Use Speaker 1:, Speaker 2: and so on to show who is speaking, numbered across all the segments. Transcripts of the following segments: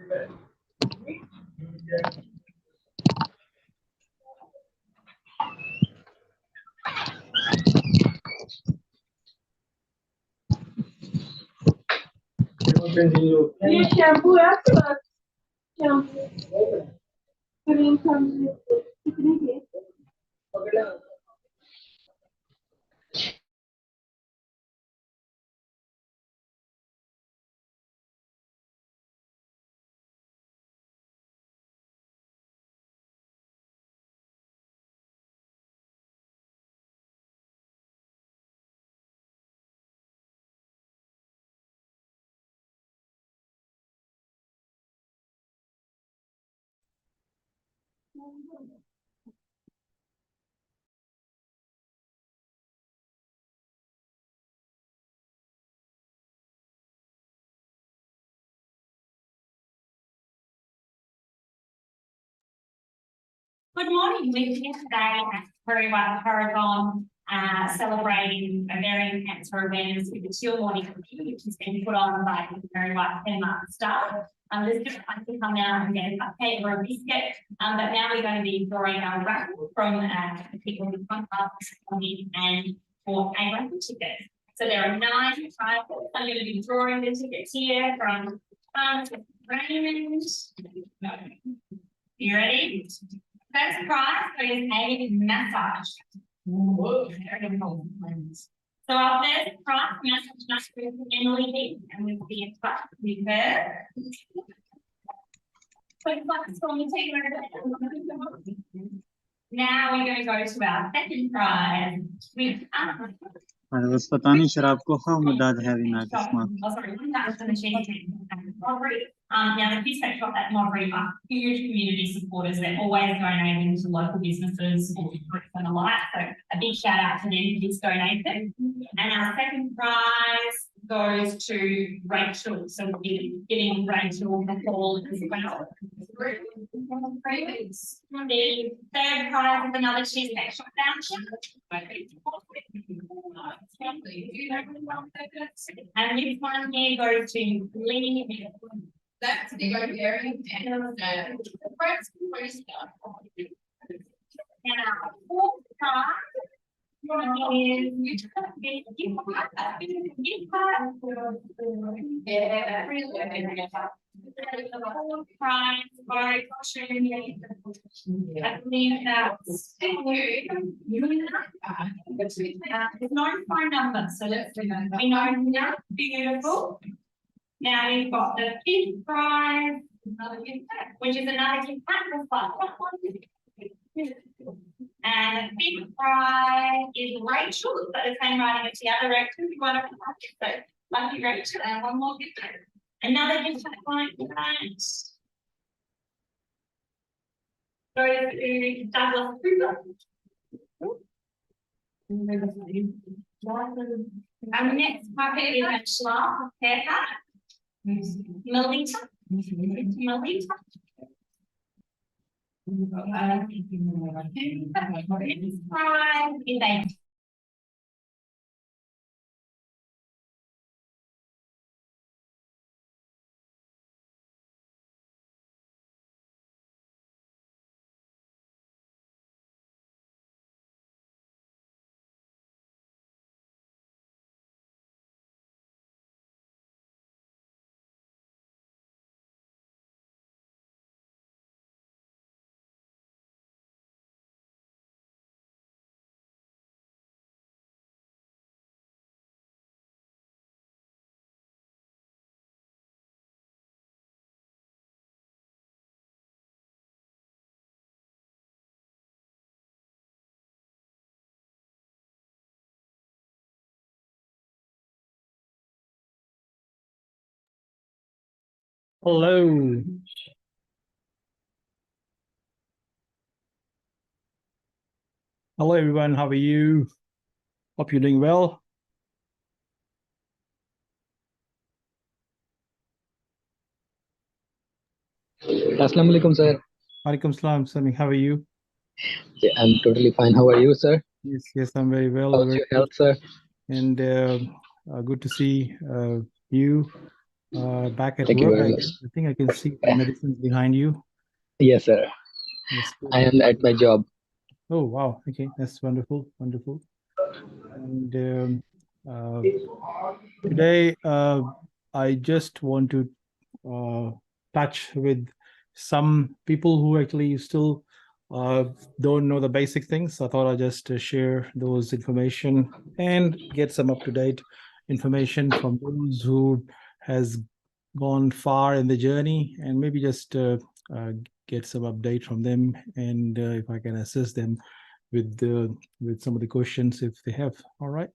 Speaker 1: ये शैम्पू है आपके पास? शैम्पू क्रीम कितने के?
Speaker 2: Good morning. We're here today at Paragon celebrating ovarian cancer awareness with the Chill Morning Review, which has been put on by the Very White Denmark staff. There's different I can come out and get a cupcake or a biscuit, but now we're going to be drawing a raffle from the people who contact and for a raffle ticket. So there are 9 prizes. I'm going to be drawing the tickets here from Raymond. You ready? First prize is a massage. So our first prize, massage with Emily, and we'll be in touch with her. Now we're going to go to our second prize with
Speaker 3: बस पता नहीं शराब को हाँ मुद्दा है भी ना किस्मत
Speaker 2: now the Kids Factory at Modbury are huge community supporters. They're always donating to local businesses and the like. So a big shout out to them for this donation. And our second prize goes to Rachel. So we'll be giving Rachel the call as well. The third prize is another Cheese Factory voucher. And this one here goes to Lee. That's the ovarian and the breast stuff. And our fourth prize is prize by I believe that's there's no phone number, so let's we know now. Beautiful. Now we've got the 5th prize, which is another gift pack. And the 5th prize is Rachel. So the same writing as the other Rachel. You want to so lucky Rachel, and one more gift pack. Another gift pack like that. Goes to Douglas Cooper. And the next packet is a Schlar haircut. Melita. Melita. Prize is a
Speaker 4: Hello. Hello, everyone. How are you? Hope you're doing well.
Speaker 5: Assalamu alaikum, sir.
Speaker 4: Alaikum salam, Sunny. How are you?
Speaker 5: Yeah, I'm totally fine. How are you, sir?
Speaker 4: Yes, I'm very well.
Speaker 5: How's your health, sir?
Speaker 4: And good to see you. back at
Speaker 5: Thank you
Speaker 4: work.
Speaker 5: very much.
Speaker 4: I think I can see the medicines behind you.
Speaker 5: Yes, sir.
Speaker 4: That's good.
Speaker 5: I am at my job.
Speaker 4: Oh, wow. Okay, that's wonderful. Wonderful. And today, I just want to touch with some people who actually still don't know the basic things. I thought I'd just share those information and get some up-to-date information from those who has gone far in the journey, and maybe just get some update from them, and if I can assist them with some of the questions if they have. All right.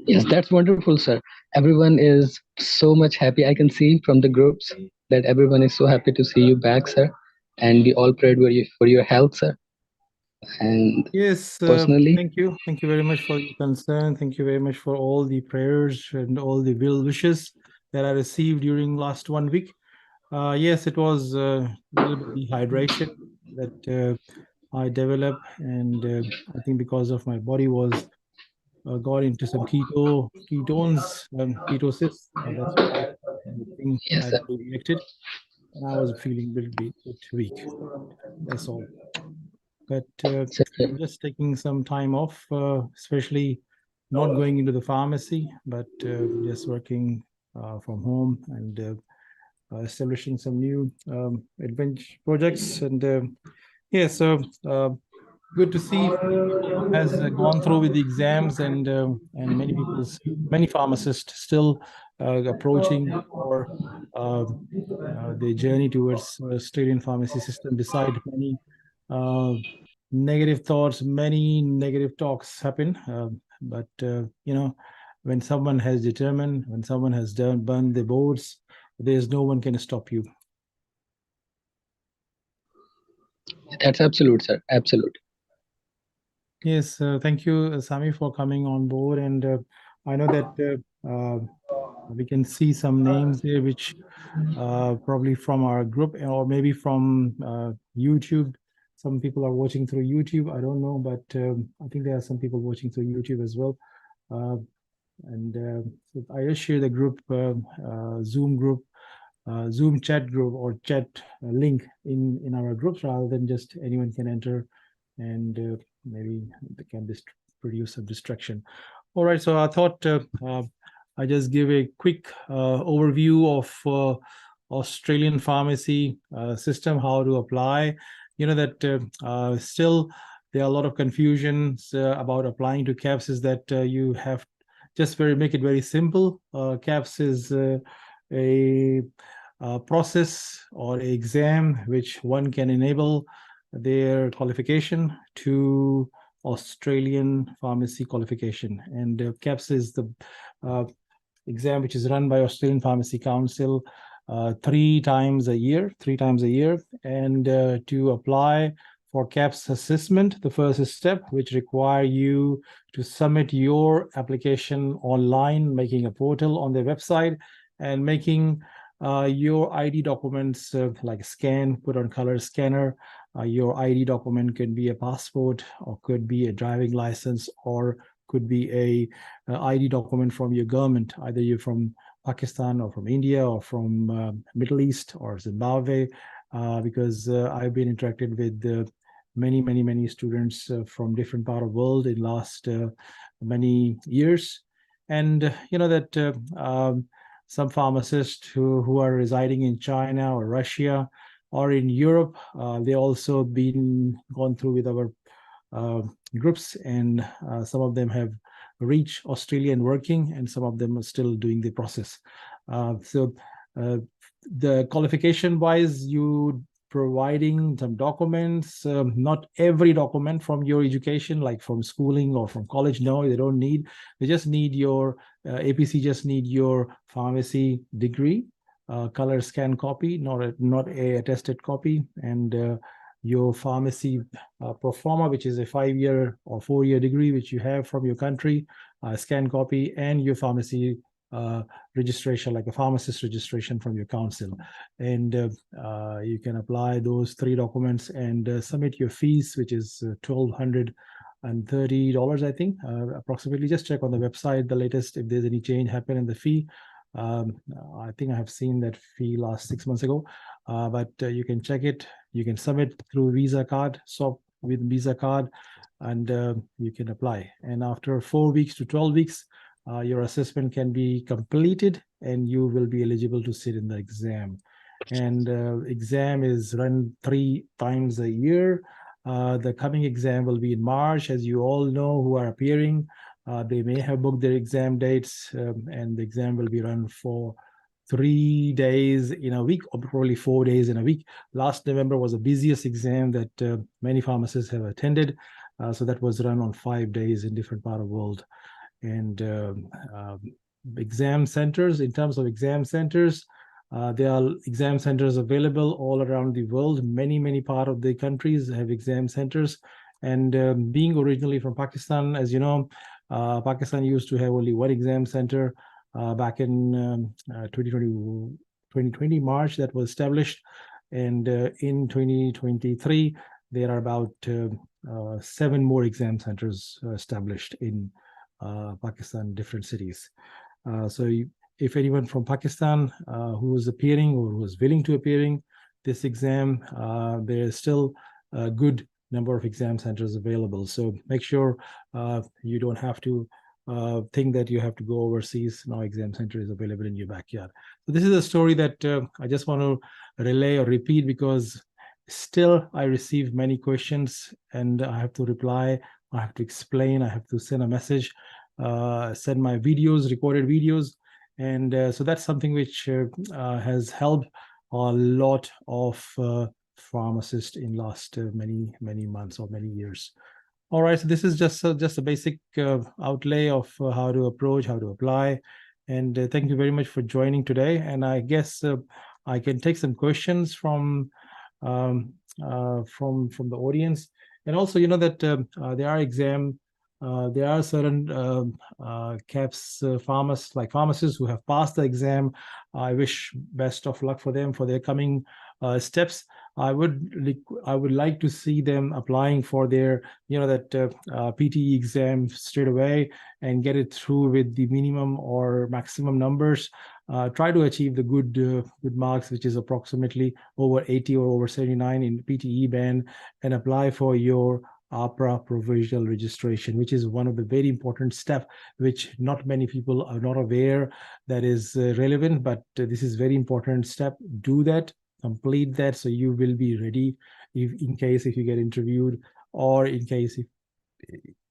Speaker 5: Yes, that's wonderful, sir. Everyone is so much happy. I can see from the groups that everyone is so happy to see you back, sir. And we all prayed for your health, sir. And
Speaker 4: Yes,
Speaker 5: personally,
Speaker 4: thank you. Thank you very much for your concern. Thank you very much for all the prayers and all the well wishes that I received during last 1 week. Yes, it was a little bit dehydration that I developed, and I think because of my body was got into some ketones, ketosis. That's why the thing
Speaker 5: yes,
Speaker 4: had
Speaker 5: sir.
Speaker 4: reacted, and I was feeling a little bit weak. That's all. But
Speaker 5: Sir,
Speaker 4: I'm just taking some time off, especially not going into the pharmacy, but just working from home and establishing some new adventure projects. And yeah, so good to see people who has gone through with the exams, and many pharmacists still approaching or their journey towards Australian pharmacy system. Beside many negative thoughts, many negative talks happen, but when someone has determined, when someone has burned the boards, there's no one can stop you.
Speaker 5: That's absolute, sir. Absolute.
Speaker 4: Yes, thank you, Sami, for coming on board. And I know that we can see some names there, which probably from our group or maybe from YouTube. Some people are watching through YouTube. I don't know, but I think there are some people watching through YouTube as well. And so I just share the group, Zoom group, Zoom chat group or chat link in our groups, rather than just anyone can enter, and maybe they can produce some distraction. All right, so I thought I just give a quick overview of Australian pharmacy system, how to apply. You know that still there are a lot of confusions about applying to KAPS. Is that you have just make it very simple. KAPS is a process or exam which one can enable their qualification to Australian pharmacy qualification. And KAPS is the exam which is run by Australian Pharmacy Council 3 times a year. And to apply for KAPS assessment, the first step, which require you to submit your application online, making a portal on their website, and making your ID documents like scan, put on color scanner. Your ID document can be a passport, or could be a driving license, or could be a ID document from your government, either you're from Pakistan or from India or from Middle East or Zimbabwe, because I've been interacted with many students from different part of the world in last many years. And you know that some pharmacists who are residing in China or Russia or in Europe, they also gone through with our groups, and some of them have reached Australia and working, and some of them are still doing the process. So the qualification wise, you providing some documents, not every document from your education, like from schooling or from college. No, they don't need. They just need your APC. Just need your pharmacy degree, color scan copy, not a attested copy, and your pharmacy pro forma, which is a 5-year or 4-year degree which you have from your country, scan copy, and your pharmacy registration, like a pharmacist registration from your council. And you can apply those 3 documents and submit your fees, which is $1,200 $130, I think, approximately. Just check on the website the latest if there's any change happen in the fee. I think I have seen that fee last 6 months ago, but you can check it. You can submit through Visa card, swap with Visa card, and you can apply. And after 4 weeks to 12 weeks, your assessment can be completed and you will be eligible to sit in the exam. And exam is run 3 times a year. The coming exam will be in March, as you all know who are appearing. They may have booked their exam dates, and the exam will be run for 3 days in a week, or probably 4 days in a week. Last November was the busiest exam that many pharmacists have attended. So that was run on 5 days in different part of the world. And exam centers, in terms of exam centers, there are exam centers available all around the world. Many part of the countries have exam centers. And being originally from Pakistan, as you know, Pakistan used to have only one exam center back in 2020 March that was established. And in 2023, there are about 7 more exam centers established in Pakistan, different cities. So if anyone from Pakistan who is appearing or who is willing to appearing this exam, there is still a good number of exam centers available. So make sure you don't have to think that you have to go overseas. Now exam center is available in your backyard. So this is a story that I just want to relay or repeat, because still I receive many questions and I have to reply, I have to explain, I have to send a message, send my videos, recorded videos. And so that's something which has helped a lot of pharmacists in last many months or many years. All right, so this is just a basic outlay of how to approach, how to apply. And thank you very much for joining today. And I guess I can take some questions from the audience. And also, you know that there are certain KAPS pharmacists who have passed the exam. I wish best of luck for them for their coming steps. I would like to see them applying for their, PTE exam straight away and get it through with the minimum or maximum numbers. Try to achieve the good marks, which is approximately over 80 or over 79 in PTE band, and apply for your AHPRA provisional registration, which is one of the very important steps, which not many people are not aware that is relevant, but this is very important step. Do that, complete that, so you will be ready in case if you get interviewed, or in case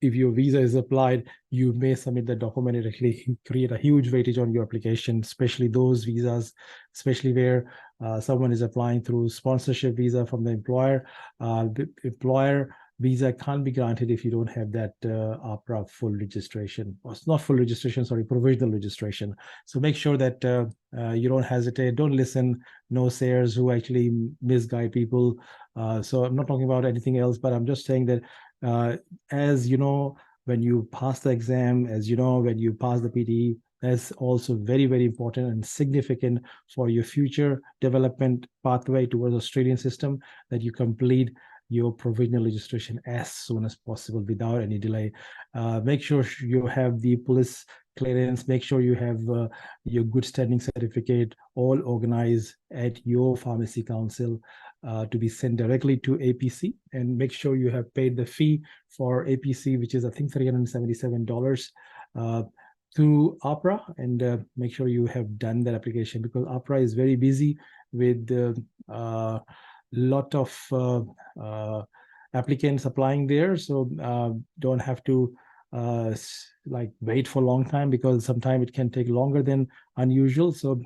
Speaker 4: if your visa is applied, you may submit the document. It actually create a huge weightage on your application, especially those visas, especially where someone is applying through sponsorship visa from the employer. The employer visa can't be granted if you don't have that AHPRA full registration. Or it's not full registration, sorry, provisional registration. So make sure that you don't hesitate, don't listen no-sayers who actually misguide people. So I'm not talking about anything else, but I'm just saying that as you know, when you pass the exam, as you know, when you pass the PTE, that's also very, very important and significant for your future development pathway towards Australian system, that you complete your provisional registration as soon as possible without any delay. Make sure you have the police clearance, make sure you have your good standing certificate all organized at your pharmacy council to be sent directly to APC, and make sure you have paid the fee for APC, which is I think $377 through AHPRA, and make sure you have done that application, because AHPRA is very busy with lot of applicants applying there. So don't have to wait for a long time, because sometimes it can take longer than unusual. So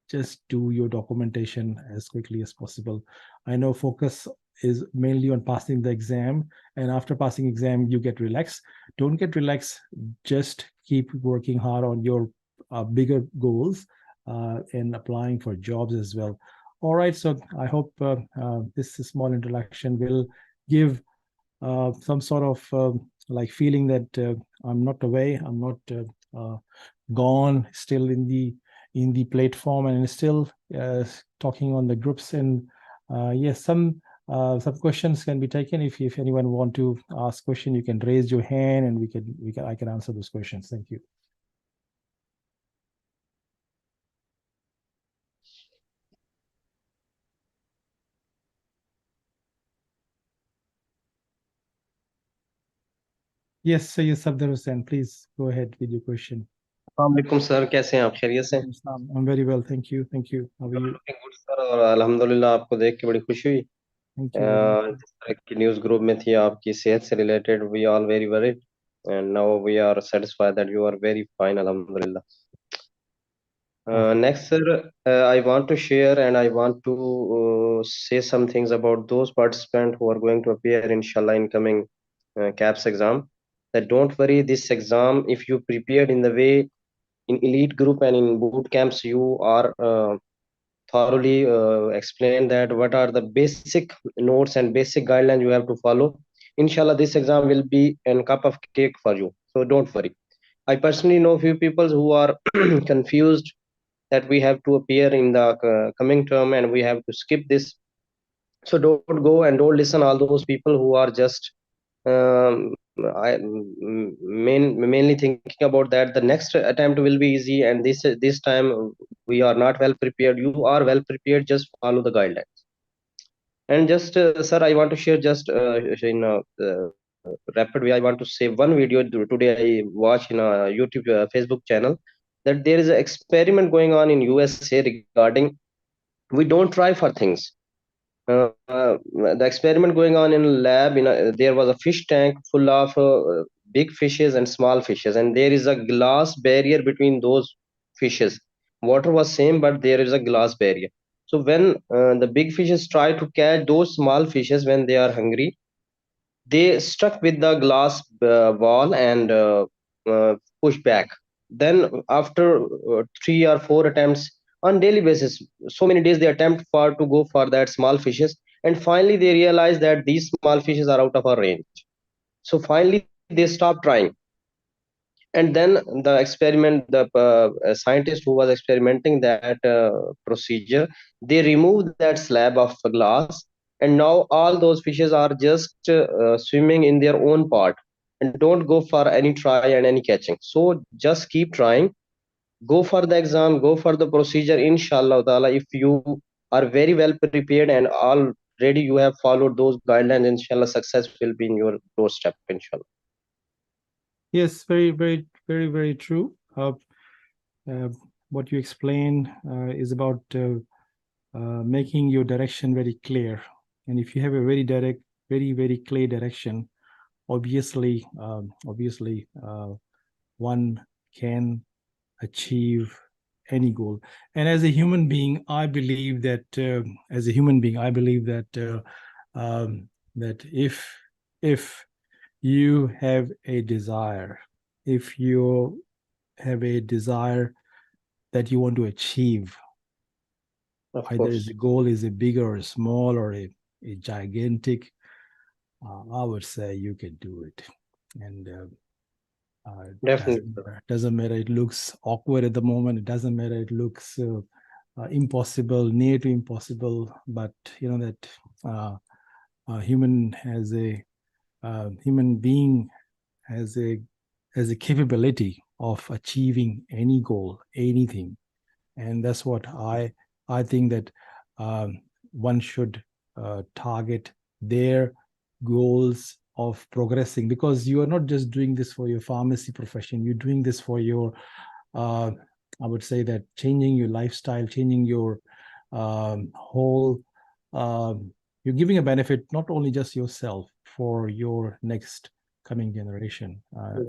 Speaker 4: just do your documentation as quickly as possible. I know focus is mainly on passing the exam, and after passing exam you get relaxed. Don't get relaxed, just keep working hard on your bigger goals and applying for jobs as well. All right, so I hope this small introduction will give some sort of feeling that I'm not away, I'm not gone, still in the platform, and still talking on the groups. And yes, some some questions can be taken. If anyone want to ask question, you can raise your hand and I can answer those questions. Thank you. Yes, so yes, Sabdar Hussain, please go ahead with your question.
Speaker 6: अस्सलामुअलैकुम sir, कैसे हैं आप? खैरियत से?
Speaker 4: I'm very well, thank you. How are you?
Speaker 6: Looking good sir, और अल्हम्दुलिल्लाह आपको देख के बड़ी खुशी हुई।
Speaker 4: Thank you very much.
Speaker 6: जिस तरह की न्यूज़ ग्रुप में थी आपकी सेहत से related, we all very worried and now we are satisfied that you are very fine, alhamdulillah. Next sir, I want to share and I want to say some things about those participants who are going to appear inshallah in coming KAPS exam. That don't worry, this exam, if you prepared in the way in elite group and in boot camps, you are thoroughly explained that what are the basic notes and basic guidelines you have to follow. Inshallah, this exam will be a cup of cake for you, so don't worry. I personally know few people who are confused that we have to appear in the coming term and we have to skip this. So don't go and don't listen all those people who are just mainly thinking about that the next attempt will be easy and this time we are not well prepared. You are well prepared, just follow the guidelines. And just sir, I want to share just in a rapid way, I want to say one video today I watched in a YouTube Facebook channel, that there is an experiment going on in USA regarding we don't try for things. The experiment going on in lab, there was a fish tank full of big fishes and small fishes, and there is a glass barrier between those fishes. Water was same, but there is a glass barrier. So when the big fishes try to catch those small fishes when they are hungry, they stuck with the glass wall and push back. Then after 3 or 4 attempts on daily basis, so many days they attempt for to go for that small fishes, and finally they realize that these small fishes are out of our range. So finally they stop trying, and then the experiment, the scientist who was experimenting that procedure, they removed that slab of glass, and now all those fishes are just swimming in their own part and don't go for any try and any catching. So just keep trying, go for the exam, go for the procedure, inshallah ta'ala. If you are very well prepared and already you have followed those guidelines, inshallah success will be in your doorstep, inshallah.
Speaker 4: Yes, very true. What you explain is about making your direction very clear. And if you have a very direct, very clear direction, obviously one can achieve any goal. And as a human being, I believe that that if you have a desire, if you have a desire that you want to achieve,
Speaker 6: Of
Speaker 4: either
Speaker 6: course.
Speaker 4: the goal is a bigger or small or a gigantic, I would say you can do it. And
Speaker 6: Definitely.
Speaker 4: doesn't matter it looks awkward at the moment, it doesn't matter it looks impossible, near to impossible, but you know that human being has a capability of achieving any goal, anything. And that's what I think that one should target their goals of progressing, because you are not just doing this for your pharmacy profession, you're doing this for your I would say that changing your lifestyle, changing your whole you're giving a benefit not only just yourself, for your next coming generation. And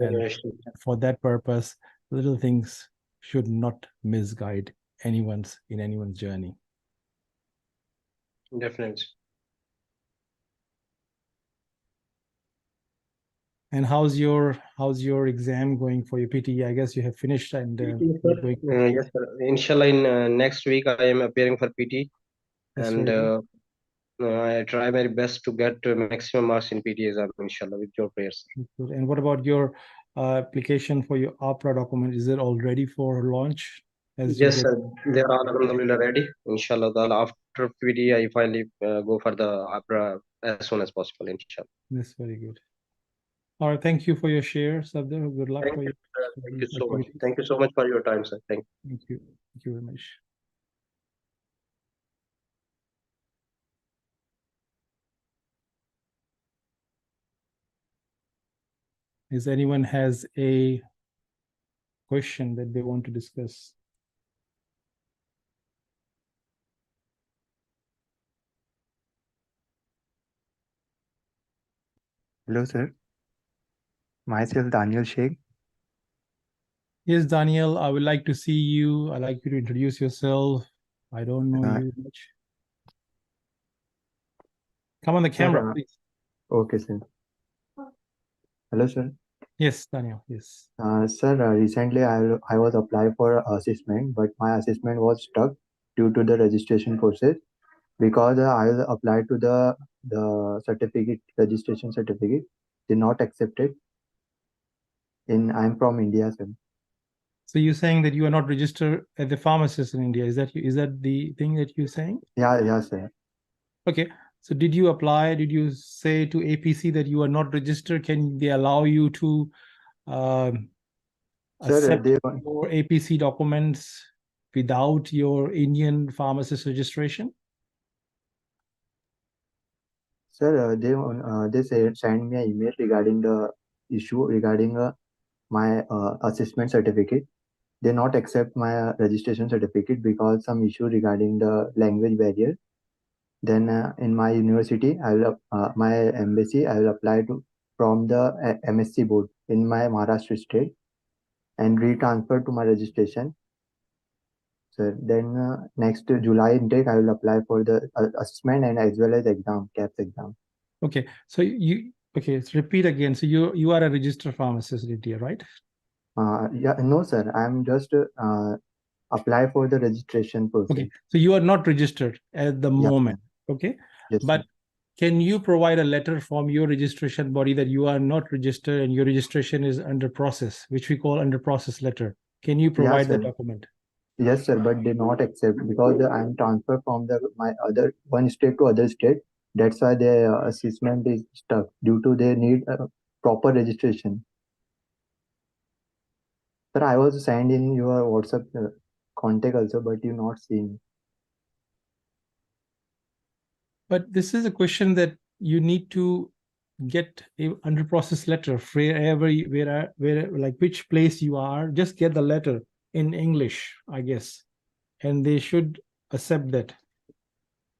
Speaker 4: for that purpose, little things should not misguide anyone's journey.
Speaker 6: Definitely.
Speaker 4: And how's your exam going for your PT? I guess you have finished and you're going.
Speaker 6: Yes, sir. Inshallah, in next week I am appearing for PT,
Speaker 4: That's
Speaker 6: and
Speaker 4: very good.
Speaker 6: I try my best to get maximum marks in PT exam, inshallah, with your prayers.
Speaker 4: Good. And what about your application for your AHPRA document? Is it all ready for launch? as you
Speaker 6: Yes,
Speaker 4: get?
Speaker 6: sir. They are all alhamdulillah ready. Inshallah, after PD, I finally go for the AHPRA as soon as possible. Inshallah.
Speaker 4: That's very good. All right, thank you for your share, Sabda. Good luck
Speaker 6: Thank
Speaker 4: for
Speaker 6: you,
Speaker 4: your
Speaker 6: sir. Thank you so much.
Speaker 4: activities.
Speaker 6: Thank you so much for your time, sir. Thank you.
Speaker 4: Thank you. Thank you very much. Is anyone has a question that they want to discuss?
Speaker 7: Hello, sir. Myself, Daniel Sheikh.
Speaker 4: Yes, Daniel, I would like to see you. I'd like you to introduce yourself. I don't know
Speaker 7: Uh,
Speaker 4: you much. Come on the camera, please.
Speaker 7: Okay, sir. Hello, sir.
Speaker 4: Yes, Daniel, yes.
Speaker 7: Sir, recently I was applied for assessment, but my assessment was stuck due to the registration process because I was applied to the certificate, registration certificate, did not accept it. I'm from India, sir.
Speaker 4: So you're saying that you are not registered as the pharmacist in India. Is that the thing that you're saying?
Speaker 7: Yeah, sir.
Speaker 4: Okay. So did you apply? Did you say to APC that you are not registered? Can they allow you to
Speaker 7: Sir,
Speaker 4: accept your APC documents without your Indian pharmacist registration?
Speaker 7: Sir, they sent me an email regarding the issue regarding my assessment certificate. They not accept my registration certificate because some issue regarding the language barrier. Then in my university, my embassy, I will apply to from the MSc board in my Maharashtra state and retransfer to my registration. So then next July intake, I will apply for the assessment and as well as exam, KAPS exam.
Speaker 4: Okay, so let's repeat again. So you are a registered pharmacist in India, right?
Speaker 7: Yeah, no, sir. I'm just apply for the registration process.
Speaker 4: Okay, so you are not registered at the moment. Okay,
Speaker 7: yes,
Speaker 4: but
Speaker 7: sir.
Speaker 4: Can you provide a letter from your registration body that you are not registered and your registration is under process, which we call under process letter? Can you provide that document?
Speaker 7: Yes, sir, but they not accept because I'm transferred from my other one state to other state. That's why the assessment is stuck due to they need proper registration. Sir, I was signed in your WhatsApp contact also, but you not seeing.
Speaker 4: But this is a question that you need to get a under process letter wherever where like which place you are. Just get the letter in English, I guess, and they should accept that.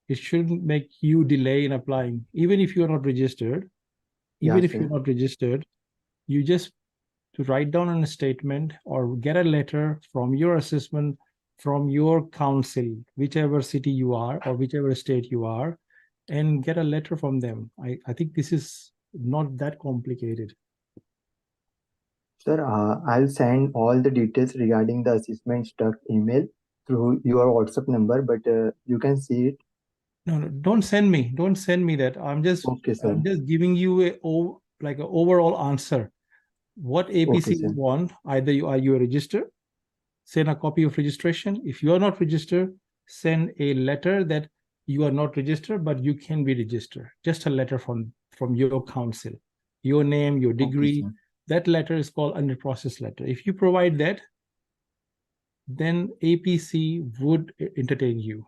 Speaker 4: It shouldn't make you delay in applying, even if you're not registered. Even if you're not registered, you just to write down on a statement or get a letter from your assessment from your council, whichever city you are or whichever state you are, and get a letter from them. I think this is not that complicated.
Speaker 7: Sir, I'll send all the details regarding the assessment stuck email through your WhatsApp number, but you can see it.
Speaker 4: No, don't send me. Don't send me that. I'm just giving you an overall answer. What APC you want, either you are registered, send a copy of registration. If you are not registered, send a letter that you are not registered, but you can be registered. Just a letter from your council, your name, your degree. That letter is called under process letter. If you provide that, then APC would entertain you.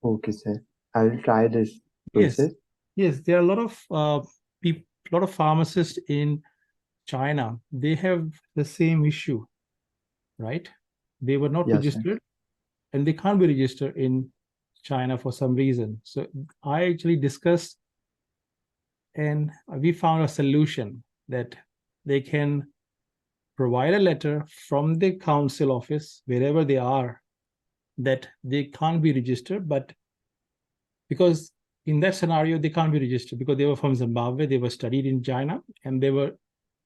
Speaker 7: Okay, sir. I will try this process.
Speaker 4: Yes. There are a lot of people, a lot of pharmacists in China. They have the same issue, right? They were not registered, and they can't be registered in China for some reason. So I actually discussed, and we found a solution that they can provide a letter from the council office wherever they are that they can't be registered, but because in that scenario they can't be registered because they were from Zimbabwe, they were studied in China, and they were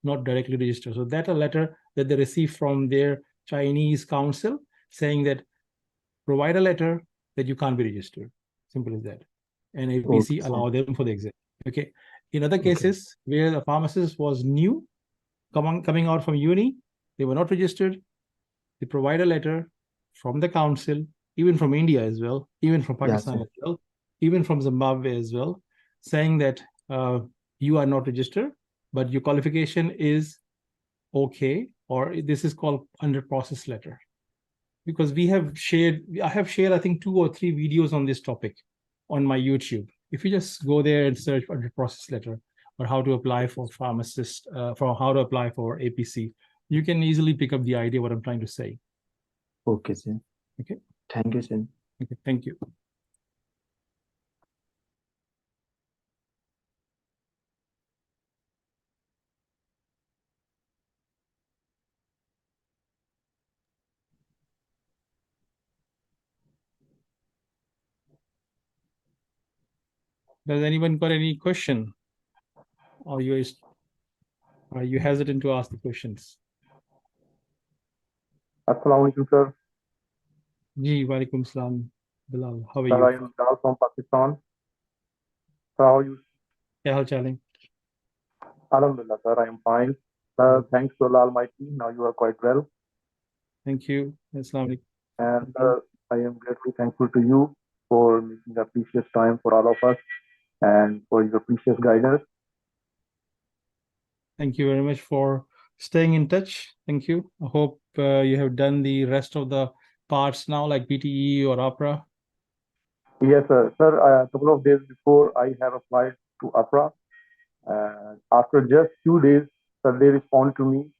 Speaker 4: not directly registered. So that's a letter that they received from their Chinese council saying that provide a letter that you can't be registered. Simple as that. And APC allow them for the exam. Okay. In other cases where the pharmacist was new, coming out from uni, they were not registered, they provide a letter from the council, even from India as well, even from
Speaker 7: Yes,
Speaker 4: Pakistan
Speaker 7: sir.
Speaker 4: as well, even from Zimbabwe as well, saying that you are not registered, but your qualification is okay, or this is called under process letter. Because I have shared, I think 2 or 3 videos on this topic on my YouTube. If you just go there and search under process letter or how to apply for pharmacist, for how to apply for APC, you can easily pick up the idea what I'm trying to say.
Speaker 7: Okay, sir.
Speaker 4: Okay.
Speaker 7: Thank you, sir.
Speaker 4: Okay, thank you. Does anyone got any question? Or are you hesitant to ask the questions?
Speaker 8: Assalamu alaikum, sir.
Speaker 4: Ji, walaikum salam. Bilal, how are
Speaker 8: Sir,
Speaker 4: you?
Speaker 8: I am Bilal from Pakistan. Sir, how are you?
Speaker 4: Yeah, how challenge?
Speaker 8: Alhamdulillah, sir, I am fine. Sir, thanks to Allah Almighty, now you are quite well.
Speaker 4: Thank you. Assalamu alaikum.
Speaker 8: And I am gratefully thankful to you for making a precious time for all of us and for your precious guidance.
Speaker 4: Thank you very much for staying in touch. Thank you. I hope you have done the rest of the parts now, like PTE or AHPRA.
Speaker 8: Yes, sir. Sir, a couple of days before I have applied to AHPRA. After just 2 days, sir, they respond to me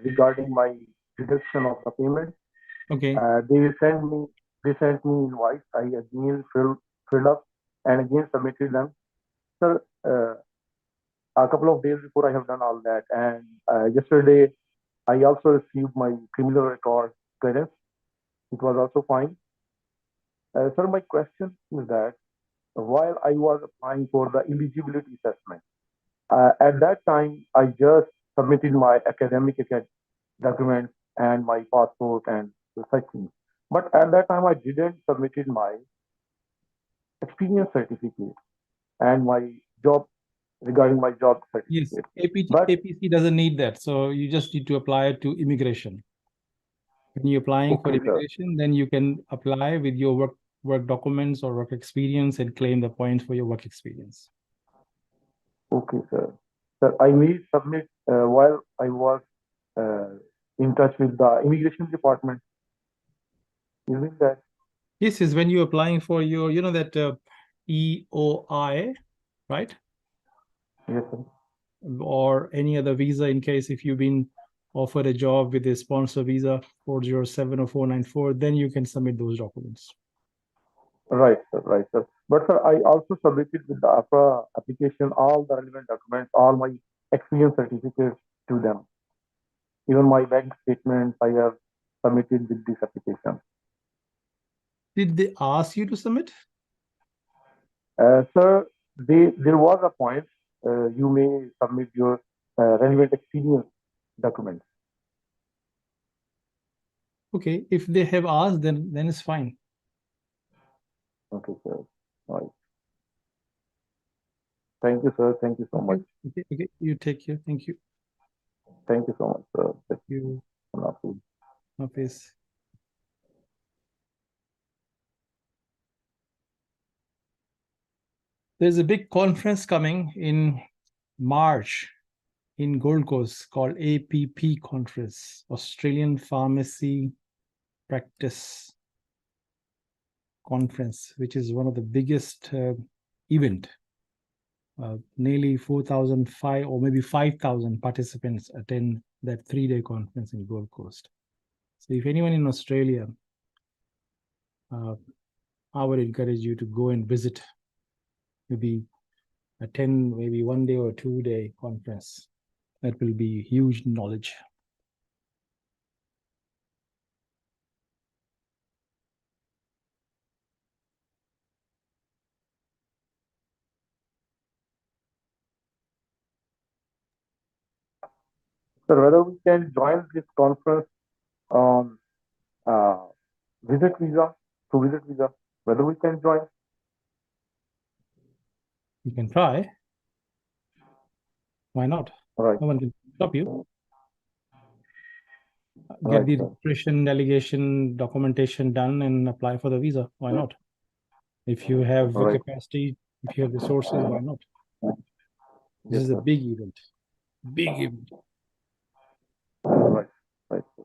Speaker 8: regarding my deduction of the payment.
Speaker 4: Okay.
Speaker 8: They sent me invites. I again filled up and again submitted them. Sir, a couple of days before I have done all that, and yesterday I also received my criminal record clearance. It was also fine. Sir, my question is that while I was applying for the eligibility assessment, at that time I just submitted my academic documents and my passport and such things. But at that time I didn't submitted my experience certificate and my job regarding my job
Speaker 4: Yes,
Speaker 8: certificate. But
Speaker 4: APC doesn't need that. So you just need to apply it to immigration. When you're applying for
Speaker 8: okay, sir.
Speaker 4: immigration, then you can apply with your work documents or work experience and claim the points for your work experience.
Speaker 8: Okay, sir. Sir, I may submit while I was in touch with the immigration department. You mean that?
Speaker 4: This is when you're applying for your, you know, that EOI, right?
Speaker 8: Yes, sir.
Speaker 4: Or any other visa in case if you've been offered a job with a sponsor visa 407 or 494, then you can submit those documents.
Speaker 8: Right, sir. Right, sir. But sir, I also submitted with the AHPRA application all the relevant documents, all my experience certificates to them. Even my bank statements I have submitted with this application.
Speaker 4: Did they ask you to submit?
Speaker 8: Sir, there was a point you may submit your relevant experience documents.
Speaker 4: Okay, if they have asked, then it's fine.
Speaker 8: Okay, sir. Right. Thank you, sir. Thank you so much.
Speaker 4: Okay, you take care. Thank you.
Speaker 8: Thank you so much, sir.
Speaker 4: Thank you. Hafiz. There's a big conference coming in March in Gold Coast called APP conference, Australian Pharmacy Practice Conference, which is one of the biggest event. Nearly 4,005 or maybe 5,000 participants attend that 3-day conference in Gold Coast. So if anyone in Australia, I would encourage you to go and visit, maybe attend maybe 1 day or 2-day conference. That will be huge knowledge.
Speaker 8: Sir, whether we can join this conference on visit visa, whether we can join?
Speaker 4: You can try. Why not?
Speaker 8: Right.
Speaker 4: No one can stop you. Get the
Speaker 8: sir.
Speaker 4: registration, delegation, documentation done and apply for the visa. Why not? If you have the
Speaker 8: Right.
Speaker 4: capacity, if you have resources, why not? This
Speaker 8: Yes,
Speaker 4: is a
Speaker 8: sir.
Speaker 4: big event. Big event.
Speaker 8: Right. Right. Sir.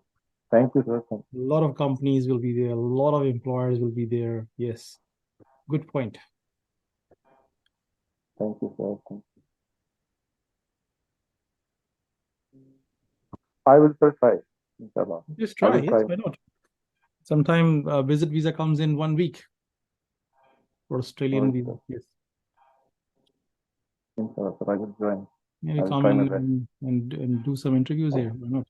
Speaker 8: Thank you, sir. Thank
Speaker 4: A lot of companies will be there. A lot of employers will be there. Yes. Good point.
Speaker 8: you, sir. Thank you. I will try. Inshallah.
Speaker 4: Just
Speaker 8: I
Speaker 4: try.
Speaker 8: will
Speaker 4: Yes,
Speaker 8: try.
Speaker 4: why not? Sometime visit visa comes in 1 week for Australian
Speaker 8: Right,
Speaker 4: visa.
Speaker 8: sir.
Speaker 4: Yes.
Speaker 8: Inshallah, sir. I will join.
Speaker 4: Maybe
Speaker 8: I will
Speaker 4: come
Speaker 8: try my
Speaker 4: in
Speaker 8: best.
Speaker 4: and do some interviews here. Why not?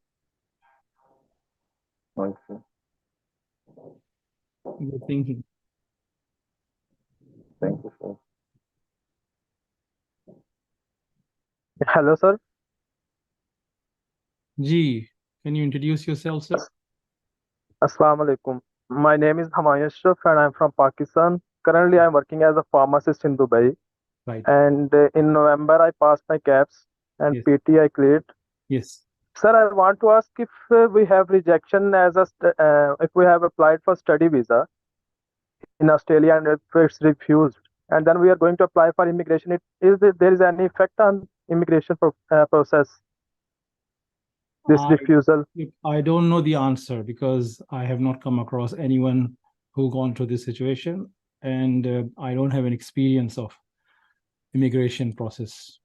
Speaker 8: Right, sir.
Speaker 4: Good thinking.
Speaker 8: Thank you, sir. Hello, sir.
Speaker 4: G, can you introduce yourself, sir?
Speaker 8: Assalamu alaikum. My name is Humayun Ashraf and I'm from Pakistan. Currently, I'm working as a pharmacist in Dubai.
Speaker 4: Right.
Speaker 8: And in November, I passed my KAPS and
Speaker 4: Yes.
Speaker 8: PT I cleared.
Speaker 4: Yes.
Speaker 8: Sir, I want to ask if we have rejection as if we have applied for study visa in Australia and if it's refused, and then we are going to apply for immigration. There is any effect on immigration process? This refusal.
Speaker 4: I don't know the answer because I have not come across anyone who gone through this situation, and I don't have an experience of immigration process.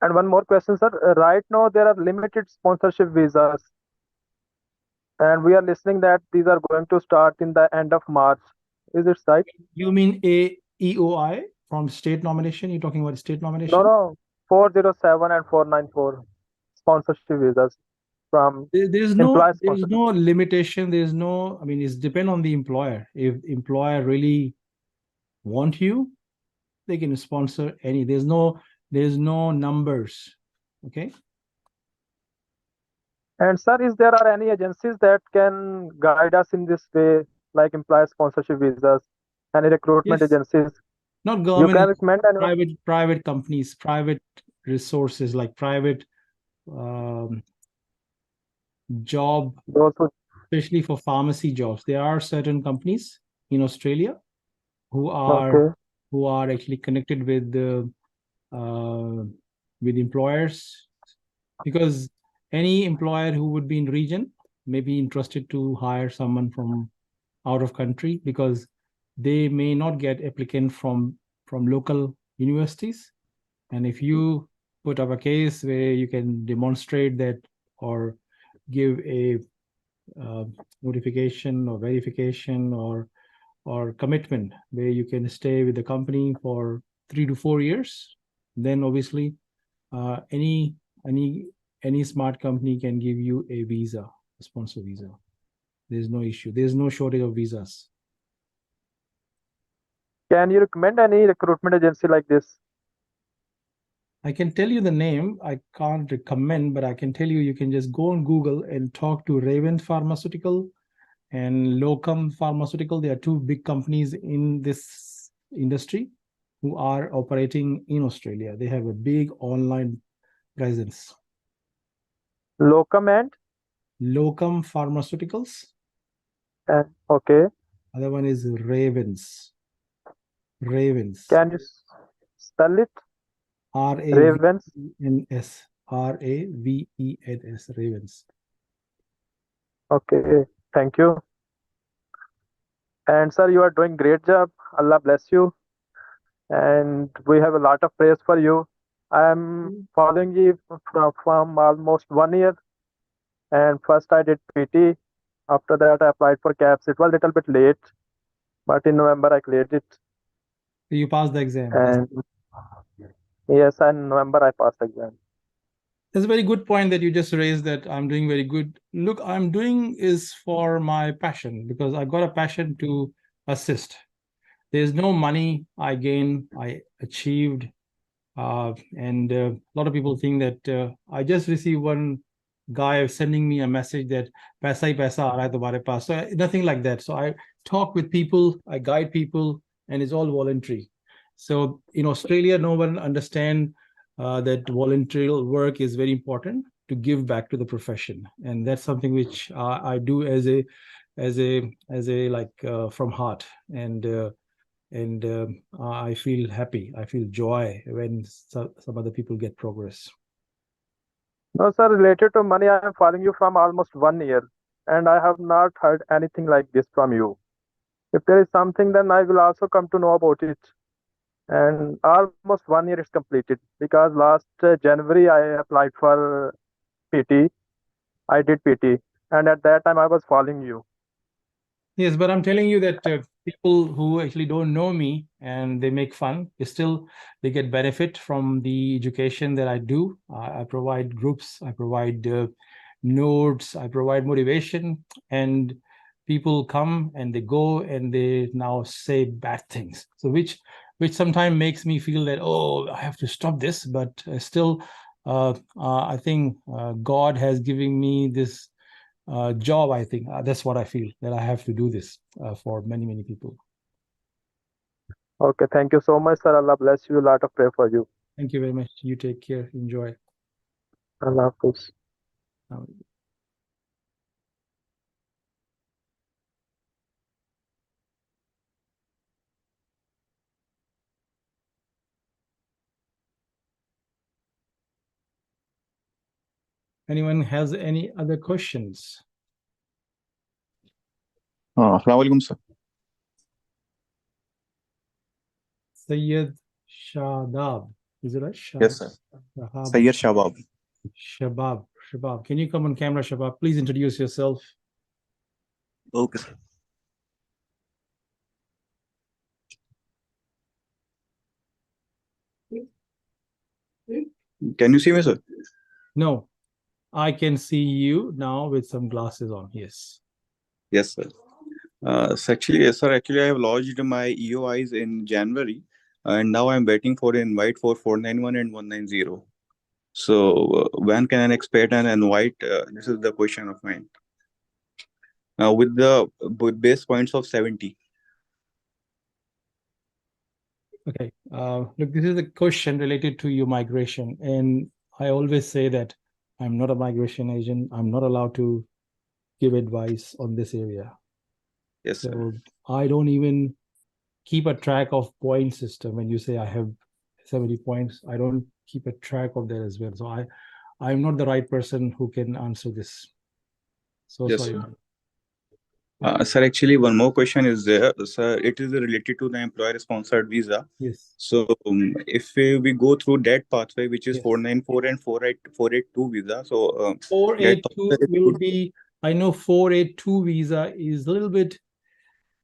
Speaker 8: And one more question, sir. Right now, there are limited sponsorship visas. And we are listening that these are going to start in the end of March. Is it right?
Speaker 4: You mean AEOI from state nomination? You're talking about state nomination?
Speaker 8: No. 407 and 494 sponsorship visas from
Speaker 4: there's no limitation. There's no, I mean, it's depend on the employer. If employer really want you, they can sponsor any. There's no numbers. Okay.
Speaker 8: And sir, is there are any agencies that can guide us in this way, like employer sponsorship visas, any recruitment
Speaker 4: Yes.
Speaker 8: agencies?
Speaker 4: Not government.
Speaker 8: You can recommend anyone?
Speaker 4: Private companies, private resources, like private job, especially for pharmacy jobs. There are certain companies in Australia who are actually connected with employers, because any employer who would be in region may be interested to hire someone from out of country, because they may not get applicant from local universities. And if you put up a case where you can demonstrate that or give a notification or verification or commitment where you can stay with the company for 3 to 4 years, then obviously any smart company can give you a visa, a sponsor visa. There's no issue. There's no shortage of visas.
Speaker 8: Can you recommend any recruitment agency like this?
Speaker 4: I can tell you the name. I can't recommend, but I can tell you, you can just go on Google and talk to Raven Pharmaceutical and Locum Pharmaceutical. They are two big companies in this industry who are operating in Australia. They have a big online presence.
Speaker 8: Locum and?
Speaker 4: Locum Pharmaceuticals.
Speaker 8: Okay.
Speaker 4: Other one is Ravens. Ravens.
Speaker 8: Can you spell it?
Speaker 4: Ravens. Ravens. Ravens.
Speaker 8: Okay. Thank you. And sir, you are doing great job. Allah bless you. And we have a lot of praise for you. I am following you from almost 1 year. And first I did PT. After that, I applied for KAPS. It was a little bit late, but in November I cleared it.
Speaker 4: So you passed the exam.
Speaker 8: And yes, in November I passed the exam.
Speaker 4: That's a very good point that you just raised, that I'm doing very good. Look, I'm doing is for my passion, because I got a passion to assist. There's no money I gain, I achieved. And a lot of people think that I just received one guy sending me a message that paisa hi paisa aa raha hai tumhare paas. So nothing like that. So I talk with people, I guide people, and it's all voluntary. So in Australia, no one understands that voluntary work is very important. to give back to the profession, and that's something which I do as a like from heart, and I feel happy, I feel joy when some other people get progress.
Speaker 8: No, sir, related to money, I am following you from almost 1 year, and I have not heard anything like this from you. If there is something, then I will also come to know about it. And almost 1 year is completed because last January I applied for PT. I did PT, and at that time I was following you.
Speaker 4: Yes, but I'm telling you that people who actually don't know me and they make fun, they get benefit from the education that I do. I provide groups, I provide notes, I provide motivation, and people come and they go and they now say bad things. So which sometimes makes me feel that, oh, I have to stop this, but still, I think God has given me this job. I think that's what I feel, that I have to do this for many people.
Speaker 8: Okay, thank you so much, sir. Allah bless you. A lot of prayer for you.
Speaker 4: Thank you very much. You take care. Enjoy.
Speaker 8: Allah Hafiz.
Speaker 4: Anyone has any other questions?
Speaker 9: Assalamu alaikum, sir.
Speaker 4: Sayyid Shadab, is it right?
Speaker 9: Yes, sir.
Speaker 4: Shahab.
Speaker 9: Sayyid Shabab.
Speaker 4: Shabab. Can you come on camera, Shabab? Please introduce yourself.
Speaker 9: Okay, sir. Can you see me, sir?
Speaker 4: No, I can see you now with some glasses on. Yes.
Speaker 9: Yes, sir. So actually, yes, sir. Actually, I have lodged my EOIs in January, and now I'm waiting for an invite for 491 and 190. So when can I expect an invite? This is the question of mine. With base points of 70.
Speaker 4: Okay. Look, this is a question related to your migration, and I always say that I'm not a migration agent. I'm not allowed to give advice on this area.
Speaker 9: Yes, sir.
Speaker 4: So I don't even keep a track of point system. When you say I have 70 points, I don't keep a track of that as well. So I'm not the right person who can answer this. So
Speaker 9: Yes,
Speaker 4: sorry.
Speaker 9: sir. Sir, actually, one more question is there. Sir, it is related to the employer-sponsored visa.
Speaker 4: Yes.
Speaker 9: So, if we go through that pathway, which is
Speaker 4: Yes.
Speaker 9: 494 and 482 visa, so
Speaker 4: 482 will be, I know 482 visa is a little bit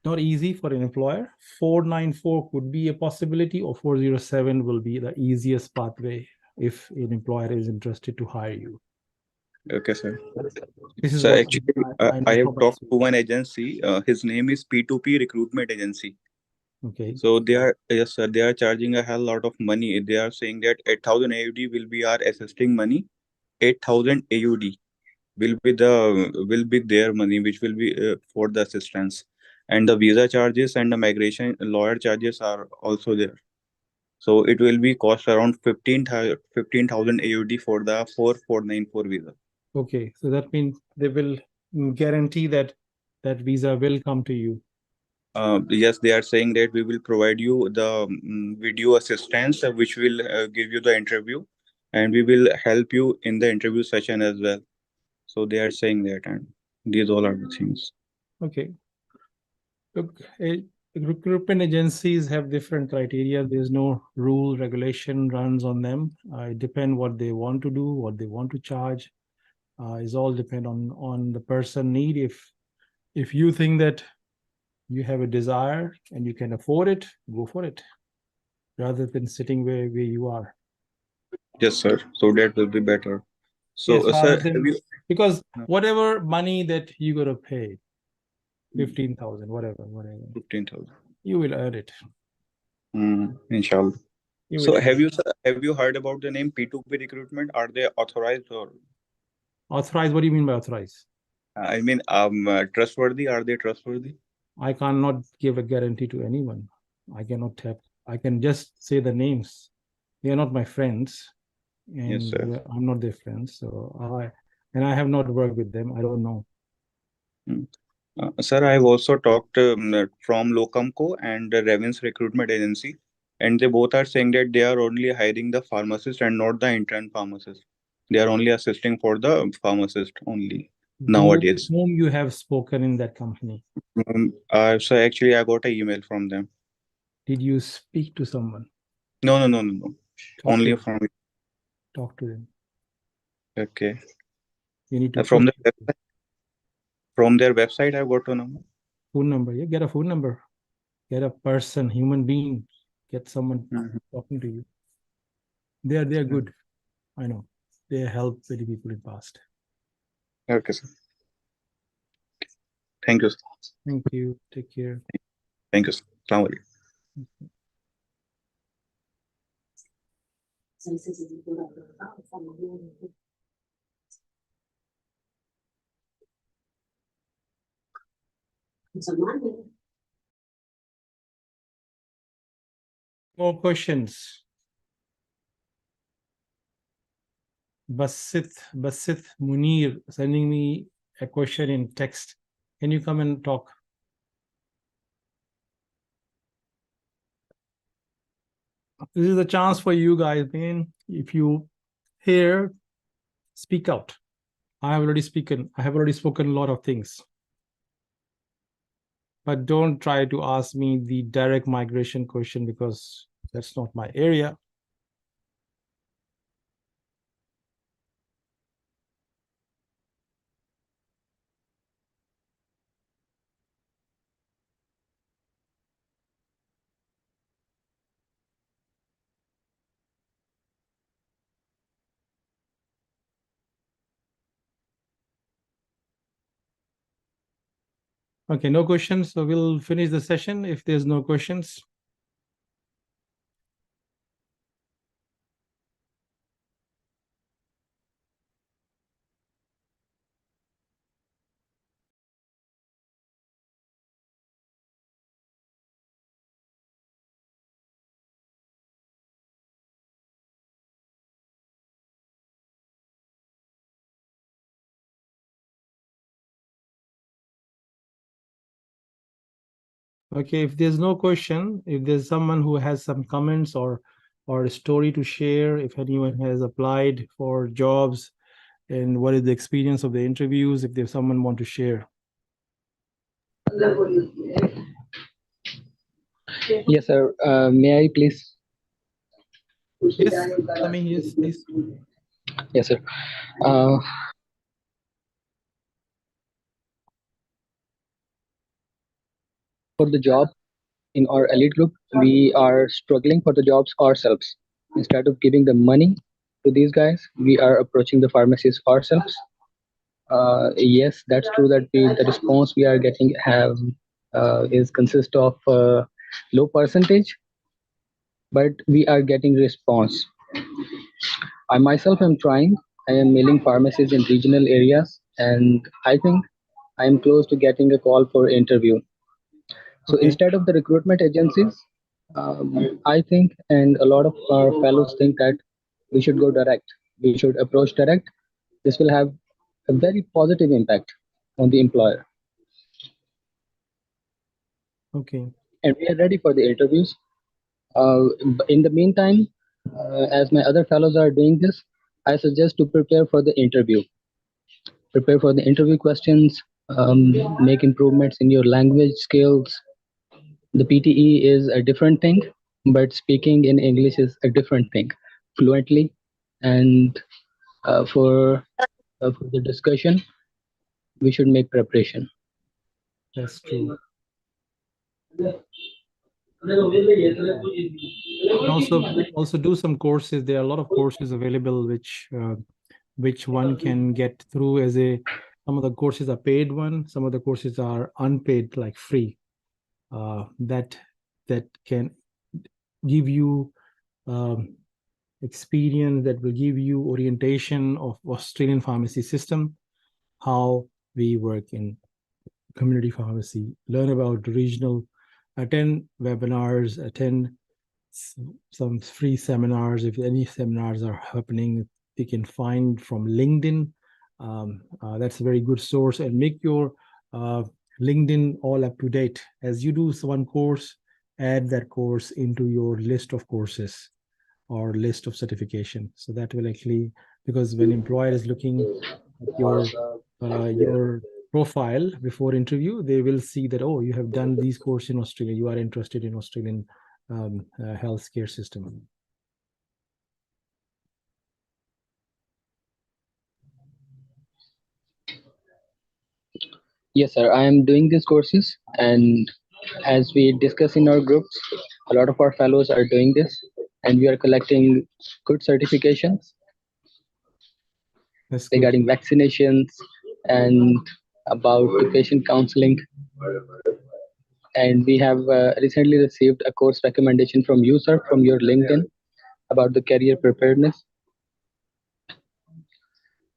Speaker 4: not easy for an employer. 494 could be a possibility, or 407 will be the easiest pathway if an employer is interested to hire you.
Speaker 9: Okay, sir.
Speaker 4: This is
Speaker 9: So
Speaker 4: what
Speaker 9: actually,
Speaker 4: I know
Speaker 9: I have
Speaker 4: from
Speaker 9: talked to
Speaker 4: experience.
Speaker 9: one agency. His name is P2P Recruitment Agency.
Speaker 4: Okay.
Speaker 9: So they are, yes, sir, they are charging a hell lot of money. They are saying that 8,000 AUD will be our assisting money. 8,000 AUD will be their money, which will be for the assistance, and the visa charges and the migration lawyer charges are also there. So it will be cost around 15,000 AUD for the 4494 visa.
Speaker 4: Okay, so that means they will guarantee that that visa will come to you.
Speaker 9: Yes, they are saying that we will provide you the video assistance, which will give you the interview, and we will help you in the interview session as well. So they are saying that, and these all are the things.
Speaker 4: Okay. Look, recruitment agencies have different criteria. There's no rule, regulation runs on them. It depends what they want to do, what they want to charge. It's all depend on the person need. If you think that you have a desire and you can afford it, go for it, rather than sitting where you are.
Speaker 9: Yes, sir. So that will be better. So,
Speaker 4: Yes,
Speaker 9: sir, have you?
Speaker 4: because whatever money that you gotta pay, 15,000, whatever,
Speaker 9: 15,000.
Speaker 4: you will earn it.
Speaker 9: Inshallah.
Speaker 4: You
Speaker 9: So
Speaker 4: will earn it.
Speaker 9: have you heard about the name P2P recruitment? Are they authorized or?
Speaker 4: Authorized? What do you mean by authorized?
Speaker 9: I mean, trustworthy. Are they trustworthy?
Speaker 4: I cannot give a guarantee to anyone. I cannot tap. I can just say the names. They are not my friends. and
Speaker 9: Yes, sir.
Speaker 4: I'm not their friend, so I have not worked with them. I don't know.
Speaker 9: Sir, I've also talked from Locumco and Revin's recruitment agency, and they both are saying that they are only hiring the pharmacist and not the intern pharmacist. They are only assisting for the pharmacist only nowadays.
Speaker 4: Whom you have spoken in that company?
Speaker 9: So actually, I got an email from them.
Speaker 4: Did you speak to someone?
Speaker 9: No.
Speaker 4: Talk
Speaker 9: Only
Speaker 4: to them.
Speaker 9: from.
Speaker 4: Talk to them.
Speaker 9: Okay.
Speaker 4: You need to
Speaker 9: From
Speaker 4: push
Speaker 9: the website. From their website, I got to know.
Speaker 4: phone number. Yeah, get a phone number. Get a person, human being. Get someone talking to you. They're good. I know. They help many people in past.
Speaker 9: Okay, sir. Thank you, sir.
Speaker 4: Thank you. Take care.
Speaker 9: Thank you, sir. Assalamu alaikum.
Speaker 4: More questions? Basit Munir sending me a question in text. Can you come and talk? This is a chance for you guys, man. If you hear, speak out. I have already spoken a lot of things. But don't try to ask me the direct migration question because that's not my area. Okay, no questions. So we'll finish the session if there's no questions. Okay, if there's no question, if there's someone who has some comments or a story to share, if anyone has applied for jobs and what is the experience of the interviews, if there's someone want to share.
Speaker 5: Yes, sir. May I please?
Speaker 4: Yes, I mean, yes, please.
Speaker 5: Yes, sir. For the job in our elite group, we are struggling for the jobs ourselves. Instead of giving the money to these guys, we are approaching the pharmacists ourselves. Yes, that's true that the response we are getting is consist of low percentage, but we are getting response. I myself am trying. I am mailing pharmacies in regional areas, and I think I am close to getting a call for interview. So
Speaker 4: Okay.
Speaker 5: instead of the recruitment agencies, I think, and a lot of our fellows think that we should go direct. We should approach direct. This will have a very positive impact on the employer.
Speaker 4: Okay.
Speaker 5: And we are ready for the interviews. In the meantime, as my other fellows are doing this, I suggest to prepare for the interview. Prepare for the interview questions, make improvements in your language skills. The PTE is a different thing, but speaking in English is a different thing, fluently. And for the discussion, we should make preparation.
Speaker 4: That's true. And also do some courses. There are a lot of courses available which one can get through as a, some of the courses are paid one, some of the courses are unpaid, like free. That can give you experience, that will give you orientation of Australian pharmacy system, how we work in community pharmacy, learn about regional, attend webinars, attend some free seminars. If any seminars are happening, you can find from LinkedIn. That's a very good source, and make your LinkedIn all up to date. As you do one course, add that course into your list of courses or list of certification. So that will actually, because when employer is looking at your profile before interview, they will see that, oh, you have done these courses in Australia, you are interested in Australian healthcare system.
Speaker 5: Yes, sir. I am doing these courses, and as we discuss in our groups, a lot of our fellows are doing this, and we are collecting good certifications
Speaker 4: That's good.
Speaker 5: regarding vaccinations and about the patient counseling. And we have recently received a course recommendation from you, sir, from your LinkedIn about the career preparedness.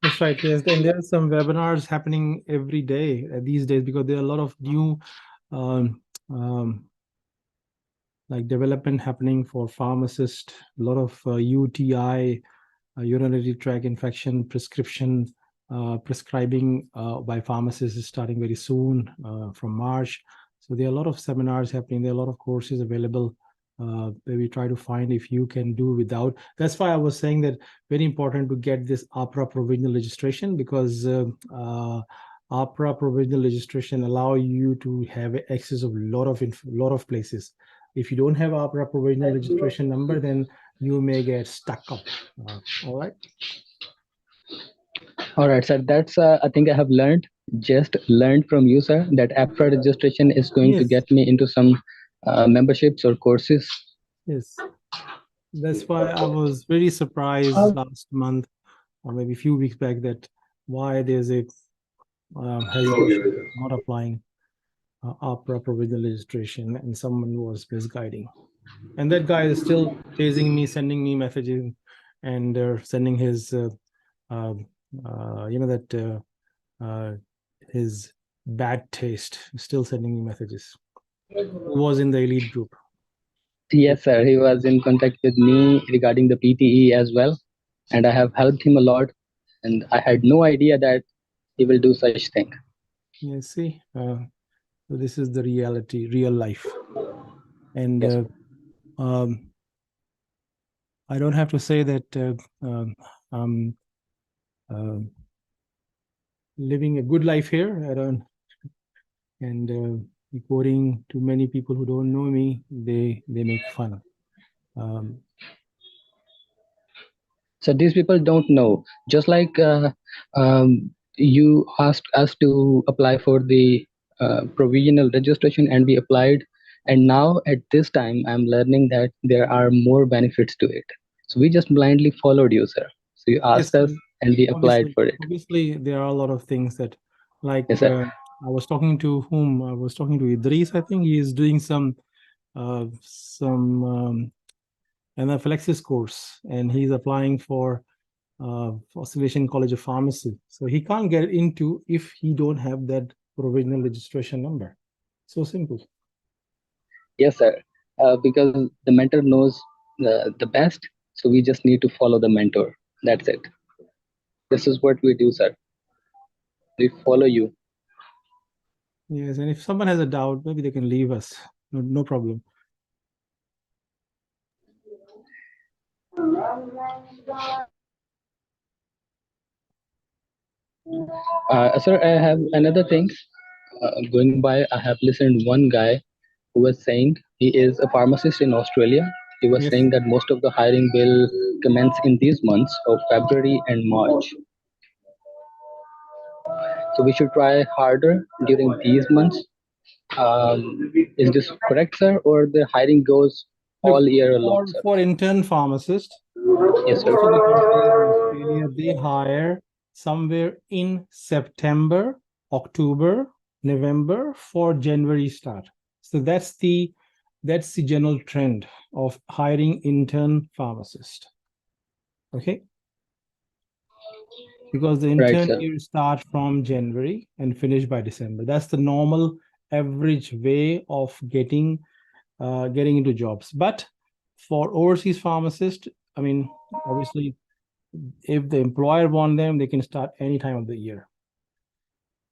Speaker 4: That's right. Yes, and there are some webinars happening every day these days, because there are a lot of new like development happening for pharmacists. A lot of UTI, urinary tract infection prescription prescribing by pharmacists is starting very soon from March. So there are a lot of seminars happening. There are a lot of courses available. Where we try to find if you can do without. That's why I was saying that very important to get this AHPRA provisional registration, because AHPRA provisional registration allow you to have access of lot of places. If you don't have AHPRA provisional registration number, then you may get stuck up. All right.
Speaker 5: All right, sir. That's I think I have just learned from you, sir, that AHPRA registration is going to get me into some memberships or courses.
Speaker 4: Yes. That's why I was very surprised last month, or maybe a few weeks back, that why there's a hesitation not applying AHPRA provisional registration, and someone was misguiding. And that guy is still chasing me, sending me messages, and sending his, his bad taste, still sending me messages. Who was in the elite group?
Speaker 5: Yes, sir. He was in contact with me regarding the PTE as well, and I have helped him a lot. And I had no idea that he will do such thing.
Speaker 4: Yeah, see, so this is the reality, real life. And
Speaker 5: yes.
Speaker 4: I don't have to say that I'm living a good life here. I don't, and reporting to many people who don't know me, they make fun.
Speaker 5: So these people don't know. Just like you asked us to apply for the provisional registration, and we applied. And now at this time, I'm learning that there are more benefits to it. So we just blindly followed you, sir. So you asked us, and we applied for it.
Speaker 4: Obviously, there are a lot of things that, like,
Speaker 5: yes,
Speaker 4: I was talking to whom? I was talking to Idris. I think he is doing some anaphylaxis course, and he's applying for Australian College of Pharmacy. So he can't get into if he don't have that provisional registration number. So simple.
Speaker 5: Yes, sir. Because the mentor knows the best, so we just need to follow the mentor. That's it. This is what we do, sir. We follow you.
Speaker 4: Yes, and if someone has a doubt, maybe they can leave us. No problem.
Speaker 5: Sir, I have another thing. Going by, I have listened one guy who was saying he is a pharmacist in Australia. He was saying that most of the hiring will commence in these months of February and March. So we should try harder during these months. Is this correct, sir, or the hiring goes all year long, sir?
Speaker 4: For intern pharmacists,
Speaker 5: yes, sir.
Speaker 4: Australia, they hire somewhere in September, October, November for January start. So that's the general trend of hiring intern pharmacist. Okay. Because the intern year start from January and finish by December. That's the normal average way of getting into jobs. But For overseas pharmacists, I mean, obviously, if the employer want them, they can start any time of the year,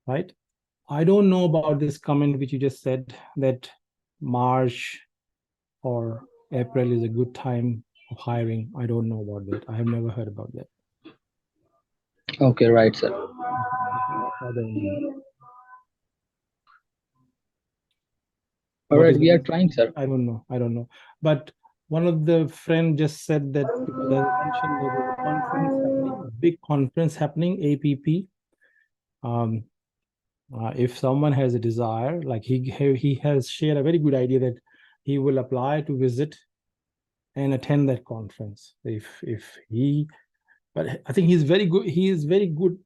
Speaker 4: right? I don't know about this comment which you just said that March or April is a good time of hiring. I don't know about that. I have never heard about that.
Speaker 5: Okay, right, sir. All right, we are trying, sir.
Speaker 4: I don't know. But one of the friend just said that because I mentioned there is a conference happening, a big conference happening, APP. If someone has a desire, like he has shared a very good idea that he will apply to visit and attend that conference. But I think he's very good. He is very good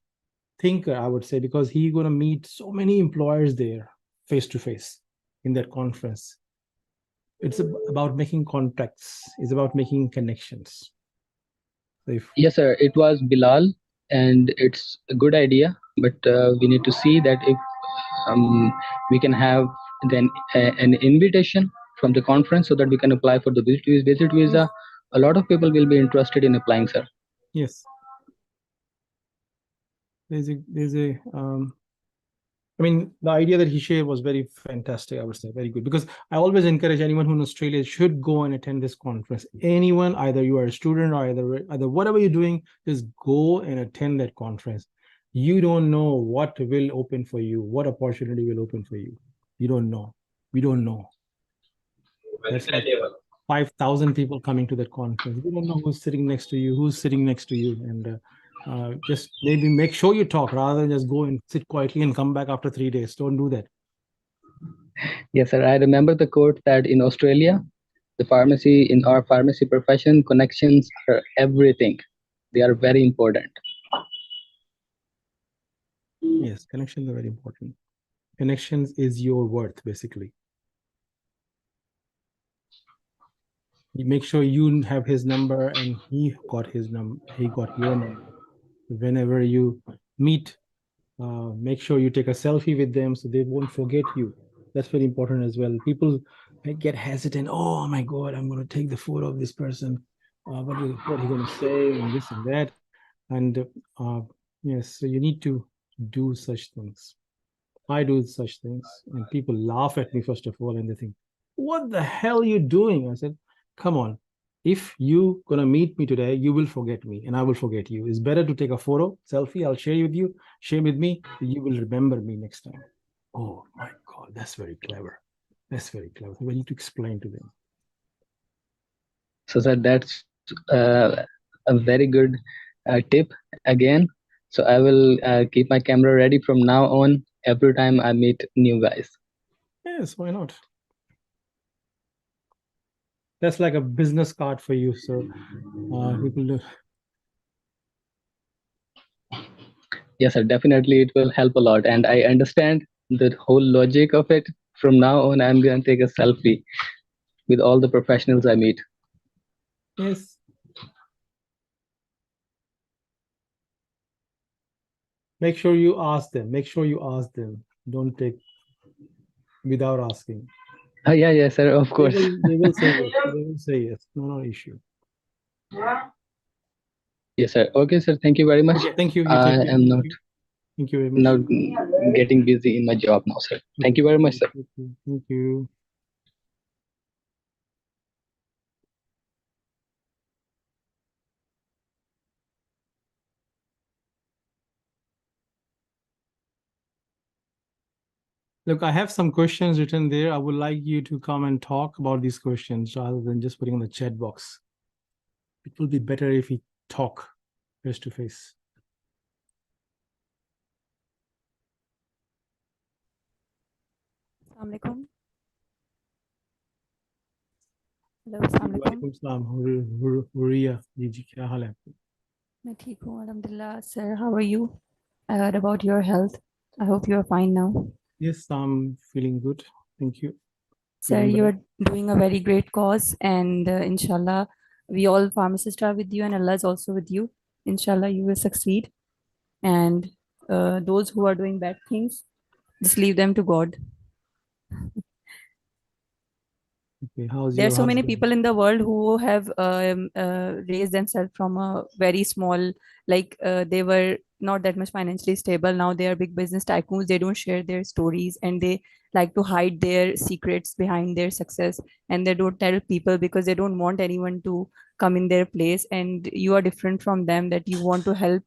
Speaker 4: thinker, I would say, because he's going to meet so many employers there face to face in that conference. It's about making contacts. It's about making connections.
Speaker 5: Yes, sir. It was Bilal, and it's a good idea, but we need to see that if we can have then an invitation from the conference so that we can apply for the visit visa. A lot of people will be interested in applying, sir.
Speaker 4: Yes. I mean, the idea that he shared was very fantastic, I would say, very good. Because I always encourage anyone who in Australia should go and attend this conference. Anyone, either you are a student or either whatever you're doing, just go and attend that conference. You don't know what will open for you, what opportunity will open for you. You don't know. We don't know. That's like 5,000 people coming to that conference. You don't know who's sitting next to you, and just maybe make sure you talk rather than just go and sit quietly and come back after 3 days. Don't do that.
Speaker 5: Yes, sir. I remember the quote that in Australia, in our pharmacy profession, connections are everything. They are very important.
Speaker 4: Yes, connections are very important. Connections is your worth, basically. You make sure you have his number and he got his number, he got your number. Whenever you meet, make sure you take a selfie with them so they won't forget you. That's very important as well. People get hesitant. Oh my God, I'm going to take the photo of this person. What are you going to say and this and that? And yes, so you need to do such things. I do such things, and people laugh at me first of all, and they think, "What the hell are you doing?" I said, "Come on. If you're gonna meet me today, you will forget me, and I will forget you. It's better to take a photo, selfie. I'll share with you, share with me. You will remember me next time." Oh my God, that's very clever. That's very clever. We need to explain to them.
Speaker 5: So, sir, that's a very good tip again. So I will keep my camera ready from now on every time I meet new guys.
Speaker 4: Yes, why not? That's like a business card for you, so people do.
Speaker 5: Yes, sir, definitely it will help a lot. And I understand the whole logic of it. From now on, I'm going to take a selfie with all the professionals I meet.
Speaker 4: Yes. Make sure you ask them. Don't take without asking.
Speaker 5: Yeah, yes, sir, of course.
Speaker 4: They will say yes. They will say yes. No issue.
Speaker 5: Yes, sir. Okay, sir. Thank you very much.
Speaker 4: Okay, thank you.
Speaker 5: I am not.
Speaker 4: Thank you very much.
Speaker 5: Now getting busy in my job now, sir. Thank you very much, sir.
Speaker 4: Thank you. Look, I have some questions written there. I would like you to come and talk about these questions rather than just putting in the chat box. It will be better if we talk face to face.
Speaker 10: अस्सलाम वालेकुम। Hello, अस्सलाम वालेकुम।
Speaker 4: वालेकुम सलाम। हुरिया जी, क्या हाल है?
Speaker 10: मैं ठीक हूँ, अल्हम्दुलिल्लाह। Sir, how are you? I heard about your health. I hope you are fine now.
Speaker 4: Yes, I'm feeling good. Thank you.
Speaker 10: Sir, you are doing a very great cause, and inshallah, we all pharmacists are with you, and Allah is also with you. Inshallah, you will succeed. And those who are doing bad things, just leave them to God.
Speaker 4: Okay, how's
Speaker 10: There are
Speaker 4: your
Speaker 10: so many
Speaker 4: husband?
Speaker 10: people in the world who have raised themselves from a very small, like they were not that much financially stable. Now they are big business tycoons. They don't share their stories and they like to hide their secrets behind their success. And they don't tell people because they don't want anyone to come in their place. And you are different from them, that you want to help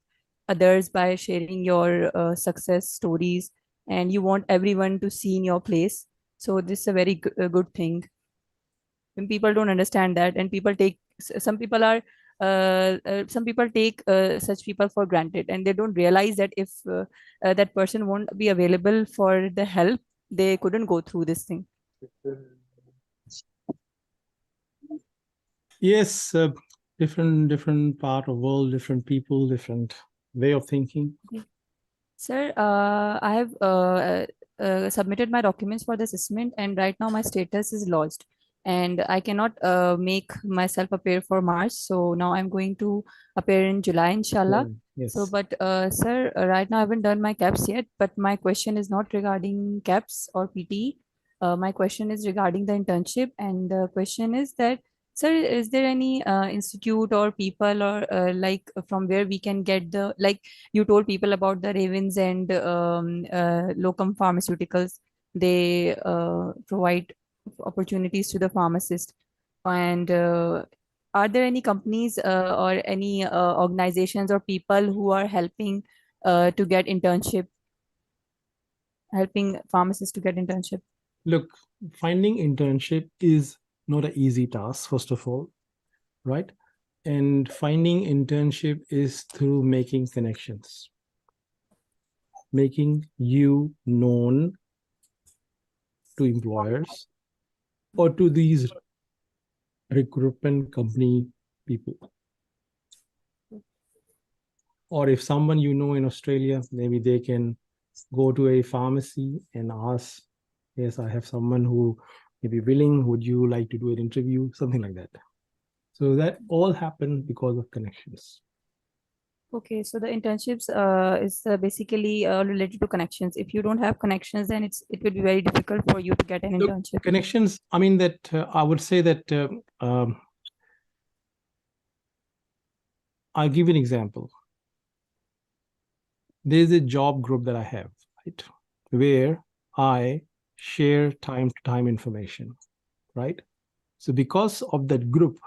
Speaker 10: others by sharing your success stories, and you want everyone to see in your place. So this is a very good thing. When people don't understand that, and people take some people are some people take such people for granted, and they don't realize that if that person won't be available for the help, they couldn't go through this thing.
Speaker 4: Yes, different part of world, different people, different way of thinking.
Speaker 10: Sir, I have submitted my documents for the assessment, and right now my status is lodged, and I cannot make myself appear for March. So now I'm going to appear in July, inshallah.
Speaker 4: Yes.
Speaker 10: So, but sir, right now I haven't done my CAPS yet, but my question is not regarding CAPS or PT. My question is regarding the internship, and the question is that, sir, is there any institute or people or like from where we can get the, like you told people about the Ravens and locum pharmaceuticals, they provide opportunities to the pharmacist. And are there any companies or any organizations or people who are helping to get internship, helping pharmacists to get internship?
Speaker 4: Look, finding internship is not an easy task, first of all, right? And finding internship is through making connections, making you known to employers or to these recruitment company people. Or if someone you know in Australia, maybe they can go to a pharmacy and ask, yes, I have someone who may be willing, would you like to do an interview, something like that. So that all happened because of connections.
Speaker 10: Okay, so the internships is basically related to connections. If you don't have connections, then it will be very difficult for you to get an internship.
Speaker 4: Connections, I mean that I would say that I'll give you an example. There's a job group that I have, right, where I share time-to-time information, right? So because of that group,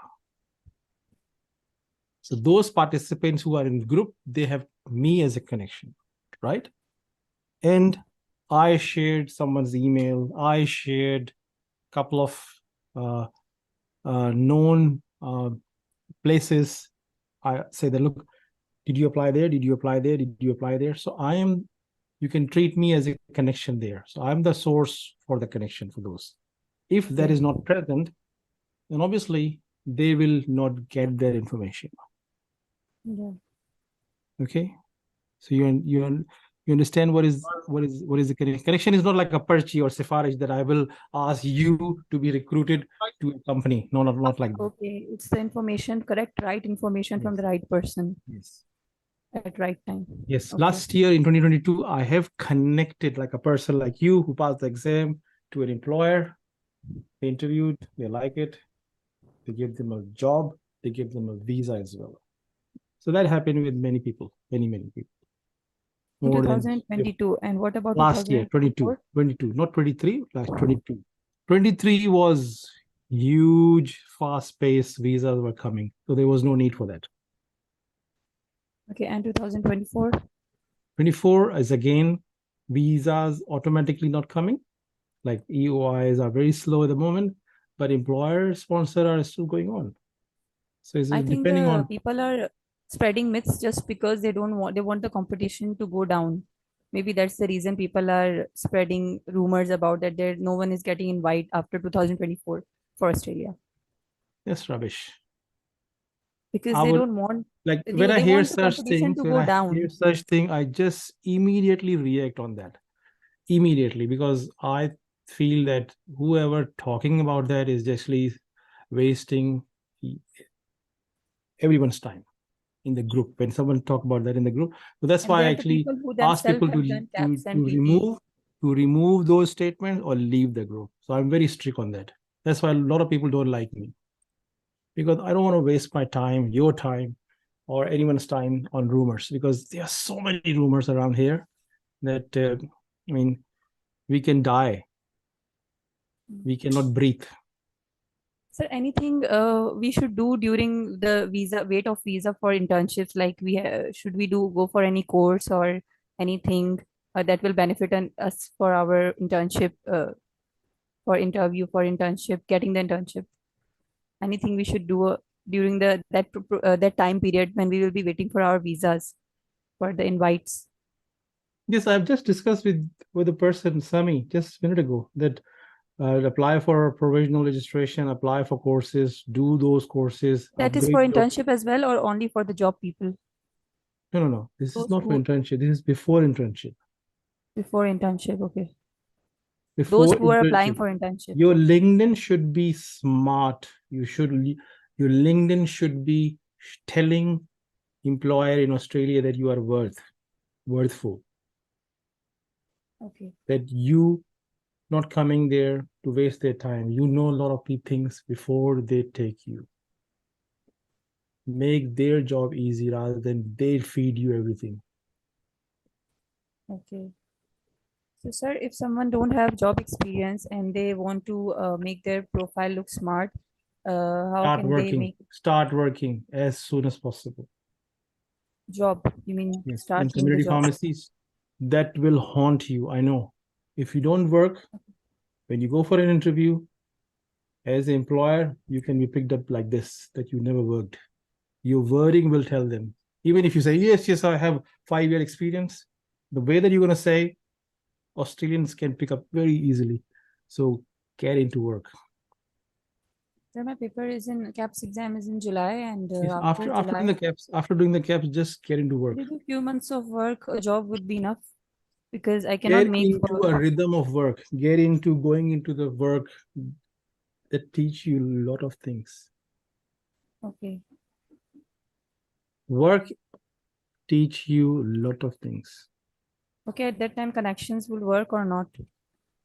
Speaker 4: so those participants who are in the group, they have me as a connection, right? And I shared someone's email. I shared a couple of known places. I say that, look, did you apply there? Did you apply there? Did you apply there? So you can treat me as a connection there. So I'm the source for the connection for those. If that is not present, then obviously they will not get their information.
Speaker 10: Yeah.
Speaker 4: Okay. So you understand what is the connection? Connection is not like a perchi or sifarish that I will ask you to be recruited to a company. No, not like that.
Speaker 10: Okay, it's the information, correct, right information from the right person.
Speaker 4: Yes.
Speaker 10: At right time.
Speaker 4: Yes.
Speaker 10: Okay.
Speaker 4: Last year in 2022, I have connected like a person like you who passed the exam to an employer. They interviewed, they like it, they give them a job, they give them a visa as well. So that happened with many people, many people.
Speaker 10: In 2022, and what about
Speaker 4: last year, 22, not 23, last 22. 23 was huge, fast-paced visas were coming, so there was no need for that.
Speaker 10: Okay, and 2024?
Speaker 4: 24 is again visas automatically not coming. Like EOIs are very slow at the moment, but employer sponsor are still going on. So it's
Speaker 10: I think
Speaker 4: depending on
Speaker 10: people are spreading myths just because they want the competition to go down. Maybe that's the reason people are spreading rumors about that no one is getting invited after 2024 for Australia.
Speaker 4: That's rubbish.
Speaker 10: Because they don't want,
Speaker 4: like when I hear such things,
Speaker 10: to go down.
Speaker 4: Hear such thing, I just immediately react on that. Immediately, because I feel that whoever talking about that is actually wasting everyone's time in the group when someone talk about that in the group. So that's why I actually ask people to remove those statements or leave the group. So I'm very strict on that. That's why a lot of people don't like me, because I don't want to waste my time, your time, or anyone's time on rumors, because there are so many rumors around here that, I mean, we can die. We cannot breathe.
Speaker 10: Sir, anything we should do during the wait of visa for internships? Like should we go for any course or anything that will benefit us for our internship, for internship, getting the internship? Anything we should do during that time period when we will be waiting for our visas, for the invites?
Speaker 4: Yes, I've just discussed with the person, Sami, just a minute ago, that apply for provisional registration, apply for courses, do those courses.
Speaker 10: That is for internship as well, or only for the job people?
Speaker 4: No. This is not for internship. This is before internship.
Speaker 10: Before internship, okay.
Speaker 4: Before
Speaker 10: Those who are applying
Speaker 4: internship.
Speaker 10: for internship.
Speaker 4: Your LinkedIn should be smart. Your LinkedIn should be telling employer in Australia that you are worthful.
Speaker 10: Okay.
Speaker 4: That you not coming there to waste their time. You know a lot of things before they take you. Make their job easy rather than they feed you everything.
Speaker 10: Okay. So, sir, if someone don't have job experience and they want to make their profile look smart, how can they make
Speaker 4: Start working as soon as possible.
Speaker 10: Job? You mean
Speaker 4: Yes.
Speaker 10: start
Speaker 4: In
Speaker 10: doing the
Speaker 4: community
Speaker 10: job?
Speaker 4: pharmacies, that will haunt you. I know. If you don't work, when you go for an interview, as an employer, you can be picked up like this, that you never worked. Your wording will tell them. Even if you say, yes, I have 5-year experience, the way that you're going to say, Australians can pick up very easily. So get into work.
Speaker 10: Sir, my paper is in KAPSExam is in July, and
Speaker 4: Yes, after doing the KAPS, just get into work.
Speaker 10: Maybe a few months of work, a job would be enough, because I
Speaker 4: Get
Speaker 10: cannot make
Speaker 4: into a rhythm of work. Get into going into the work that teach you a lot of things.
Speaker 10: Okay.
Speaker 4: Work teach you a lot of things.
Speaker 10: Okay, at that time connections will work or not?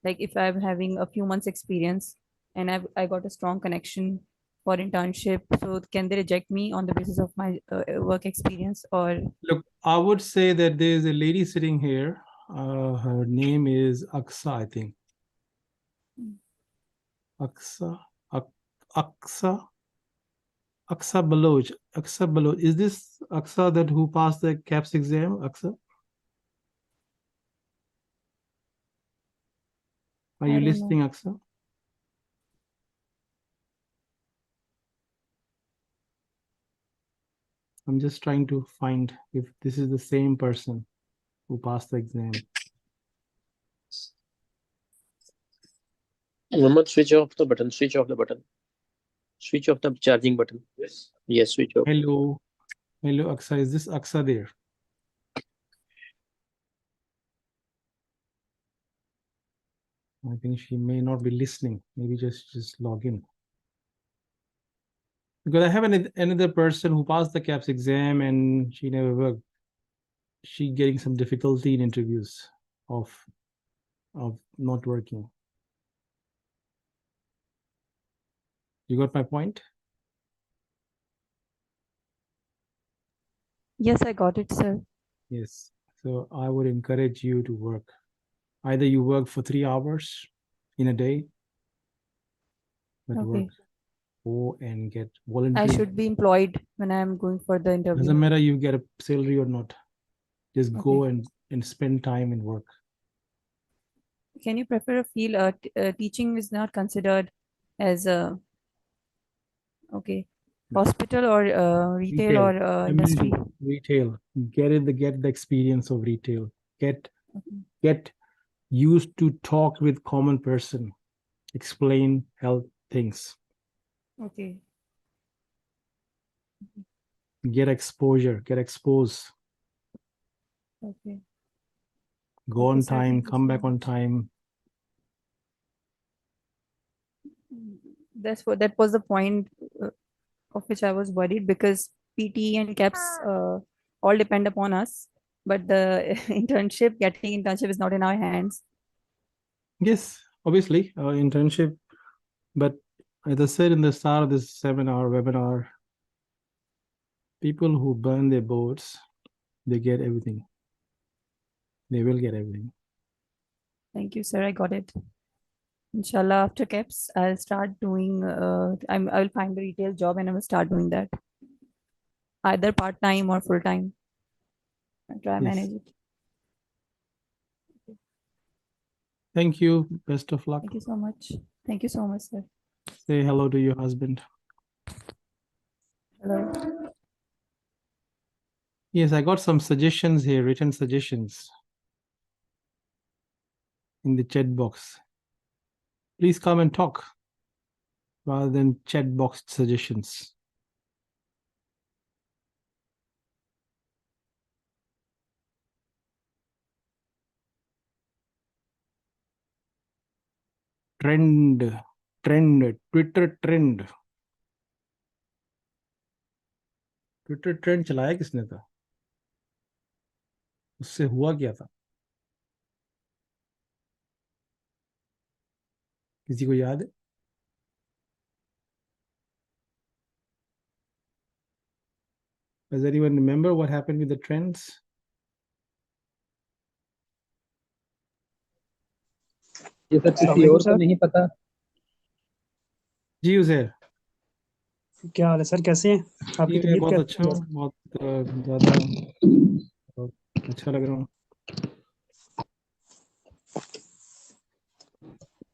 Speaker 10: Like if I'm having a few months experience and I got a strong connection for internship, so can they reject me on the basis of my work experience? Or
Speaker 4: look, I would say that there's a lady sitting here. Her name is Aksa, I think. Aksa Baloch. Aksa Baloch. Is this Aksa that who passed the KAPS exam? Aksa? Are you listening, Aksa? I'm just trying to find if this is the same person who passed the exam.
Speaker 11: Mohammed, switch off the button. Switch off the button. Switch off the charging button. Yes, switch off.
Speaker 4: Hello, Aksa. Is this Aksa there? I think she may not be listening. Maybe just log in. Because I have another person who passed the KAPS exam and she never worked. She getting some difficulty in interviews of not working. You got my point?
Speaker 10: yes, I got it, sir.
Speaker 4: Yes. So I would encourage you to work. Either you work for 3 hours in a day, but work. Go and get voluntary.
Speaker 10: I should be employed when I'm going for the interview.
Speaker 4: Doesn't matter you get a salary or not. Just go and spend time and work.
Speaker 10: Can you prefer a field? Teaching is not considered as a hospital or retail or industry.
Speaker 4: Retail. Get the experience of retail. Get used to talk with common person. Explain health things.
Speaker 10: Okay.
Speaker 4: Get exposure. Get exposed.
Speaker 10: Okay.
Speaker 4: Go on time. Come back on time.
Speaker 10: That was the point of which I was worried, because PT and KAPS all depend upon us, but the getting internship is not in our hands.
Speaker 4: Yes, obviously, internship, but As I said in the start of this webinar, people who burn their boats, they get everything. They will get everything.
Speaker 10: Thank you, sir. I got it. Inshallah, after KAPS, I'll start doing, I will find a retail job and I will start doing that. Either part-time or full-time. I'll try
Speaker 4: Yes.
Speaker 10: manage it.
Speaker 4: Thank you. Best of luck.
Speaker 10: Thank you so much. Thank you so much, sir.
Speaker 4: Say hello to your husband.
Speaker 10: Hello.
Speaker 4: Yes, I got some suggestions here, written suggestions in the chat box. Please come and talk rather than chat box suggestions. Trend, Twitter trend. Twitter trend चलाया किसने था? उससे हुआ क्या था? किसी को याद है? Does anyone remember what happened with the trends?
Speaker 5: ये सर किसी और को नहीं पता।
Speaker 4: जी उज़ैर,
Speaker 12: क्या हाल है सर, कैसे हैं? आपकी
Speaker 4: मैं
Speaker 12: तबीयत
Speaker 4: बहुत
Speaker 12: कैसी
Speaker 4: अच्छा
Speaker 12: है?
Speaker 4: हूँ, बहुत ज़्यादा अच्छा लग रहा हूँ।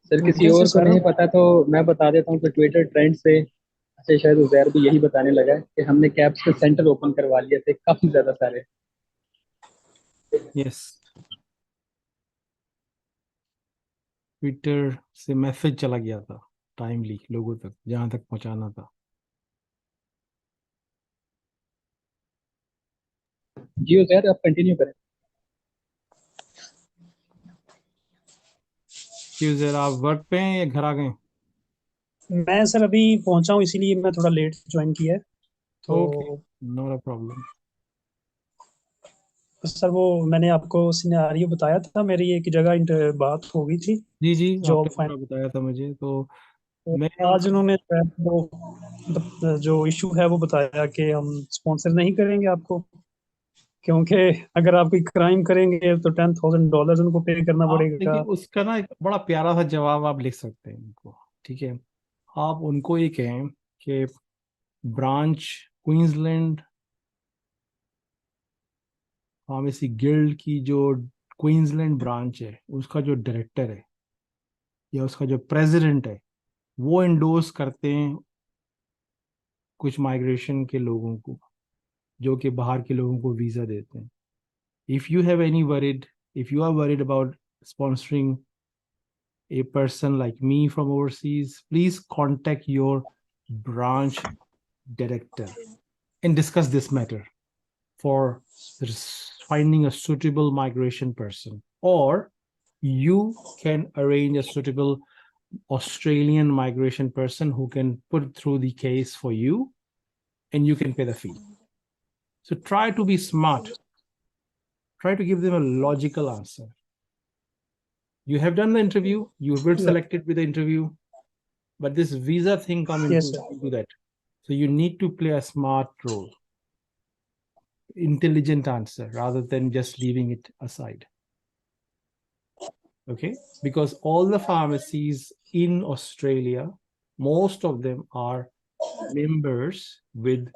Speaker 5: सर किसी और को नहीं पता तो मैं बता देता हूँ कि ट्विटर ट्रेंड से अच्छा शायद उज़ैर भी यही बताने लगा है कि हमने कैप्स के सेंटर ओपन करवा लिए थे काफी ज्यादा सारे।
Speaker 4: यस, ट्विटर से मैसेज चला गया था टाइमली लोगों तक, जहां तक पहुंचाना था।
Speaker 5: जी उज़ैर आप कंटिन्यू करें।
Speaker 4: जी उज़ैर, आप वर्क पे हैं या घर आ गए?
Speaker 12: मैं सर अभी पहुंचा हूँ, इसीलिए मैं थोड़ा लेट ज्वाइन किया है। तो
Speaker 4: नॉट अ प्रॉब्लम।
Speaker 12: सर वो मैंने आपको सिनेरियो बताया था, मेरी एक जगह बात हो गई थी।
Speaker 4: जी जी,
Speaker 12: जॉब
Speaker 4: आपने पूरा बताया था मुझे। तो मैं
Speaker 12: आज उन्होंने वो जो इशू है वो बताया कि हम स्पॉन्सर नहीं करेंगे आपको, क्योंकि अगर आप कोई क्राइम करेंगे तो $10,000 उनको पे करना पड़ेगा।
Speaker 4: देखिए, उसका ना एक बड़ा प्यारा सा जवाब आप लिख सकते हैं उनको, ठीक है? आप उनको ये कहें कि ब्रांच क्वींसलैंड फार्मेसी गिल्ड की जो क्वींसलैंड ब्रांच है, उसका जो डायरेक्टर है या उसका जो प्रेसिडेंट है, वो एंडोर्स करते हैं कुछ माइग्रेशन के लोगों को, जो कि बाहर के लोगों को वीजा देते हैं। If you have any worried, if you are worried about sponsoring a person like me from overseas, please contact your branch director and discuss this matter for finding a suitable migration person, or you can arrange a suitable Australian migration person who can put through the case for you and you can pay the fee. So try to be smart. Try to give them a logical answer. You have done the interview, you were selected with the interview, but this visa thing comes into that. So you need to play a smart role, intelligent answer, rather than just leaving it aside. Okay? Because all the pharmacies in Australia, most of them are members with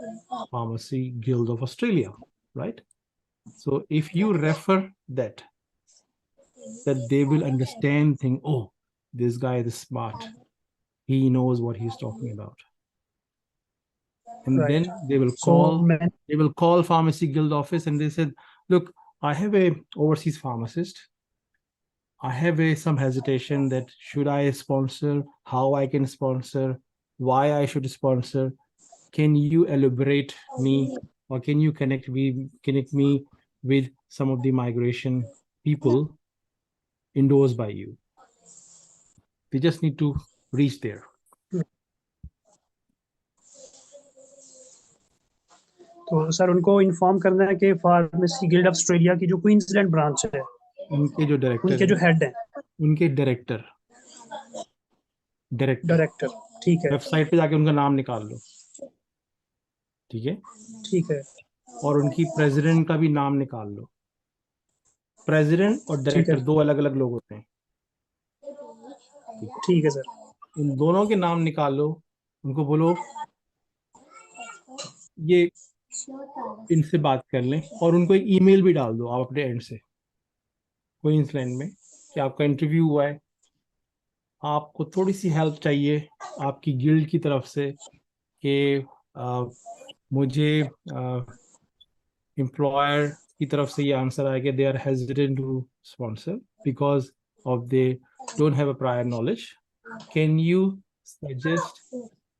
Speaker 4: Pharmacy Guild of Australia, right? So if you refer that they will understand, think, oh, this guy is smart. He knows what he's talking about. And then they will call Pharmacy Guild office and they said, look, I have a overseas pharmacist. I have some hesitation that should I sponsor, how I can sponsor, why I should sponsor. Can you elaborate me, or can you connect me with some of the migration people endorsed by you? They just need to reach there.
Speaker 12: तो sir उनको inform करना है कि pharmacy guild of Australia की जो Queensland branch है,
Speaker 4: उनके जो डायरेक्टर,
Speaker 12: उनके जो हेड हैं,
Speaker 4: उनके डायरेक्टर
Speaker 12: ठीक है
Speaker 4: वेबसाइट पे जाके उनका नाम निकाल लो, ठीक है,
Speaker 12: ठीक है
Speaker 4: और उनकी प्रेसिडेंट का भी नाम निकाल लो। प्रेसिडेंट और
Speaker 12: ठीक
Speaker 4: डायरेक्टर
Speaker 12: है
Speaker 4: दो अलग अलग लोग होते हैं,
Speaker 12: ठीक है सर
Speaker 4: उन दोनों के नाम निकाल लो, उनको बोलो ये इनसे बात कर लें, और उनको एक ईमेल भी डाल दो आप अपने एंड से क्वींसलैंड में कि आपका इंटरव्यू हुआ है, आपको थोड़ी सी हेल्प चाहिए आपकी गिल्ड की तरफ से कि मुझे एम्प्लॉयर की तरफ से ये आंसर आया कि they are hesitant to sponsor because of they don't have a prior knowledge, can you suggest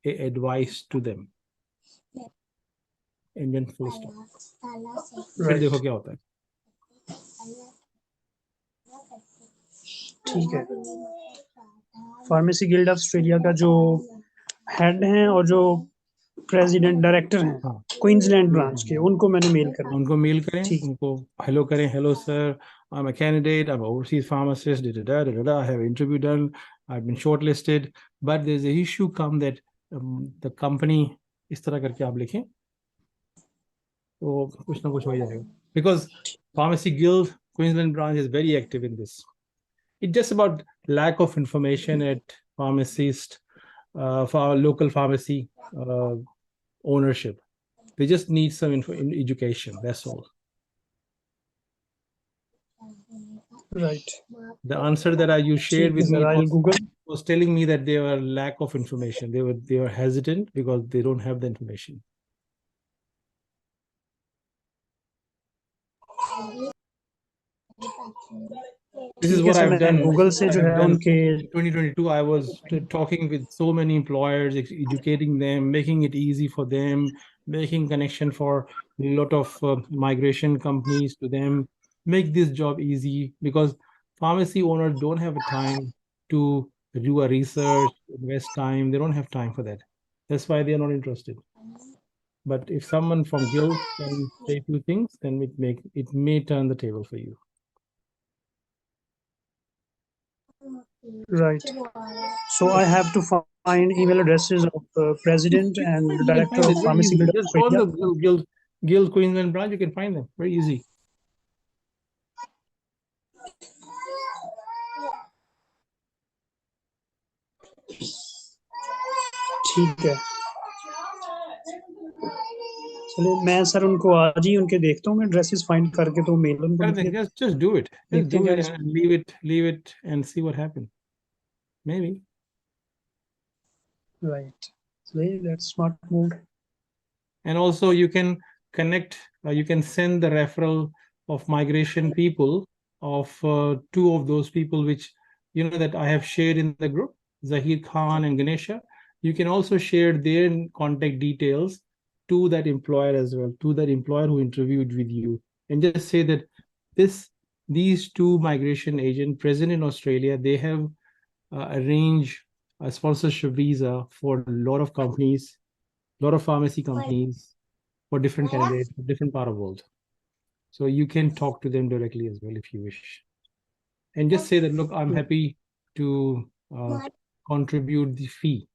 Speaker 4: a advice to them, Indian full stop, फिर देखो क्या होता है।
Speaker 12: ठीक है फार्मेसी गिल्ड ऑस्ट्रेलिया का जो हेड हैं और जो प्रेसिडेंट डायरेक्टर हैं
Speaker 4: हाँ,
Speaker 12: क्वींसलैंड ब्रांच के, उनको मैंने मेल करना
Speaker 4: उनको मेल करें,
Speaker 12: ठीक
Speaker 4: उनको हेलो करें, hello sir, I'm a candidate, I'm an overseas pharmacist, I have an interview done, I've been shortlisted, but there's a issue come that the company, इस तरह करके आप लिखें तो कुछ ना कुछ हो जाएगा, because Pharmacy Guild Queensland branch is very active in this. It's just about lack of information at pharmacist for our local pharmacy ownership. They just need some education, that's all.
Speaker 12: right
Speaker 4: The answer that you shared
Speaker 12: ठीक है
Speaker 4: with me
Speaker 12: sir I'll Google
Speaker 4: was telling me that they were lack of information. They were hesitant because they don't have the information. This is
Speaker 12: ठीक है
Speaker 4: what
Speaker 12: sir
Speaker 4: I've
Speaker 12: मैं
Speaker 4: done.
Speaker 12: Google से जो है उनके
Speaker 4: In 2022, I was talking with so many employers, educating them, making it easy for them, making connection for a lot of migration companies to them, make this job easy because pharmacy owners don't have time to do a research, invest time. They don't have time for that. That's why they are not interested. But if someone from Guild can say a few things, then it may turn the table for you.
Speaker 12: right so I have to find email addresses of president and
Speaker 4: You can
Speaker 12: director
Speaker 4: find
Speaker 12: of
Speaker 4: it very
Speaker 12: pharmacy
Speaker 4: easy.
Speaker 12: guild
Speaker 4: Just go on
Speaker 12: Australia
Speaker 4: the Guild Queensland branch. You can find them very easy.
Speaker 12: ठीक है चलिए मैं sir उनको आज ही उनके देखता हूँ मैं ड्रेसेस फाइंड करके तो मेल उनको लिख देता
Speaker 4: Just do it. Just
Speaker 12: देखते हैं
Speaker 4: do
Speaker 12: क्या
Speaker 4: it and leave it and see what happens. Maybe.
Speaker 12: right so that's smart move
Speaker 4: And also you can connect, you can send the referral of migration people of two of those people which, you know, that I have shared in the group, Zahir Khan and Ganesha. You can also share their contact details to that employer as well, to that employer who interviewed with you. And just say that these two migration agents present in Australia, they have arranged a sponsorship visa for a lot of companies, a lot of pharmacy companies, for different candidates, different part of the world. So you can talk to them directly as well if you wish. And just say that, look, I'm happy to contribute the fee.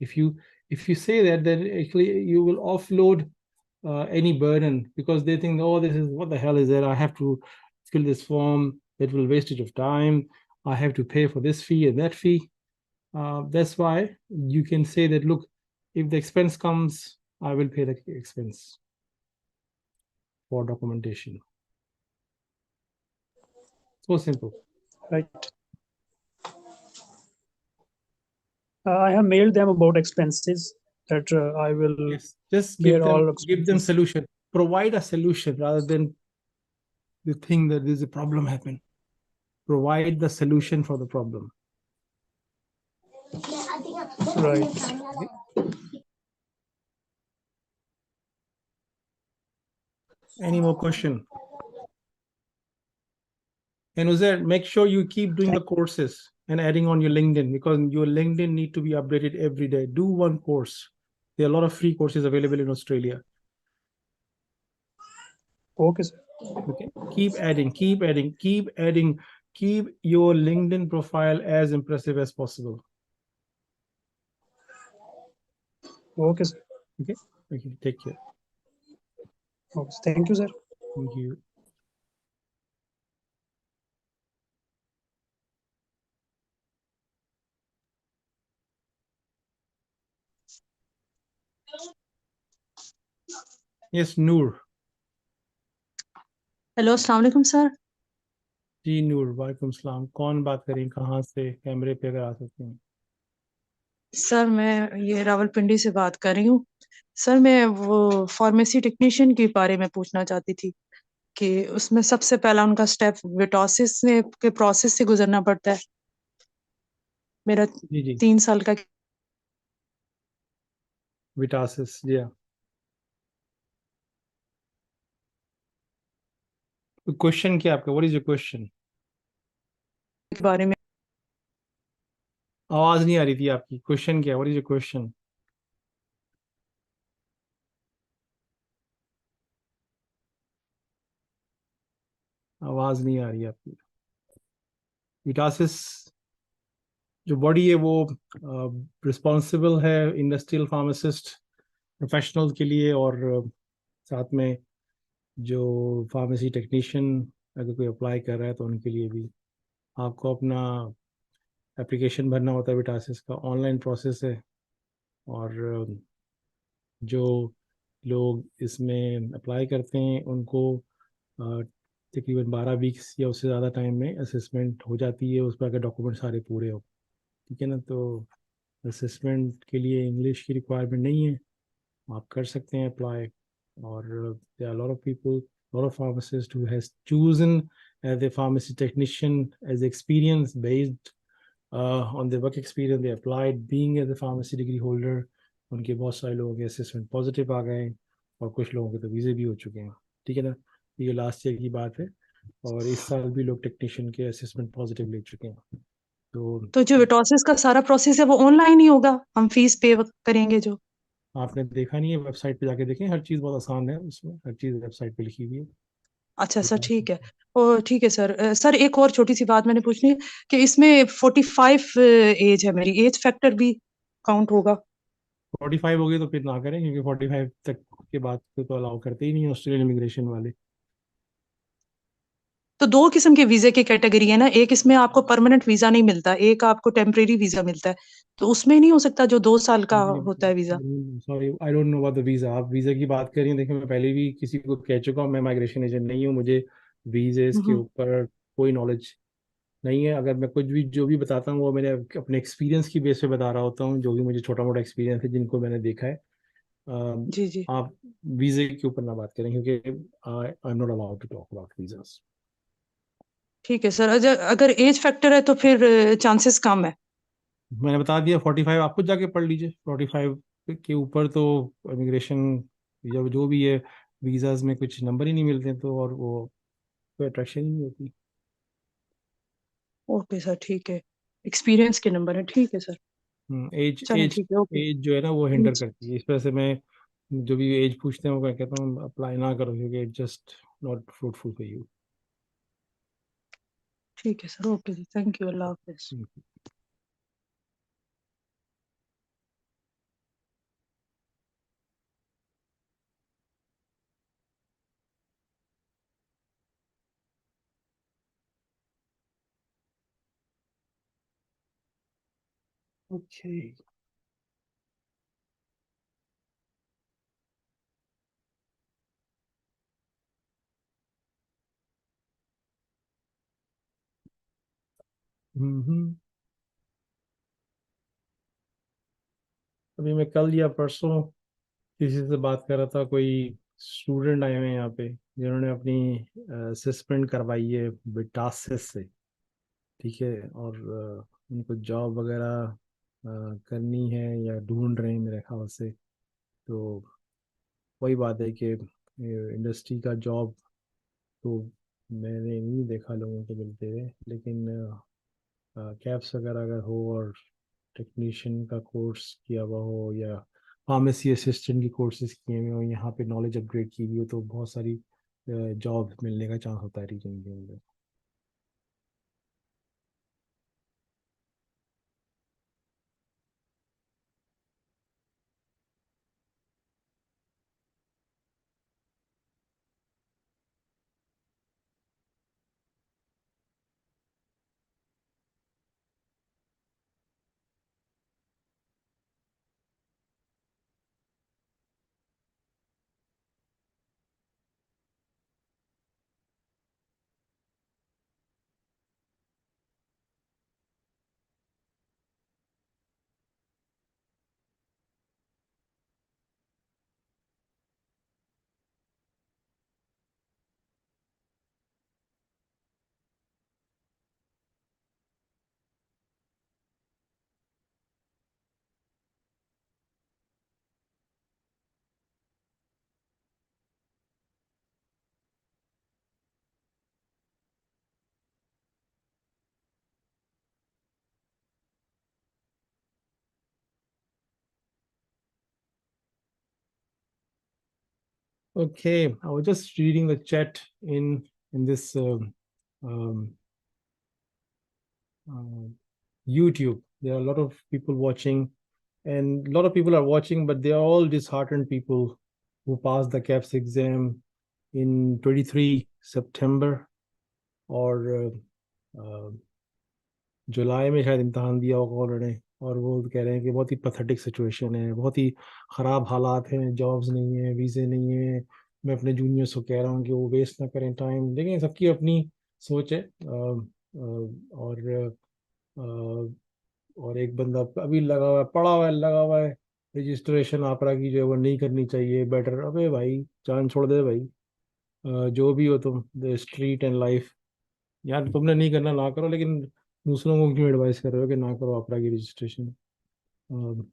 Speaker 4: If you say that, then actually you will offload any burden because they think, oh, this is what the hell is that? I have to fill this form. That will wastage of time. I have to pay for this fee and that fee. That's why you can say that, look, if the expense comes, I will pay the expense for documentation. So simple.
Speaker 12: right I have mailed them about expenses that I will
Speaker 4: Just
Speaker 12: bear all
Speaker 4: give them solution. Provide a solution rather than the thing that there's a problem happen. Provide the solution for the problem.
Speaker 12: right
Speaker 4: Any more question? And Uzair, make sure you keep doing the courses and adding on your LinkedIn because your LinkedIn need to be updated every day. Do one course. There are a lot of free courses available in Australia.
Speaker 12: okay sir.
Speaker 4: Okay, keep adding, keep your LinkedIn profile as impressive as possible.
Speaker 12: Okay, sir.
Speaker 4: Okay. Okay. Take care.
Speaker 12: Okay, thank you, sir.
Speaker 4: Thank you. Yes, Noor.
Speaker 13: Hello अस्सलाम वालेकुम sir.
Speaker 4: जी नूर, वालेकुम सलाम। कौन बात करें, कहाँ से? कैमरे पे अगर आ सकते हैं।
Speaker 13: सर मैं ये रावलपिंडी से बात कर रही हूँ। सर मैं वो फार्मेसी टेक्नीशियन के बारे में पूछना चाहती थी कि उसमें सबसे पहला उनका स्टेप विटोसिस से के प्रोसेस से गुजरना पड़ता है। मेरा
Speaker 4: जी जी
Speaker 13: 3 साल का
Speaker 4: विटासिस जी हाँ। क्वेश्चन क्या आपका? What is your question?
Speaker 13: के बारे में
Speaker 4: आवाज नहीं आ रही थी आपकी। क्वेश्चन क्या? What is your question? आवाज नहीं आ रही है आपकी। विटासिस जो बॉडी है वो रिस्पॉन्सिबल है इंडस्ट्रियल फार्मासिस्ट प्रोफेशनल के लिए, और साथ में जो फार्मेसी टेक्नीशियन अगर कोई अप्लाई कर रहा है तो उनके लिए भी। आपको अपना एप्लीकेशन भरना होता है। विटासिस का ऑनलाइन प्रोसेस है, और जो लोग इसमें अप्लाई करते हैं उनको तकरीबन 12 वीक्स या उससे ज़्यादा टाइम में असेसमेंट हो जाती है, उस पर अगर डॉक्यूमेंट सारे पूरे हो। ठीक है ना? तो असेसमेंट के लिए इंग्लिश की रिक्वायरमेंट नहीं है, आप कर सकते हैं अप्लाई। और there are a lot of people, lot of pharmacists who has chosen as a pharmacy technician as experience based on their work experience. They applied being as a pharmacy degree holder. उनके बहुत सारे लोगों के assessment positive आ गए, और कुछ लोगों के तो वीज़े भी हो चुके हैं। ठीक है ना? ये लास्ट ईयर की बात है, और इस साल भी लोग टेक्नीशियन के असेसमेंट पॉजिटिव ले चुके हैं।
Speaker 13: तो जो विटोसिस का सारा प्रोसेस है वो ऑनलाइन ही होगा, हम फीस पे करेंगे जो?
Speaker 4: आपने देखा नहीं है? वेबसाइट पे जाके देखें, हर चीज़ बहुत आसान है उसमें, हर चीज़ वेबसाइट पे लिखी हुई है।
Speaker 13: अच्छा सर ठीक है। और ठीक है सर। सर एक और छोटी सी बात मैंने पूछनी है कि इसमें 45 एज है मेरी, एज फैक्टर भी काउंट होगा?
Speaker 4: 45 हो गई तो फिर ना करें, क्योंकि 45 तक के बाद तो अलाउ करते ही नहीं ऑस्ट्रेलियन इमिग्रेशन वाले।
Speaker 13: तो 2 किस्म के वीजे की कैटेगरी है ना, एक इसमें आपको परमानेंट वीजा नहीं मिलता, एक आपको टेम्परेरी वीजा मिलता है, तो उसमें नहीं हो सकता जो 2 साल का होता है visa?
Speaker 4: Sorry, I don't know about the visa. आप वीज़ा की बात कर रही हैं, देखिए मैं पहले भी किसी को कह चुका हूँ, मैं माइग्रेशन एजेंट नहीं हूँ, मुझे वीज़े के
Speaker 13: हम्म,
Speaker 4: ऊपर कोई नॉलेज नहीं है। अगर मैं कुछ भी जो भी बताता हूँ वो मैंने अपने एक्सपीरियंस की बेस पे बता रहा होता हूँ, जो भी मुझे छोटा मोटा एक्सपीरियंस है जिनको मैंने देखा है।
Speaker 13: जी जी
Speaker 4: आप वीज़े के ऊपर ना बात करें, क्योंकि I am not allowed to talk about visas.
Speaker 13: ठीक है सर। अगर एज फैक्टर है तो फिर चांसेस कम है?
Speaker 4: मैंने बता दिया 45, आप खुद जाके पढ़ लीजिए। 45 के ऊपर तो इमिग्रेशन या जो भी है वीज़ाज में कुछ नंबर ही नहीं मिलते, तो और वो कोई अट्रैक्शन ही नहीं होती।
Speaker 13: ओके सर ठीक है, एक्सपीरियंस के नंबर है, ठीक है सर।
Speaker 4: एज
Speaker 13: चलें
Speaker 4: एज
Speaker 13: ठीक है, ओके।
Speaker 4: एज जो है ना वो हिंडर
Speaker 13: एज,
Speaker 4: करती है, इस वजह से मैं जो भी एज पूछते हैं वो मैं कहता हूँ अप्लाई ना करो, क्योंकि it just not fruitful for you.
Speaker 13: ठीक है sir, okay ji, thank you, अल्लाह हाफिज।
Speaker 4: ओके। हम्म। अभी मैं कल या परसों किसी से बात कर रहा था, कोई स्टूडेंट आए हुए हैं यहाँ पे जिन्होंने अपनी असेसमेंट करवाई है बिटासिस से। ठीक है, और उनको जॉब वगैरह करनी है या ढूंढ रहे हैं मेरे ख्याल से। तो वही बात है कि इंडस्ट्री का जॉब तो मैंने नहीं देखा लोगों को मिलते हुए, लेकिन कैप्स वगैरह अगर हो और टेक्नीशियन का कोर्स किया हुआ हो या फार्मेसी असिस्टेंट की कोर्सेज किए हुए हो, यहाँ पे नॉलेज अपग्रेड की हुई हो, तो बहुत सारी जॉब मिलने का चांस होता है रीजन के अंदर। Okay, I was just reading the chat in this YouTube. There are a lot of people watching, and a lot of people are watching, but they are all disheartened people who passed the KAPS exam in 23 September और जुलाई में शायद इम्तहान दिया होगा उन्होंने, और वो कह रहे हैं कि बहुत ही पैथेटिक सिचुएशन है, बहुत ही ख़राब हालात हैं, जॉब्स नहीं है, वीज़े नहीं है। मैं अपने जूनियर्स को कह रहा हूँ कि वो वेस्ट ना करें टाइम। लेकिन सबकी अपनी सोच है। और एक बंदा अभी लगा हुआ है, पड़ा हुआ है, लगा हुआ है, रजिस्ट्रेशन AHPRA की जो है वो नहीं करनी चाहिए, बेटर। अबे भाई जान छोड़ दे भाई। जो भी हो तुम, द स्ट्रीट एंड लाइफ, यार तुमने नहीं करना ना करो, लेकिन दूसरों को क्यों एडवाइस कर रहे हो कि ना करो AHPRA की रजिस्ट्रेशन। और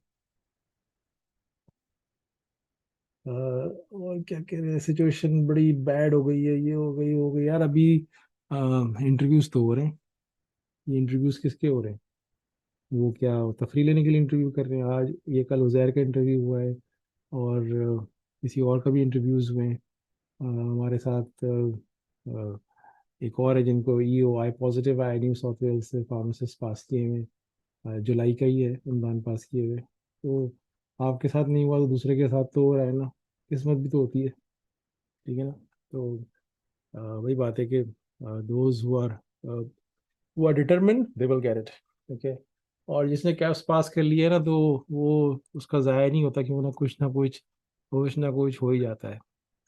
Speaker 4: क्या कह रहे हैं, सिचुएशन बड़ी बैड हो गई है, ये हो गई यार। अभी इंटरव्यूज तो हो रहे हैं। ये इंटरव्यूज किसके हो रहे हैं? वो क्या तफरी लेने के लिए इंटरव्यू कर रहे हैं? आज ये कल उज़ैर का इंटरव्यू हुआ है, और किसी और का भी इंटरव्यूज हुए हैं। हमारे साथ एक और है जिनको EOI पॉजिटिव आया, न्यू साउथ वेल्स से, फार्मासिस्ट पास किए हुए, जुलाई का ही है इमरान पास किए हुए। तो आपके साथ नहीं हुआ तो दूसरे के साथ तो हो रहा है ना, किस्मत भी तो होती है, ठीक है ना। तो वही बात है कि those who are determined they will get it, okay. और जिसने कैप्स पास कर लिया है ना, तो वो उसका ज़ाया नहीं होता, क्योंकि ना कुछ हो ही जाता है,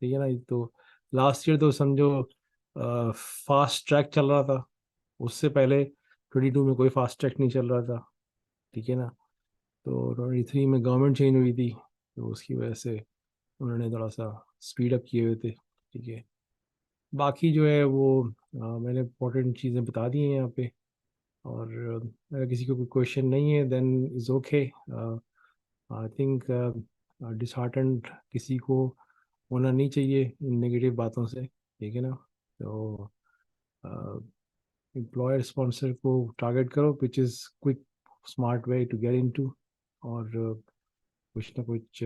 Speaker 4: ठीक है ना। तो लास्ट ईयर तो समझो फास्ट ट्रैक चल रहा था, उससे पहले 22 में कोई फास्ट ट्रैक नहीं चल रहा था, ठीक है ना। तो 23 में गवर्नमेंट चेंज हुई थी, तो उसकी वजह से उन्होंने थोड़ा सा स्पीड अप किए हुए थे, ठीक है। बाकी जो है वो मैंने इंपॉर्टेंट चीज़ें बता दी हैं यहाँ पे। और अगर किसी को कोई क्वेश्चन नहीं है then is okay. I think disheartened किसी को होना नहीं चाहिए इन नेगेटिव बातों से, ठीक है ना। तो एम्प्लॉयर स्पॉन्सर को टारगेट करो, which is quick smart way to get into, और कुछ ना कुछ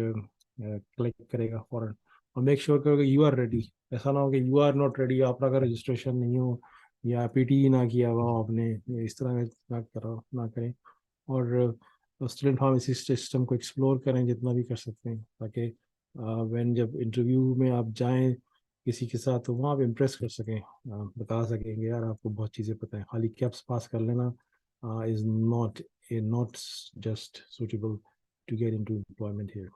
Speaker 4: क्लिक करेगा फॉरन। और मेक श्योर करो कि यू आर रेडी। ऐसा ना हो कि you are not ready, AHPRA का रजिस्ट्रेशन नहीं हो, या PTE ना किया हुआ हो आपने, इस तरह ना करो, ना करें। और स्टूडेंट फार्मेसी सिस्टम को एक्सप्लोर करें जितना भी कर सकते हैं, ताकि व्हेन जब इंटरव्यू में आप जाएं किसी के साथ, तो वहाँ आप इम्प्रेस कर सकें, बता सकेंगे यार आपको बहुत चीज़ें पता है। खाली कैप्स पास कर लेना is not just suitable to get into employment here.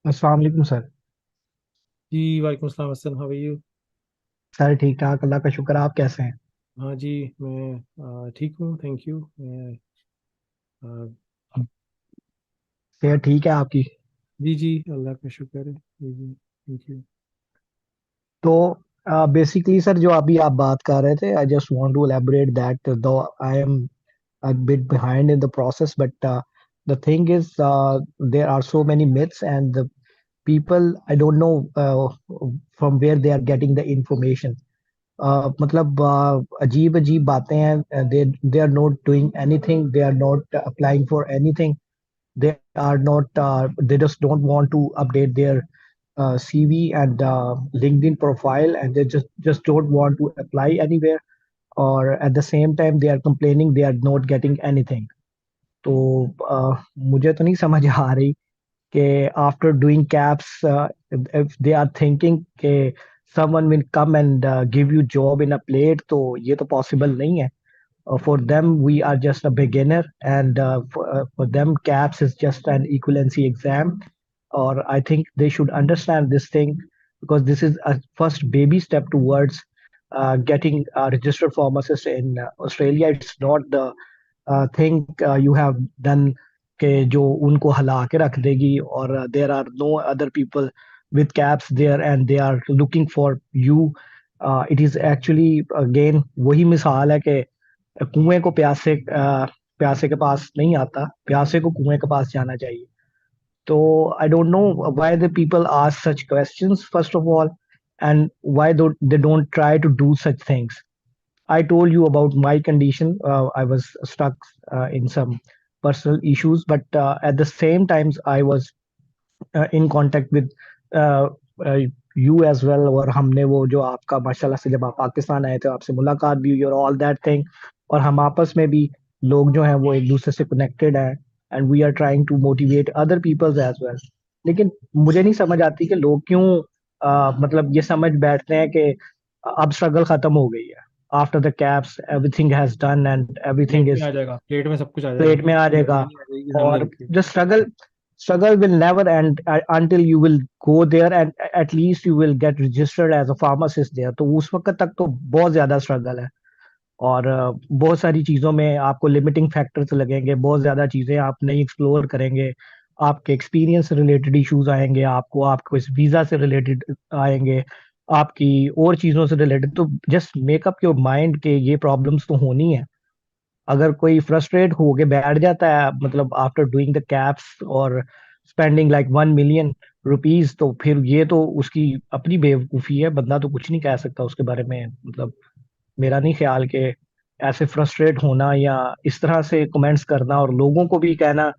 Speaker 14: अस्सलाम वालेकुम सर।
Speaker 4: जी वालेकुम अस्सलाम Hasan, how are you?
Speaker 14: Sir ठीक ठाक, अल्लाह का शुक्र। आप कैसे हैं?
Speaker 4: हाँ जी, मैं ठीक हूँ, थैंक यू। मैं
Speaker 14: सेहत ठीक है आपकी?
Speaker 4: जी जी, अल्लाह का शुक्र है, जी जी, थैंक यू।
Speaker 14: तो बेसिकली सर, जो अभी आप बात कर रहे थे, I just want to elaborate that though I am a bit behind in the process, but the thing is, there are so many myths, and the people, I don't know from where they are getting the information. मतलब अजीब अजीब बातें हैं। they are not doing anything, they are not applying for anything, they are not they just don't want to update their CV and LinkedIn profile, and they just don't want to apply anywhere, or at the same time they are complaining they are not getting anything. तो मुझे तो नहीं समझ आ रही कि after doing caps, if they are thinking कि someone will come and give you job in a plate, तो ये तो possible नहीं है. For them we are just a beginner, and for them CAPS is just an equivalency exam. Or I think they should understand this thing, because this is a first baby step towards getting a registered pharmacist in Australia. It's not the thing you have done के जो उनको हला के रख देगी, और there are no other people with caps there and they are looking for you. It is actually again वही मिसाल है कि कुएं को प्यासे के पास नहीं आता, प्यासे को कुएं के पास जाना चाहिए. So I don't know why the people ask such questions first of all, and why they don't try to do such things. I told you about my condition. I was stuck in some personal issues, but at the same times I was in contact with uh, uh, you as well. और हमने वो जो आपका माशाल्लाह से जब आप पाकिस्तान आए थे आपसे मुलाकात भी हुई और all that thing, और हम आपस में भी लोग जो हैं वो एक दूसरे से connected हैं and we are trying to motivate other people as well. लेकिन मुझे नहीं समझ आती कि लोग क्यों मतलब ये समझ बैठते हैं कि अब स्ट्रगल खत्म हो गई है. After the caps, everything has done and everything
Speaker 4: plate
Speaker 14: is
Speaker 4: में आ जाएगा, प्लेट में सब कुछ आ जाएगा,
Speaker 14: प्लेट में आ जाएगा.
Speaker 4: आ जाएगी समझ
Speaker 14: और
Speaker 4: जाएगी।
Speaker 14: the struggle will never end until you will go there and at least you will get registered as a pharmacist there. तो उस वक्त तक तो बहुत ज्यादा स्ट्रगल है और बहुत सारी चीजों में आपको लिमिटिंग फैक्टर्स लगेंगे, बहुत ज्यादा चीजें आप नहीं एक्सप्लोर करेंगे, आपके एक्सपीरियंस से रिलेटेड इश्यूज आएंगे, आपको इस वीजा से रिलेटेड आएंगे, आपकी और चीजों से रिलेटेड. तो जस्ट मेकअप योर माइंड के ये प्रॉब्लम्स तो होनी है. अगर कोई फ्रस्ट्रेट होके बैठ जाता है मतलब आफ्टर डूइंग द कैप्स और स्पेंडिंग लाइक 1 million रुपीज, तो फिर ये तो उसकी अपनी बेवकूफ़ी है. बंदा तो कुछ नहीं कह सकता उसके बारे में. मतलब मेरा नहीं ख्याल कि ऐसे फ्रस्ट्रेट होना या इस तरह से कमेंट्स करना और लोगों को भी कहना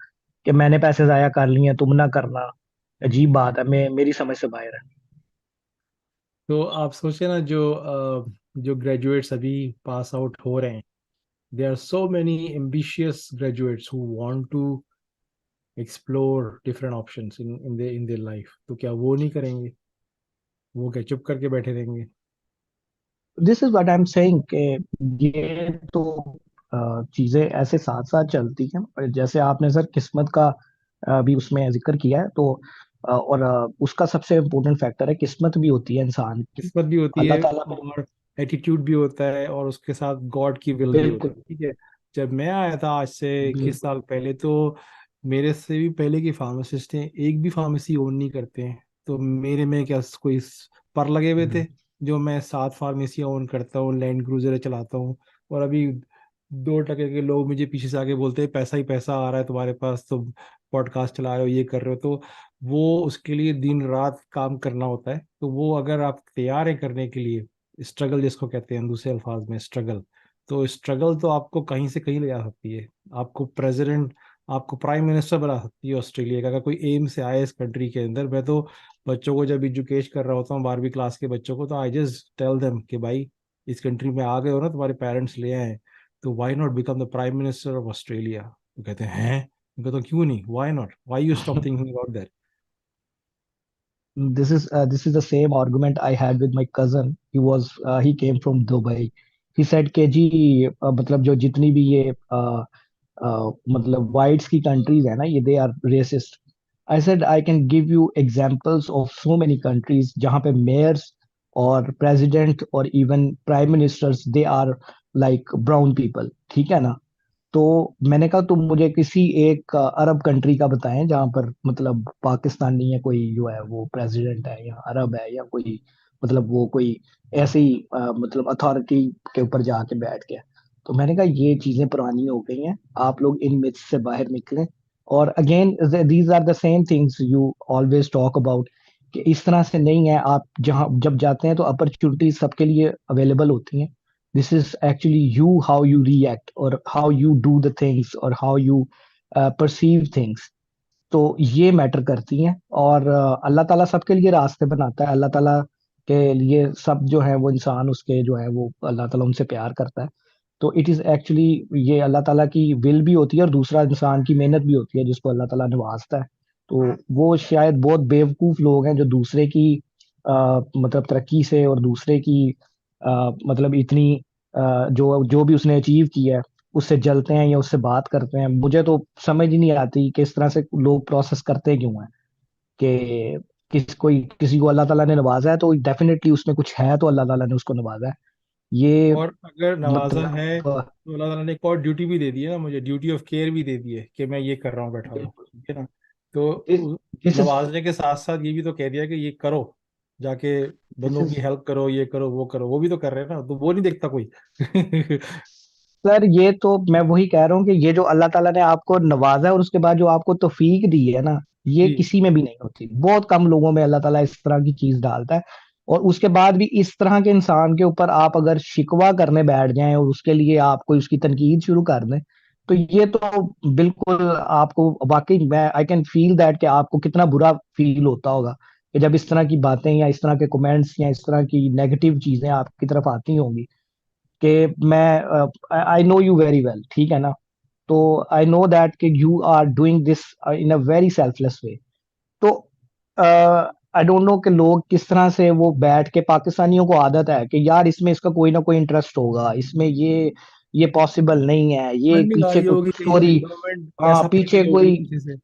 Speaker 14: कि मैंने पैसे ज़ाया कर लिए तुम ना करना, अजीब बात है. मेरी समझ से बाहर है.
Speaker 4: तो आप सोचे ना जो ग्रेजुएट्स अभी पास आउट हो रहे हैं, there are so many ambitious graduates who want to explore different options in their life. तो क्या वो नहीं करेंगे? वो क्या चुप करके बैठे रहेंगे?
Speaker 14: This is what I am saying कि ये तो चीजें ऐसे साथ साथ चलती हैं. और जैसे आपने सर किस्मत का भी उसमें जिक्र किया है, तो और उसका सबसे इम्पोर्टेंट फैक्टर है किस्मत भी होती है इंसान की.
Speaker 4: किस्मत भी होती
Speaker 14: अल्लाह
Speaker 4: है
Speaker 14: ताला
Speaker 4: और एटीट्यूड भी होता है और उसके साथ गॉड की विल भी होती
Speaker 14: बिल्कुल
Speaker 4: है. ठीक है, जब मैं आया था आज से 21
Speaker 14: बिल्कुल
Speaker 4: साल पहले, तो मेरे से भी पहले के फार्मासिस्ट हैं, एक भी फार्मेसी ओन नहीं करते हैं. तो मेरे में क्या कोई पर लगे हुए थे जो मैं 7 फार्मेसी ओन करता हूँ, लैंड क्रूजर चलाता हूँ, और अभी 2 टके के लोग मुझे पीछे से आके बोलते हैं पैसा ही पैसा आ रहा है तुम्हारे पास, तो पॉडकास्ट चला रहे हो, ये कर रहे हो. तो वो उसके लिए दिन रात काम करना होता है. तो वो अगर आप तैयार हैं करने के लिए, स्ट्रगल जिसको कहते हैं दूसरे अल्फाज में स्ट्रगल, तो स्ट्रगल तो आपको कहीं से कहीं ले जा सकती है. आपको प्रेसिडेंट, आपको प्राइम मिनिस्टर बना सकती है ऑस्ट्रेलिया का, अगर कोई एम से आए इस कंट्री के अंदर. मैं तो बच्चों को जब एजुकेट कर रहा होता हूँ 12वीं क्लास के बच्चों को, तो आई जस्ट टेल देम कि भाई इस कंट्री में आ गए हो ना, तुम्हारे पेरेंट्स ले आए, तो why not become the prime minister of Australia. तो कहते हैं मैं कहता हूँ क्यों नहीं, why not, why you stop thinking about that.
Speaker 14: this is the same argument I had with my cousin. He came from Dubai. He said कि जी मतलब जो जितनी भी ये मतलब whites की countries है ना, ये they are racist. I said I can give you examples of so many countries जहाँ पे mayors और president और even prime ministers they are like brown people. ठीक है ना. तो मैंने कहा तुम मुझे किसी एक अरब कंट्री का बताएं जहां पर मतलब पाकिस्तान नहीं है कोई जो है वो प्रेसिडेंट है या अरब है या कोई मतलब वो कोई ऐसी मतलब अथॉरिटी के ऊपर जाके बैठ गया. तो मैंने कहा ये चीजें पुरानी हो गई हैं, आप लोग इन मिथ्स से बाहर निकलें. और again these are the same things you always talk about कि इस तरह से नहीं है. आप जहां जब जाते हैं तो अपॉर्चुनिटीज सबके लिए अवेलेबल होती हैं. This is actually you, how you react or how you do the things or how you perceive things. तो ये मैटर करती हैं. और अल्लाह ताला सबके लिए रास्ते बनाता है. अल्लाह ताला के लिए सब जो है वो इंसान उसके जो है वो अल्लाह ताला उनसे प्यार करता है. तो इट इज एक्चुअली ये अल्लाह ताला की विल भी होती है और दूसरा इंसान की मेहनत भी होती है जिसको अल्लाह ताला नवाजता है. तो वो शायद बहुत बेवकूफ लोग हैं जो दूसरे की मतलब तरक्की से और दूसरे की मतलब इतनी जो भी उसने अचीव किया है उससे जलते हैं या उससे बात करते हैं. मुझे तो समझ ही नहीं आती कि इस तरह से लोग प्रोसेस करते क्यों हैं कि किसी को अल्लाह ताला ने नवाजा है तो डेफिनेटली उसमें कुछ है, तो अल्लाह ताला ने उसको नवाजा है. ये
Speaker 4: और अगर नवाजा
Speaker 14: मतलब
Speaker 4: है तो अल्लाह ताला ने एक और ड्यूटी भी दे दी है ना, मुझे ड्यूटी ऑफ केयर भी दे दी है कि मैं ये कर रहा हूँ बैठा हुआ. ठीक है ना. तो
Speaker 14: दिस इज
Speaker 4: नवाजने के साथ साथ ये भी तो कह दिया कि ये करो, जाके
Speaker 14: दिस
Speaker 4: बंदों
Speaker 14: इज
Speaker 4: की हेल्प करो, ये करो वो करो. वो भी तो कर रहे हैं ना, तो वो नहीं देखता कोई.
Speaker 14: सर ये तो मैं वही कह रहा हूँ कि ये जो अल्लाह ताला ने आपको नवाजा है और उसके बाद जो आपको तौफीक दी है ना, ये
Speaker 4: जी.
Speaker 14: किसी में भी नहीं होती. बहुत कम लोगों में अल्लाह ताला इस तरह की चीज डालता है. और उसके बाद भी इस तरह के इंसान के ऊपर आप अगर शिकवा करने बैठ जाएं और उसके लिए आप कोई उसकी तनकीद शुरू कर दें, तो ये तो बिल्कुल आपको वाकई मैं आई कैन फील दैट कि आपको कितना बुरा फील होता होगा कि जब इस तरह की बातें या इस तरह के कमेंट्स या इस तरह की नेगेटिव चीजें आपकी तरफ आती होंगी कि मैं I know you very well, ठीक है ना। तो आई नो दैट कि you are doing this in a very selfless way. तो आई डोंट नो कि लोग किस तरह से वो बैठ के, पाकिस्तानियों को आदत है कि यार इसमें इसका कोई ना कोई इंटरेस्ट होगा, इसमें ये पॉसिबल नहीं है, ये
Speaker 4: फंडिंग आ
Speaker 14: पीछे
Speaker 4: रही
Speaker 14: कोई
Speaker 4: होगी कहीं से,
Speaker 14: स्टोरी,
Speaker 4: गवर्नमेंट
Speaker 14: हाँ
Speaker 4: पैसा दे
Speaker 14: पीछे
Speaker 4: रही होगी
Speaker 14: कोई
Speaker 4: पीछे से।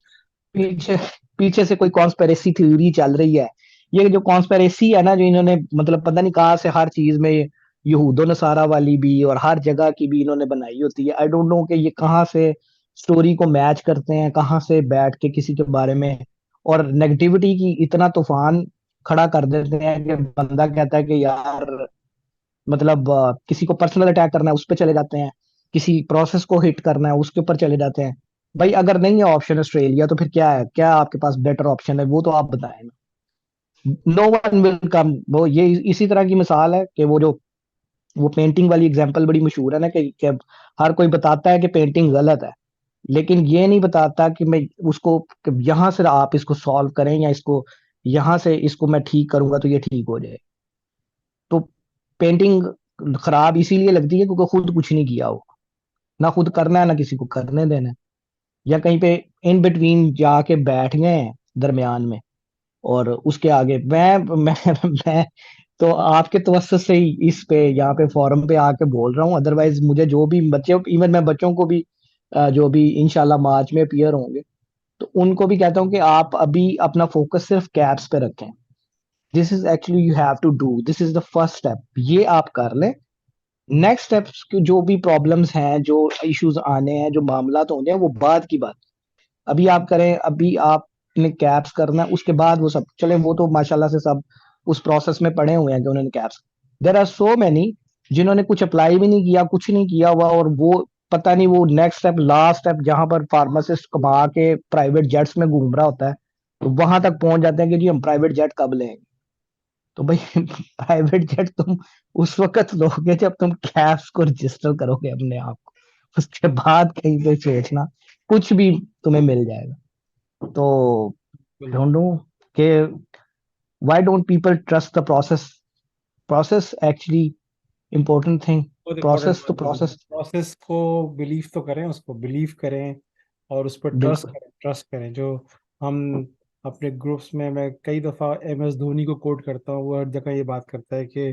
Speaker 14: पीछे पीछे से कोई कॉन्स्पेरेसी थ्योरी चल रही है। ये जो कॉन्स्पेरेसी है ना, जो इन्होंने मतलब पता नहीं कहाँ से हर चीज में यहूदो नसारा वाली भी और हर जगह की भी इन्होंने बनाई होती है। आई डोंट नो कि ये कहाँ से स्टोरी को मैच करते हैं, कहाँ से बैठ के किसी के बारे में और नेगेटिविटी की इतना तूफान खड़ा कर देते हैं कि बंदा कहता है कि यार मतलब किसी को पर्सनल अटैक करना है उस पर चले जाते हैं, किसी प्रोसेस को हिट करना है उसके ऊपर चले जाते हैं। भाई अगर नहीं है ऑप्शन ऑस्ट्रेलिया, तो फिर क्या है, क्या आपके पास बेटर ऑप्शन है, वो तो आप बताएं ना। No one will come. वो ये इसी तरह की मिसाल है कि वो पेंटिंग वाली एग्जांपल बड़ी मशहूर है ना कि हर कोई बताता है कि पेंटिंग गलत है, लेकिन ये नहीं बताता कि मैं उसको कि यहाँ से आप इसको सॉल्व करें या इसको यहाँ से इसको मैं ठीक करूंगा तो ये ठीक हो जाए। तो पेंटिंग खराब इसीलिए लगती है क्योंकि खुद कुछ नहीं किया हो, ना खुद करना है ना किसी को करने देना है, या कहीं पे इन बिटवीन जाके बैठ गए हैं दरमियान में। और उसके आगे मैं तो आपके तवज्जो से ही इस पे यहाँ पे फोरम पे आके बोल रहा हूँ। अदरवाइज मुझे जो भी बच्चे, इवन मैं बच्चों को भी जो भी इंशाल्लाह मार्च में अपीयर होंगे, तो उनको भी कहता हूँ कि आप अभी अपना फोकस सिर्फ कैप्स पे रखें। This is actually you have to do, this is the first step, ये आप कर लें। नेक्स्ट स्टेप्स की जो भी प्रॉब्लम्स हैं, जो इश्यूज आने हैं, जो मामला तो होंगे, वो बाद की बात। अभी आप करें, अभी आपने कैप्स करना है, उसके बाद वो सब चले। वो तो माशाल्लाह से सब उस प्रोसेस में पड़े हुए हैं कि उन्होंने KAPS. There are so many जिन्होंने कुछ अप्लाई भी नहीं किया, कुछ नहीं किया हुआ, और वो पता नहीं वो नेक्स्ट स्टेप, लास्ट स्टेप जहां पर फार्मासिस्ट कमा के प्राइवेट जेट्स में घूम रहा होता है, तो वहां तक पहुंच जाते हैं कि जी हम प्राइवेट जेट कब लेंगे। तो भाई प्राइवेट जेट तुम उस वक्त लोगे जब तुम कैप्स को रजिस्टर करोगे अपने आप को, उसके बाद कहीं पे सोचना, कुछ भी तुम्हें मिल जाएगा। तो डोंट नो कि why don't people trust the process. Process actually important thing.
Speaker 4: बहुत इम्पोर्टेंट
Speaker 14: प्रोसेस तो
Speaker 4: बात बोली,
Speaker 14: प्रोसेस
Speaker 4: प्रोसेस को बिलीव तो करें, उसको बिलीव करें और उस पर
Speaker 14: बिल्कुल
Speaker 4: ट्रस्ट करें। जो हम अपने ग्रुप्स में, मैं कई दफ़ा MS धोनी को कोट करता हूँ, वो हर जगह ये बात करता है कि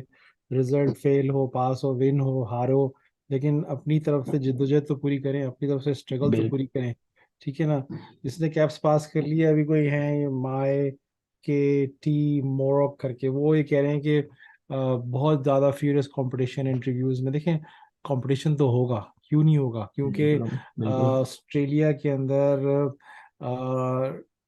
Speaker 4: रिजल्ट फेल हो, पास हो, विन हो, हारो, लेकिन अपनी तरफ से जिद्दोजहद तो पूरी करें, अपनी तरफ से स्ट्रगल तो
Speaker 14: बिल्कुल
Speaker 4: पूरी करें। ठीक है ना। जिसने कैप्स पास कर लिया, अभी कोई है माए के टी मोरक करके, वो ये कह रहे हैं कि बहुत ज़्यादा फ्यूरियस कंपटीशन इंटरव्यूज में। देखें, कंपटीशन तो होगा, क्यों नहीं होगा, क्योंकि
Speaker 14: बिल्कुल बिल्कुल
Speaker 4: ऑस्ट्रेलिया के अंदर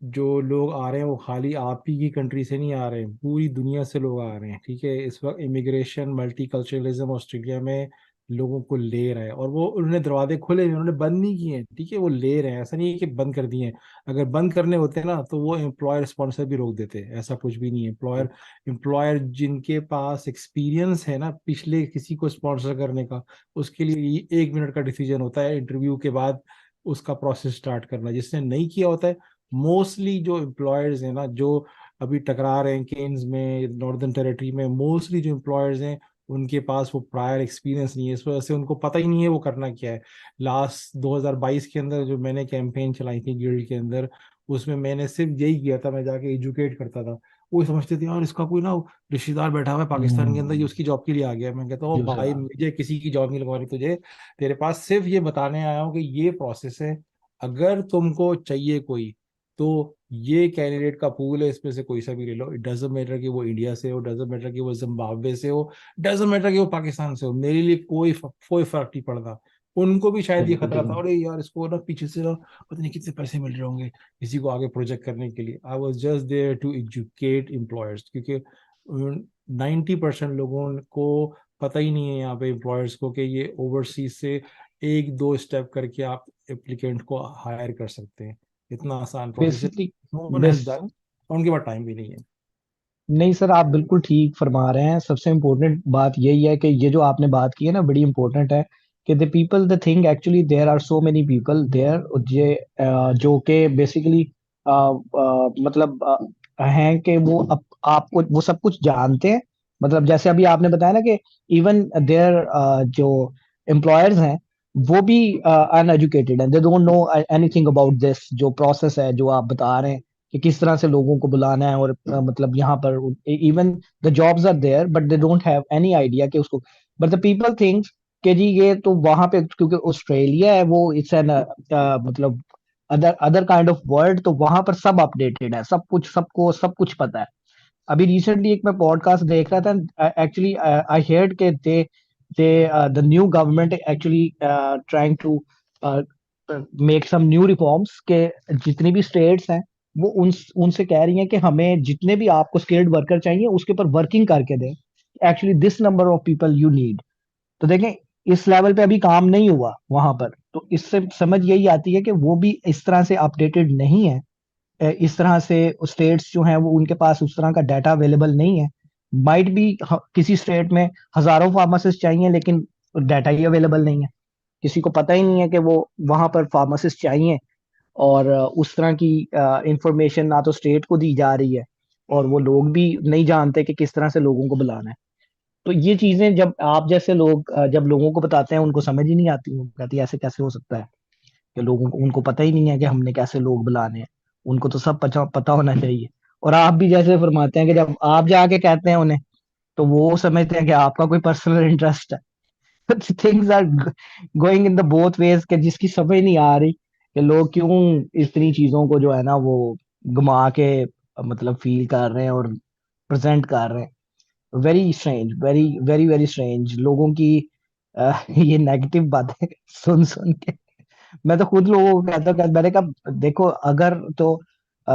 Speaker 4: जो लोग आ रहे हैं वो खाली आप ही की कंट्री से नहीं आ रहे हैं, पूरी दुनिया से लोग आ रहे हैं। ठीक है, इस वक्त इमिग्रेशन, मल्टीकल्चरलिज्म ऑस्ट्रेलिया में लोगों को ले रहा है, और वो उन्होंने दरवाजे खोले हैं, उन्होंने बंद नहीं किए हैं। ठीक है, वो ले रहे हैं, ऐसा नहीं है कि बंद कर दिए हैं। अगर बंद करने होते ना तो वो एम्प्लॉयर स्पॉन्सर भी रोक देते, ऐसा कुछ भी नहीं है। एम्प्लॉयर जिनके पास एक्सपीरियंस है ना पिछले किसी को स्पॉन्सर करने का, उसके लिए ये 1 मिनट का डिसीजन होता है इंटरव्यू के बाद उसका प्रोसेस स्टार्ट करना। जिसने नहीं किया होता है, मोस्टली जो एम्प्लॉयर्स हैं ना, जो अभी टकरा रहे हैं केन्स में, नॉर्दर्न टेरिटरी में, मोस्टली जो एम्प्लॉयर्स हैं उनके पास वो प्रायर एक्सपीरियंस नहीं है, इस वजह से उनको पता ही नहीं है वो करना क्या है। लास्ट 2022 के अंदर जो मैंने कैंपेन चलाई थी गिल्ड के अंदर, उसमें मैंने सिर्फ यही किया था, मैं जाके एजुकेट करता था। वो समझते थे यार इसका कोई ना रिश्तेदार बैठा हुआ है पाकिस्तान के अंदर, ये उसकी जॉब के लिए आ गया है। मैं कहता हूँ भाई मुझे किसी की जॉब नहीं लगवानी तुझे, तेरे पास सिर्फ ये बताने आया हूँ कि ये प्रोसेस है। अगर तुमको चाहिए कोई, तो ये कैंडिडेट का पूल है, इसमें से कोई सा भी ले लो। इट डजेंट मैटर कि वो इंडिया से हो, डजेंट मैटर कि वो जिम्बाब्वे से हो, डजेंट मैटर कि वो पाकिस्तान से हो, मेरे लिए कोई फर्क नहीं पड़ता। उनको भी शायद ये
Speaker 14: बिल्कुल
Speaker 4: खतरा था,
Speaker 14: बिल्कुल
Speaker 4: अरे यार इसको ना पीछे से ना पता नहीं कितने पैसे मिल रहे होंगे किसी को आगे प्रोजेक्ट करने के लिए। I was just there to educate employers, क्योंकि 90% लोगों को पता ही नहीं है यहाँ पे एम्प्लॉयर्स को कि ये ओवरसीज से 1-2 स्टेप करके आप एप्लीकेंट को हायर कर सकते हैं। इतना आसान प्रोसेस है,
Speaker 14: basically
Speaker 4: no one has
Speaker 14: base
Speaker 4: done, उनके पास टाइम भी नहीं है।
Speaker 14: नहीं सर, आप बिल्कुल ठीक फरमा रहे हैं। सबसे इम्पोर्टेंट बात यही है कि ये जो आपने बात की है ना, बड़ी इम्पोर्टेंट है कि the people the thing actually there are so many people there जे जो कि बेसिकली मतलब हैं कि वो आपको वो सब कुछ जानते हैं। मतलब जैसे अभी आपने बताया ना कि इवन देयर जो एम्प्लॉयर्स हैं वो भी अनएजुकेटेड हैं, they don't know anything about this जो प्रोसेस है जो आप बता रहे हैं कि किस तरह से लोगों को बुलाना है। और मतलब यहाँ पर even the jobs are there but they don't have any idea कि उसको, बट द पीपल थिंक्स कि जी ये तो वहां पे क्योंकि ऑस्ट्रेलिया है वो इट्स एन मतलब other other kind of world, तो वहां पर सब अपडेटेड है, सब कुछ सबको सब कुछ पता है। अभी रिसेंटली एक मैं पॉडकास्ट देख रहा था, एक्चुअली आई हेard के they the new government actually trying to make some new reforms के जितनी भी स्टेट्स हैं वो उनसे कह रही हैं कि हमें जितने भी आपको स्किल्ड वर्कर चाहिए उसके ऊपर वर्किंग करके दें, actually this number of people you need. तो देखें इस लेवल पे अभी काम नहीं हुआ वहां पर, तो इससे समझ यही आती है कि वो भी इस तरह से अपडेटेड नहीं है। इस तरह से स्टेट्स जो हैं वो उनके पास उस तरह का डाटा अवेलेबल नहीं है। माइट भी किसी स्टेट में हजारों फार्मासिस्ट चाहिए लेकिन डाटा ही अवेलेबल नहीं है, किसी को पता ही नहीं है कि वो वहां पर फार्मासिस्ट चाहिए। और उस तरह की इंफॉर्मेशन ना तो स्टेट को दी जा रही है और वो लोग भी नहीं जानते कि किस तरह से लोगों को बुलाना है। तो ये चीजें जब आप जैसे लोग जब लोगों को बताते हैं उनको समझ ही नहीं आती, वो कहती है ऐसे कैसे हो सकता है कि लोगों को उनको पता ही नहीं है कि हमने कैसे लोग बुलाने हैं। उनको तो सब पता पता होना चाहिए। और आप भी जैसे फरमाते हैं कि जब आप जाके कहते हैं उन्हें तो वो समझते हैं कि आपका कोई पर्सनल इंटरेस्ट है। Things are going in the both ways के जिसकी समझ नहीं आ रही कि लोग क्यों इतनी चीजों को जो है ना वो घुमा के मतलब फील कर रहे हैं और प्रेजेंट कर रहे हैं। Very strange, very very very strange लोगों की ये नेगेटिव बातें सुन सुन के मैं तो खुद लोगों को कहता हूँ, मैंने कहा देखो अगर तो अ,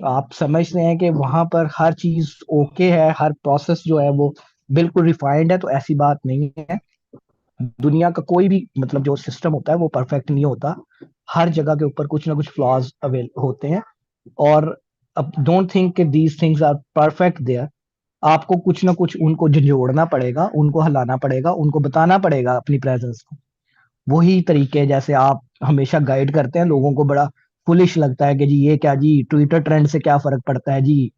Speaker 14: आप समझते हैं कि वहां पर हर चीज ओके है, हर प्रोसेस जो है वो बिल्कुल रिफाइंड है, तो ऐसी बात नहीं है। दुनिया का कोई भी मतलब जो सिस्टम होता है वो परफेक्ट नहीं होता। हर जगह के ऊपर कुछ ना कुछ फ्लॉज अवेल होते हैं। और अब डोंट थिंक कि these things are perfect there. आपको कुछ ना कुछ उनको झंझोड़ना पड़ेगा, उनको हिलाना पड़ेगा, उनको बताना पड़ेगा अपनी प्रेजेंस को। वही तरीके जैसे आप हमेशा गाइड करते हैं लोगों को, बड़ा फुलिश लगता है कि जी ये क्या जी ट्विटर ट्रेंड से क्या फर्क पड़ता है जी,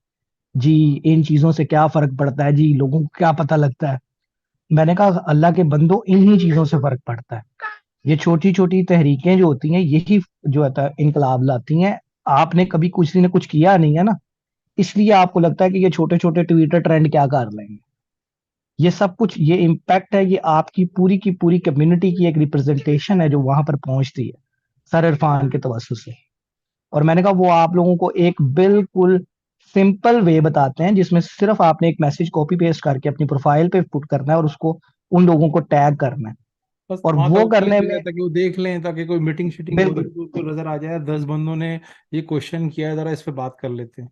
Speaker 14: जी इन चीजों से क्या फर्क पड़ता है जी, लोगों को क्या पता लगता है। मैंने कहा अल्लाह के बंदो इन्हीं चीजों से फर्क पड़ता है। ये छोटी छोटी तहरीकें जो होती हैं यही जो है इनकलाब लाती हैं। आपने कभी किसी ने कुछ किया नहीं है ना, इसलिए आपको लगता है कि ये छोटे छोटे ट्विटर ट्रेंड क्या कर लेंगे। ये सब कुछ ये इम्पैक्ट है, ये आपकी पूरी की पूरी कम्युनिटी की एक रिप्रेजेंटेशन है जो वहां पर पहुंचती है सर इरफान के तवज्जुह से। और मैंने कहा वो आप लोगों को एक बिल्कुल सिंपल वे बताते हैं जिसमें सिर्फ आपने एक मैसेज कॉपी पेस्ट करके अपनी प्रोफाइल पे पुट करना है और उसको उन लोगों को टैग करना है।
Speaker 4: बस
Speaker 14: और
Speaker 4: वहां
Speaker 14: वो
Speaker 4: तक
Speaker 14: करने
Speaker 4: चाहिए
Speaker 14: में
Speaker 4: ताकि वो देख लें, ताकि कोई मीटिंग शीटिंग हो रही
Speaker 14: बिल्कुल
Speaker 4: है तो उसको नजर आ जाए 10 बंदों ने ये क्वेश्चन किया है, जरा इस पे बात कर लेते हैं।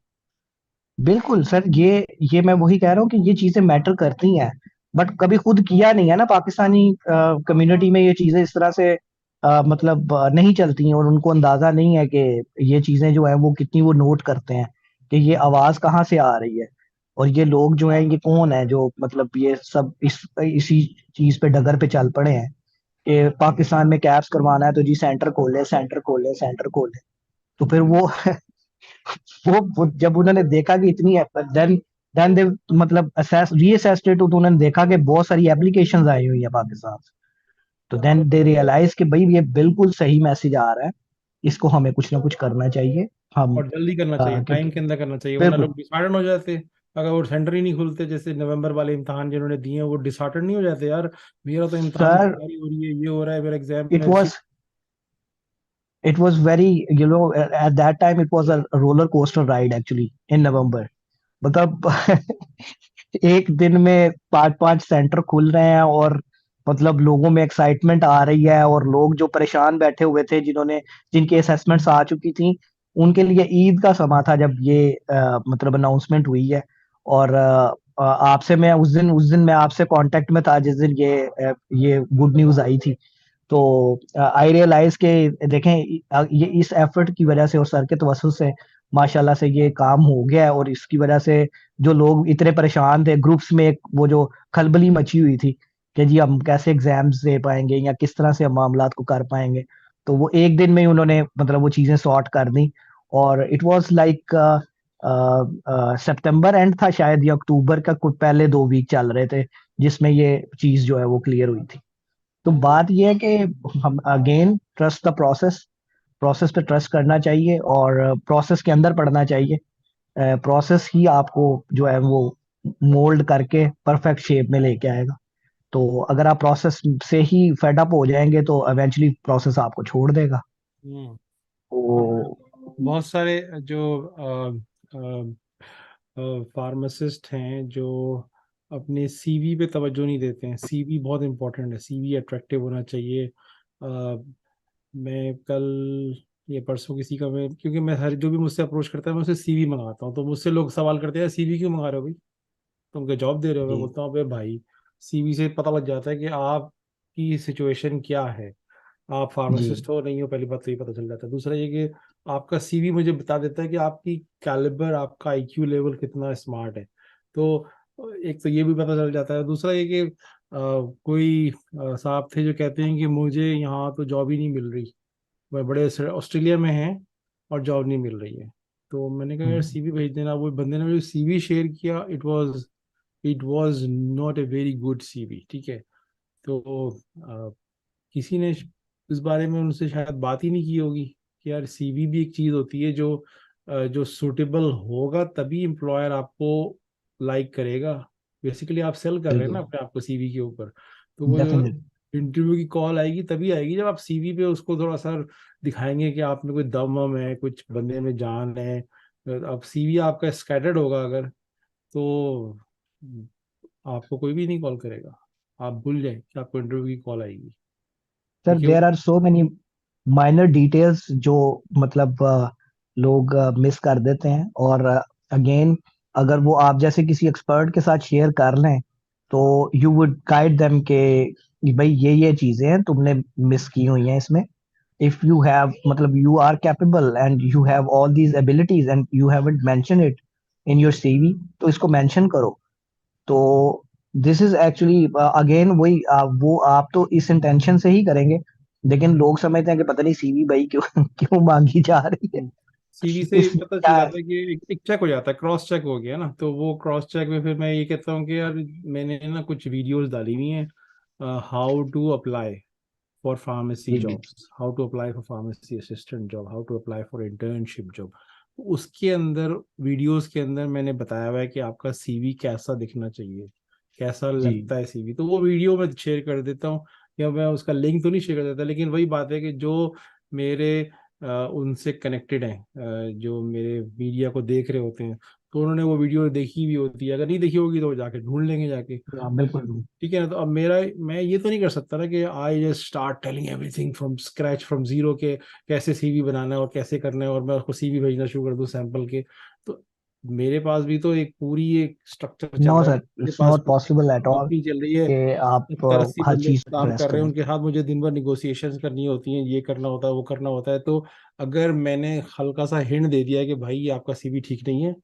Speaker 14: बिल्कुल सर, ये मैं वही कह रहा हूँ कि ये चीजें मैटर करती हैं, बट कभी खुद किया नहीं है ना पाकिस्तानी कम्युनिटी में ये चीजें इस तरह से मतलब नहीं चलती हैं और उनको अंदाजा नहीं है कि ये चीजें जो है वो कितनी वो नोट करते हैं कि ये आवाज कहाँ से आ रही है। और ये लोग जो हैं ये कौन है जो मतलब ये सब इसी चीज पे डगर पे चल पड़े हैं कि पाकिस्तान में कैप्स करवाना है तो जी सेंटर खोले सेंटर खोले सेंटर खोले। तो फिर वो वो जब उन्होंने देखा कि इतनी देन दे मतलब असेस रीअसेस्ड इट, तो उन्होंने देखा कि बहुत सारी एप्लीकेशंस आई हुई है पाकिस्तान से। तो देन दे रियलाइज कि भाई ये बिल्कुल सही मैसेज आ रहा है, इसको हमें कुछ ना कुछ करना चाहिए। हम
Speaker 4: और जल्दी करना चाहिए, टाइम
Speaker 14: क्योंकि
Speaker 4: के अंदर करना चाहिए, वरना
Speaker 14: बिल्कुल
Speaker 4: लोग डिसहार्टन हो जाते। अगर वो सेंटर ही नहीं खुलते, जैसे नवंबर वाले इम्तहान जिन्होंने दिए हैं वो डिसहार्टन नहीं हो जाते यार, मेरा तो इम्तहान की
Speaker 14: सर
Speaker 4: तैयारी हो रही है, ये हो रहा है, मेरा एग्जाम
Speaker 14: इट
Speaker 4: मेरा
Speaker 14: was it was very at that time it was a roller coaster ride actually in November। मतलब एक दिन में पांच पांच सेंटर खुल रहे हैं और मतलब लोगों में एक्साइटमेंट आ रही है, और लोग जो परेशान बैठे हुए थे जिन्होंने जिनकी असेसमेंट्स आ चुकी थी उनके लिए ईद का समा था जब ये मतलब अनाउंसमेंट हुई है। और आपसे मैं उस दिन मैं आपसे कांटेक्ट में था जिस दिन ये गुड न्यूज आई थी। तो आई रियलाइज के देखें ये इस एफर्ट की वजह से और सर के तवज्जुह से माशाल्लाह से ये काम हो गया है, और इसकी वजह से जो लोग इतने परेशान थे ग्रुप्स में, एक वो जो खलबली मची हुई थी कि जी हम कैसे एग्जाम्स दे पाएंगे या किस तरह से हम मामलात को कर पाएंगे, तो वो एक दिन में ही उन्होंने मतलब वो चीजें सॉर्ट कर दी। और it was like September and था शायद, या अक्टूबर का कुछ पहले 2 वीक चल रहे थे जिसमें ये चीज जो है वो क्लियर हुई थी। तो बात ये है कि हम again trust the process, process पे ट्रस्ट करना चाहिए और प्रोसेस के अंदर पढ़ना चाहिए। प्रोसेस ही आपको जो है वो मोल्ड करके परफेक्ट शेप में लेके आएगा। तो अगर आप प्रोसेस से ही फेड अप हो जाएंगे तो इवेंचुअली प्रोसेस आपको छोड़ देगा।
Speaker 4: हम्म।
Speaker 14: तो
Speaker 4: बहुत सारे जो फार्मासिस्ट हैं जो अपने सीवी पे तवज्जो नहीं देते हैं। सीवी बहुत इंपॉर्टेंट है, सीवी अट्रैक्टिव होना चाहिए। मैं कल ये परसों किसी का मैं, क्योंकि मैं हर जो भी मुझसे अप्रोच करता है मैं उससे सीवी मंगाता हूँ, तो मुझसे लोग सवाल करते हैं सीवी क्यों मंगा रहे हो भाई, तुम क्या जॉब दे रहे हो? मैं
Speaker 14: जी
Speaker 4: बोलता हूँ अबे भाई, सीवी से पता लग जाता है कि आपकी सिचुएशन क्या है, आप
Speaker 14: जी
Speaker 4: फार्मासिस्ट हो नहीं हो, पहली बात तो ये पता चल जाता है। दूसरा ये कि आपका सीवी मुझे बता देता है कि आपकी कैलिबर, आपका आईक्यू लेवल कितना स्मार्ट है। तो एक तो ये भी पता चल जाता है। दूसरा ये कि कोई साहब थे जो कहते हैं कि मुझे यहाँ तो जॉब ही नहीं मिल रही, वह बड़े ऑस्ट्रेलिया में हैं और जॉब नहीं मिल रही है। तो मैंने कहा यार सीवी भेज देना। वो बंदे ने मुझे सीवी शेयर किया, it was not a very good CV, ठीक है। तो किसी ने इस बारे में उनसे शायद बात ही नहीं की होगी कि यार सीवी भी एक चीज होती है जो सूटेबल होगा तभी एम्प्लॉयर आपको लाइक करेगा। बेसिकली आप सेल कर रहे हैं ना
Speaker 14: बिल्कुल
Speaker 4: अपने आप को सीवी के ऊपर। तो वो जो
Speaker 14: डेफिनेटली।
Speaker 4: इंटरव्यू की कॉल आएगी तभी आएगी जब आप सीवी पे उसको थोड़ा सा दिखाएंगे कि आप में कोई दम वम है, कुछ बंदे में जान है। अब सीवी आपका स्कैटर्ड होगा अगर, तो आपको कोई भी नहीं कॉल करेगा। आप भूल जाए कि आपको इंटरव्यू की कॉल आएगी,
Speaker 14: सर
Speaker 4: क्योंकि
Speaker 14: there are so many minor details जो मतलब लोग मिस कर देते हैं, और अगेन अगर वो आप जैसे किसी एक्सपर्ट के साथ शेयर कर लें तो यू वुड गाइड देम कि भाई ये चीजें हैं तुमने मिस की हुई हैं इसमें। इफ यू हैव मतलब you are capable and you have all these abilities and you haven't mention it in your CV, तो इसको मेंशन करो। तो दिस इज एक्चुअली अगेन वही वो आप तो इस इंटेंशन से ही करेंगे, लेकिन लोग समझते हैं कि पता नहीं सीवी भाई क्यों क्यों मांगी जा रही है।
Speaker 4: सीवी से
Speaker 14: इसमें
Speaker 4: पता चल
Speaker 14: क्या है?
Speaker 4: जाता है कि एक चेक हो जाता है, क्रॉस चेक हो गया ना। तो वो क्रॉस चेक में फिर मैं ये कहता हूँ कि यार मैंने ना कुछ वीडियोस डाली हुई हैं, how to apply for pharmacy
Speaker 14: G
Speaker 4: jobs, how to apply for pharmacy assistant job, how to apply for internship job. उसके अंदर वीडियोस के अंदर मैंने बताया हुआ है कि आपका सीवी कैसा दिखना चाहिए, कैसा
Speaker 14: जी
Speaker 4: लगता है सीवी। तो वो वीडियो मैं शेयर कर देता हूँ, या मैं उसका लिंक तो नहीं शेयर कर देता, लेकिन वही बात है कि जो मेरे उनसे कनेक्टेड हैं, जो मेरे मीडिया को देख रहे होते हैं, तो उन्होंने वो वीडियो देखी भी होती है। अगर नहीं देखी होगी तो वो जाके ढूंढ लेंगे जाके,
Speaker 14: हाँ बिल्कुल।
Speaker 4: ठीक है ना। तो अब मैं ये तो नहीं कर सकता ना कि I just start telling everything from scratch from zero के कैसे सीवी बनाना है और कैसे करना है, और मैं उसको सीवी भेजना शुरू कर दूं सैंपल के। तो मेरे पास भी तो एक पूरी एक स्ट्रक्चर चल
Speaker 14: नो
Speaker 4: रहा है।
Speaker 14: सर,
Speaker 4: मेरे
Speaker 14: it's
Speaker 4: pass
Speaker 14: not possible at all
Speaker 4: company चल रही है,
Speaker 14: कि आप
Speaker 4: 70-80
Speaker 14: हर
Speaker 4: बंदे
Speaker 14: चीज पे
Speaker 4: काम
Speaker 14: प्रेस
Speaker 4: कर रहे हैं,
Speaker 14: करें।
Speaker 4: उनके साथ मुझे दिन भर निगोशिएशंस करनी होती हैं, ये करना होता है वो करना होता है। तो अगर मैंने हल्का सा हिंट दे दिया है कि भाई ये आपका सीवी ठीक नहीं है,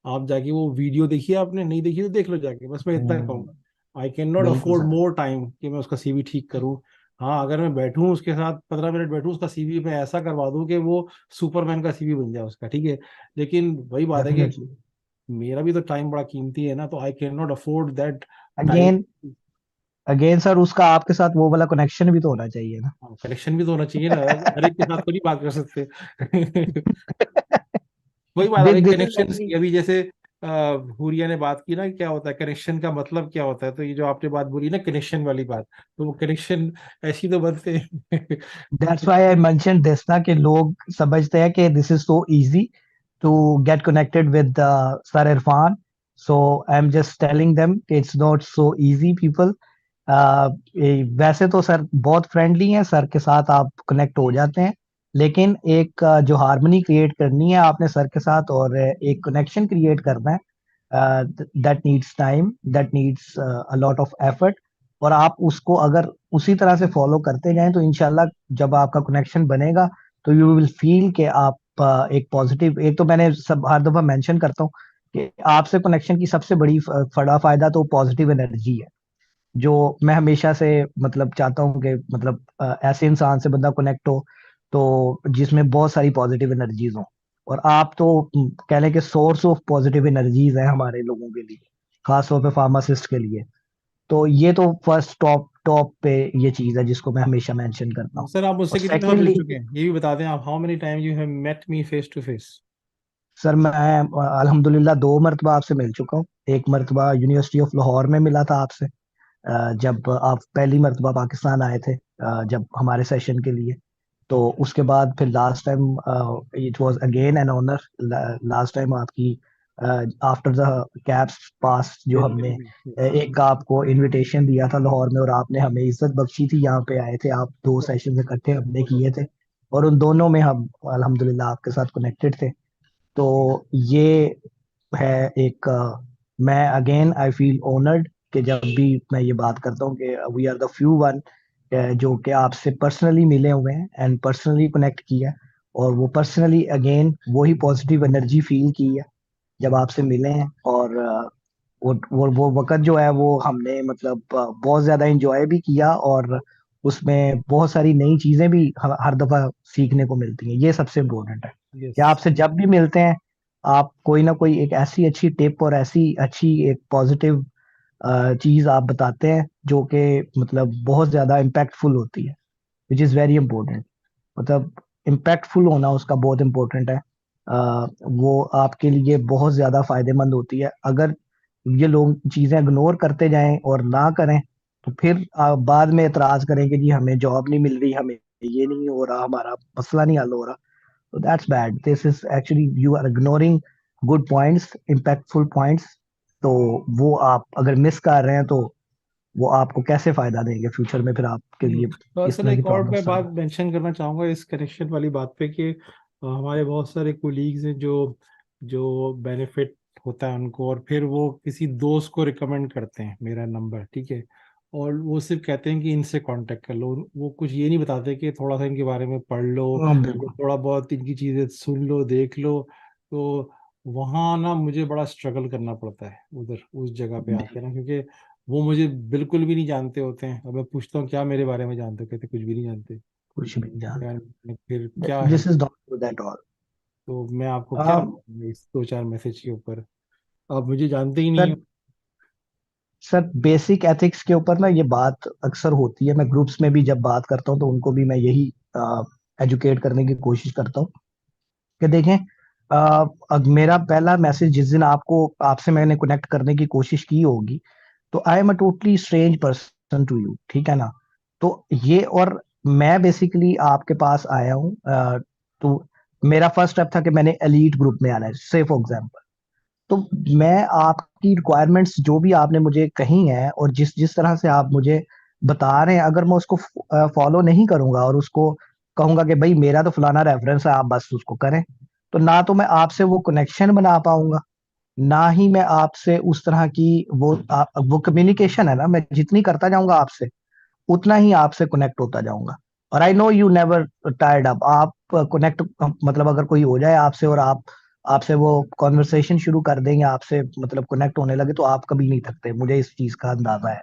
Speaker 4: आप जाके वो वीडियो देखिए, आपने नहीं देखी तो देख लो जाके, बस मैं इतना कहूंगा। आई कैन नॉट
Speaker 14: बिल्कुल
Speaker 4: अफोर्ड
Speaker 14: सर।
Speaker 4: मोर टाइम कि मैं उसका सीवी ठीक करूं। हाँ, अगर मैं बैठूं उसके साथ 15 मिनट बैठूं, उसका सीवी मैं ऐसा करवा दूं कि वो सुपरमैन का सीवी बन जाए उसका, ठीक है। लेकिन वही बात है कि
Speaker 14: डेफिनेटली।
Speaker 4: मेरा भी तो टाइम बड़ा कीमती है ना, तो I can not afford that time.
Speaker 14: Again again sir उसका आपके साथ वो वाला कनेक्शन भी तो होना चाहिए ना।
Speaker 4: कनेक्शन भी तो होना चाहिए ना, हर एक के साथ तो नहीं बात कर सकते। वही बात आ गई
Speaker 14: दिस इज
Speaker 4: कनेक्शंस
Speaker 14: एक्चुअली
Speaker 4: की। अभी जैसे हुरिया ने बात की ना, क्या होता है कनेक्शन का मतलब क्या होता है, तो ये जो आपने बात बोली ना कनेक्शन वाली बात, तो वो कनेक्शन ऐसी तो बनते हैं।
Speaker 14: That's why I mention this ना, कि लोग समझते हैं कि this is so easy to get connected with Sir Irfan. So I'm just telling them it's not so easy, people. वैसे तो सर बहुत फ्रेंडली हैं, सर के साथ आप कनेक्ट हो जाते हैं, लेकिन एक जो हार्मनी क्रिएट करनी है आपने सर के साथ, और एक कनेक्शन क्रिएट करना है, that needs time, that needs a lot of effort. और आप उसको अगर उसी तरह से फॉलो करते जाएं तो इंशाल्लाह जब आपका कनेक्शन बनेगा तो यू विल फील कि आप एक पॉजिटिव, एक तो मैंने सब हर दफा मेंशन करता हूँ कि आपसे कनेक्शन की सबसे बड़ी बड़ा फायदा तो पॉजिटिव एनर्जी है, जो मैं हमेशा से मतलब चाहता हूँ कि मतलब ऐसे इंसान से बंदा कनेक्ट हो तो जिसमें बहुत सारी पॉजिटिव एनर्जीज हो। और आप तो कह लें कि सोर्स ऑफ पॉजिटिव एनर्जीज हैं हमारे लोगों के लिए, खासतौर पे फार्मासिस्ट के लिए। तो ये तो फर्स्ट टॉप टॉप पे ये चीज है जिसको मैं हमेशा मेंशन करता हूँ।
Speaker 4: सर आप मुझसे
Speaker 14: और
Speaker 4: कितनी दफा मिल
Speaker 14: सेकेंडली
Speaker 4: चुके हैं ये भी बता दें आप, how many time you have met me face to face?
Speaker 14: Sir मैं अल्हम्दुलिल्लाह 2 मरतबा आपसे मिल चुका हूँ। एक मरतबा यूनिवर्सिटी ऑफ लाहौर में मिला था आपसे, जब आप पहली मरतबा पाकिस्तान आए थे, जब हमारे सेशन के लिए। तो उसके बाद फिर last time it was again an honour, last time आपकी आफ्टर द कैप्स पास जो हमने एक आपको इनविटेशन दिया था लाहौर में और आपने हमें इज्जत बख्शी थी, यहाँ पे आए थे आप, 2 सेशन इकट्ठे हमने किए थे और उन दोनों में हम अल्हम्दुलिल्लाह आपके साथ कनेक्टेड थे। तो ये है एक मैं अगेन आई फील ऑनर्ड कि जब भी मैं ये बात करता हूँ कि we are the few one जो कि आपसे पर्सनली मिले हुए हैं एंड पर्सनली कनेक्ट किया है, और वो पर्सनली अगेन वही पॉजिटिव एनर्जी फील की है जब आपसे मिले हैं। और वो वक्त जो है वो हमने मतलब बहुत ज्यादा एंजॉय भी किया, और उसमें बहुत सारी नई चीजें भी हर दफा सीखने को मिलती हैं। ये सबसे इम्पोर्टेंट है कि आपसे जब भी मिलते हैं आप कोई ना कोई एक ऐसी अच्छी टिप और ऐसी अच्छी एक पॉजिटिव चीज आप बताते हैं जो कि मतलब बहुत ज्यादा इम्पैक्टफुल होती है, विच इज वेरी इंपॉर्टेंट। मतलब इम्पैक्टफुल होना उसका बहुत इम्पोर्टेंट है। वो आपके लिए बहुत ज्यादा फायदेमंद होती है। अगर ये लोग चीजें इग्नोर करते जाएं और ना करें तो फिर आप बाद में एतराज करेंगे जी हमें जॉब नहीं मिल रही, हमें ये नहीं हो रहा, हमारा मसला नहीं हल हो रहा। तो that's bad, this is actually you are ignoring good points, impactful points. तो वो आप अगर मिस कर रहे हैं तो वो आपको कैसे फायदा देंगे फ्यूचर में, फिर आपके लिए
Speaker 4: तो
Speaker 14: इस
Speaker 4: सर
Speaker 14: तरह की
Speaker 4: एक और मैं
Speaker 14: प्रॉब्लम्स।
Speaker 4: बात मेंशन करना चाहूंगा इस कनेक्शन वाली बात पे कि हमारे बहुत सारे कोलीग्स हैं जो जो बेनिफिट होता है उनको, और फिर वो किसी दोस्त को रिकमेंड करते हैं मेरा नंबर, ठीक है, और वो सिर्फ कहते हैं कि इनसे कांटेक्ट कर लो, वो कुछ ये नहीं बताते कि थोड़ा सा इनके बारे में पढ़ लो
Speaker 14: हाँ
Speaker 4: या
Speaker 14: बिल्कुल।
Speaker 4: थोड़ा बहुत इनकी चीजें सुन लो देख लो। तो वहाँ ना मुझे बड़ा स्ट्रगल करना पड़ता है उधर उस जगह पे आके ना, क्योंकि वो मुझे बिल्कुल भी नहीं जानते होते हैं। अब मैं पूछता हूँ क्या मेरे बारे में जानते हो, कहते कुछ भी नहीं जानते।
Speaker 14: कुछ भी नहीं
Speaker 4: यार
Speaker 14: जानते।
Speaker 4: मैं फिर क्या
Speaker 14: this
Speaker 4: help,
Speaker 14: is not good at all.
Speaker 4: तो मैं आपको क्या बताऊं इस 2-4 मैसेज के ऊपर, आप मुझे जानते ही नहीं
Speaker 14: सर
Speaker 4: हो।
Speaker 14: सर बेसिक एथिक्स के ऊपर ना ये बात अक्सर होती है, मैं ग्रुप्स में भी जब बात करता हूँ तो उनको भी मैं यही एजुकेट करने की कोशिश करता हूँ कि देखें, अब मेरा पहला मैसेज जिस दिन आपको आपसे मैंने कनेक्ट करने की कोशिश की होगी तो I am a totally strange person to you, ठीक है ना। तो ये और मैं बेसिकली आपके पास आया हूँ, तो मेरा फर्स्ट स्टेप था कि मैंने एलीट ग्रुप में आना है, से फॉर एग्जाम्पल। तो मैं आपकी रिक्वायरमेंट्स जो भी आपने मुझे कही हैं और जिस जिस तरह से आप मुझे बता रहे हैं, अगर मैं उसको फॉलो नहीं करूंगा और उसको कहूंगा कि भाई मेरा तो फलाना रेफरेंस है आप बस उसको करें, तो ना तो मैं आपसे वो कनेक्शन बना पाऊंगा, ना ही मैं आपसे उस तरह की वो कम्युनिकेशन है ना, मैं जितनी करता जाऊंगा आपसे उतना ही आपसे कनेक्ट होता जाऊंगा। और आई know you never tired up, आप कनेक्ट मतलब अगर कोई हो जाए आपसे और आप आपसे वो कॉन्वर्सेशन शुरू कर देंगे, आपसे मतलब कनेक्ट होने लगे तो आप कभी नहीं थकते, मुझे इस चीज का अंदाजा है।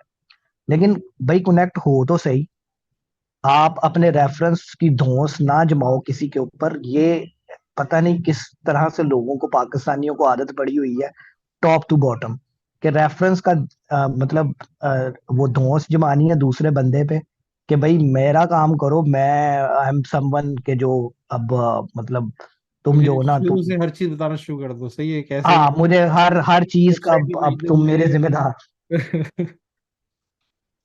Speaker 14: लेकिन भाई कनेक्ट हो तो सही, आप अपने रेफरेंस की धौंस ना जमाओ किसी के ऊपर। ये पता नहीं किस तरह से लोगों को, पाकिस्तानियों को आदत पड़ी हुई है टॉप टू बॉटम के रेफरेंस का मतलब वो धौंस जमानी है दूसरे बंदे पे कि भाई मेरा काम करो, मैं आई एम समवन के जो अब मतलब तुम
Speaker 4: मुझे
Speaker 14: जो ना
Speaker 4: शुरू
Speaker 14: तुम,
Speaker 4: से हर चीज बताना शुरू कर दो, सही है, कैसे
Speaker 14: हाँ मुझे हर चीज का
Speaker 4: वेबसाइट ही भेज
Speaker 14: अब
Speaker 4: दो
Speaker 14: तुम
Speaker 4: मुझे।
Speaker 14: मेरे जिम्मेदार।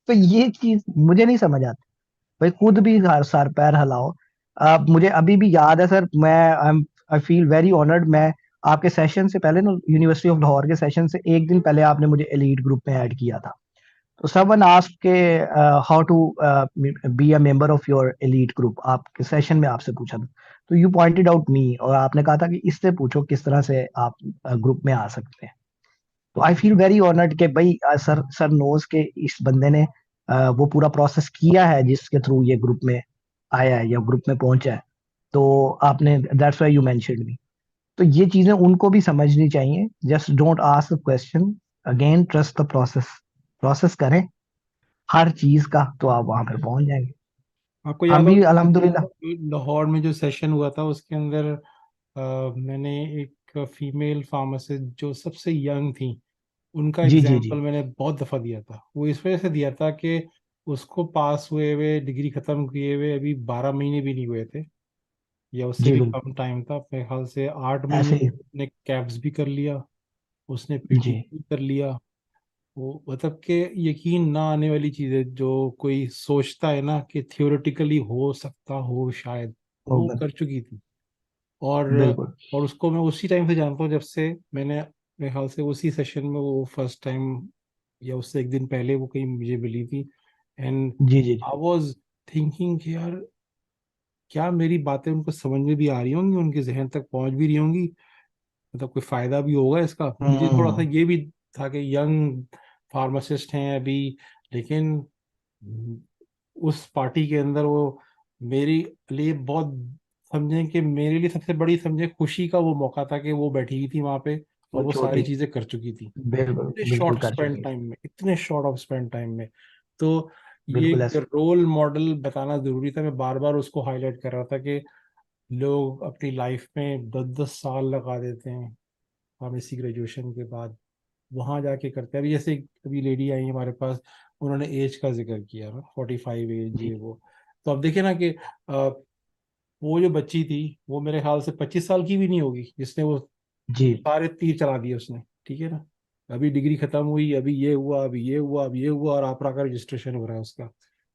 Speaker 14: तो ये चीज मुझे नहीं समझ आती। भाई खुद भी हर सर पैर हिलाओ। आप मुझे अभी भी याद है सर, मैं आई फील वेरी ऑनर्ड। मैं आपके सेशन से पहले ना यूनिवर्सिटी ऑफ लाहौर के सेशन से एक दिन पहले आपने मुझे एलीट ग्रुप में ऐड किया था। तो समवन आस्क्ड के how to be a member of your elite group, आपके सेशन में आपसे पूछा था। तो यू पॉइंटेड आउट मी और आपने कहा था कि इससे पूछो किस तरह से आप ग्रुप में आ सकते हैं। तो आई फील वेरी ऑनर्ड कि भाई सर सर नोज के इस बंदे ने वो पूरा प्रोसेस किया है जिसके थ्रू ये ग्रुप में आया है या ग्रुप में पहुंचा है। तो आपने दैट्स व्हाई यू मेंशन्ड मी। तो ये चीजें उनको भी समझनी चाहिए। Just don't ask question, again trust the process. Process करें हर चीज का, तो आप वहां पर पहुंच जाएंगे।
Speaker 4: आपको
Speaker 14: हम
Speaker 4: याद
Speaker 14: भी
Speaker 4: होगा
Speaker 14: अल्हम्दुलिल्लाह।
Speaker 4: लाहौर में जो सेशन हुआ था उसके अंदर मैंने एक फीमेल फार्मासिस्ट जो सबसे यंग थी उनका
Speaker 14: जी जी जी।
Speaker 4: एग्जाम्पल मैंने बहुत दफा दिया था। वो इस वजह से दिया था कि उसको पास हुए हुए, डिग्री खत्म किए हुए अभी 12 महीने भी नहीं हुए थे, या उससे
Speaker 14: जी
Speaker 4: भी
Speaker 14: बिल्कुल।
Speaker 4: कम टाइम था अपने ख्याल से। 8 महीने
Speaker 14: ऐसे ही।
Speaker 4: उसने कैप्स भी कर लिया, उसने
Speaker 14: जी।
Speaker 4: पीटी भी कर लिया। वो मतलब कि यकीन ना आने वाली चीजें जो कोई सोचता है ना कि थियोरेटिकली हो सकता हो शायद, वो
Speaker 14: होगा।
Speaker 4: कर चुकी थी। और
Speaker 14: बिल्कुल।
Speaker 4: और उसको मैं उसी टाइम से जानता हूँ जब से मैंने, मेरे ख्याल से उसी सेशन में वो फर्स्ट टाइम या उससे एक दिन पहले वो कहीं मुझे मिली थी। एंड
Speaker 14: जी जी जी।
Speaker 4: आई वाज थिंकिंग कि यार क्या मेरी बातें उनको समझ में भी आ रही होंगी, उनके जहन तक पहुंच भी रही होंगी, मतलब कोई फायदा भी होगा इसका। मुझे थोड़ा सा
Speaker 14: हम्म।
Speaker 4: ये भी था कि यंग फार्मासिस्ट हैं अभी, लेकिन उस पार्टी के अंदर वो मेरे लिए बहुत, समझें कि मेरे लिए सबसे बड़ी, समझे खुशी का वो मौका था कि वो बैठी हुई थी वहां पे और
Speaker 14: वो
Speaker 4: वो सारी
Speaker 14: छोटी।
Speaker 4: चीजें कर चुकी थी
Speaker 14: बिल्कुल
Speaker 4: इतने
Speaker 14: बिल्कुल
Speaker 4: शॉर्ट
Speaker 14: कर
Speaker 4: स्पेंड
Speaker 14: चुकी।
Speaker 4: टाइम में, इतने शॉर्ट ऑफ स्पेंड टाइम में। तो ये
Speaker 14: बिल्कुल
Speaker 4: एक
Speaker 14: ऐसे।
Speaker 4: रोल मॉडल बताना जरूरी था। मैं बार बार उसको हाईलाइट कर रहा था कि लोग अपनी लाइफ में 10-10 साल लगा देते हैं फार्मेसी ग्रेजुएशन के बाद, वहां जाके करते हैं। अभी जैसे अभी लेडी आई है हमारे पास, उन्होंने एज का जिक्र किया ना, 45 एज
Speaker 14: जी
Speaker 4: ये वो। तो अब देखिए ना कि वो जो बच्ची थी वो मेरे ख्याल से 25 साल की भी नहीं होगी जिसने वो
Speaker 14: जी।
Speaker 4: सारे तीर चला दिए उसने, ठीक है ना। अभी डिग्री खत्म हुई, अभी ये हुआ, अभी ये हुआ, अभी ये हुआ, और आपरा का रजिस्ट्रेशन हो रहा है उसका।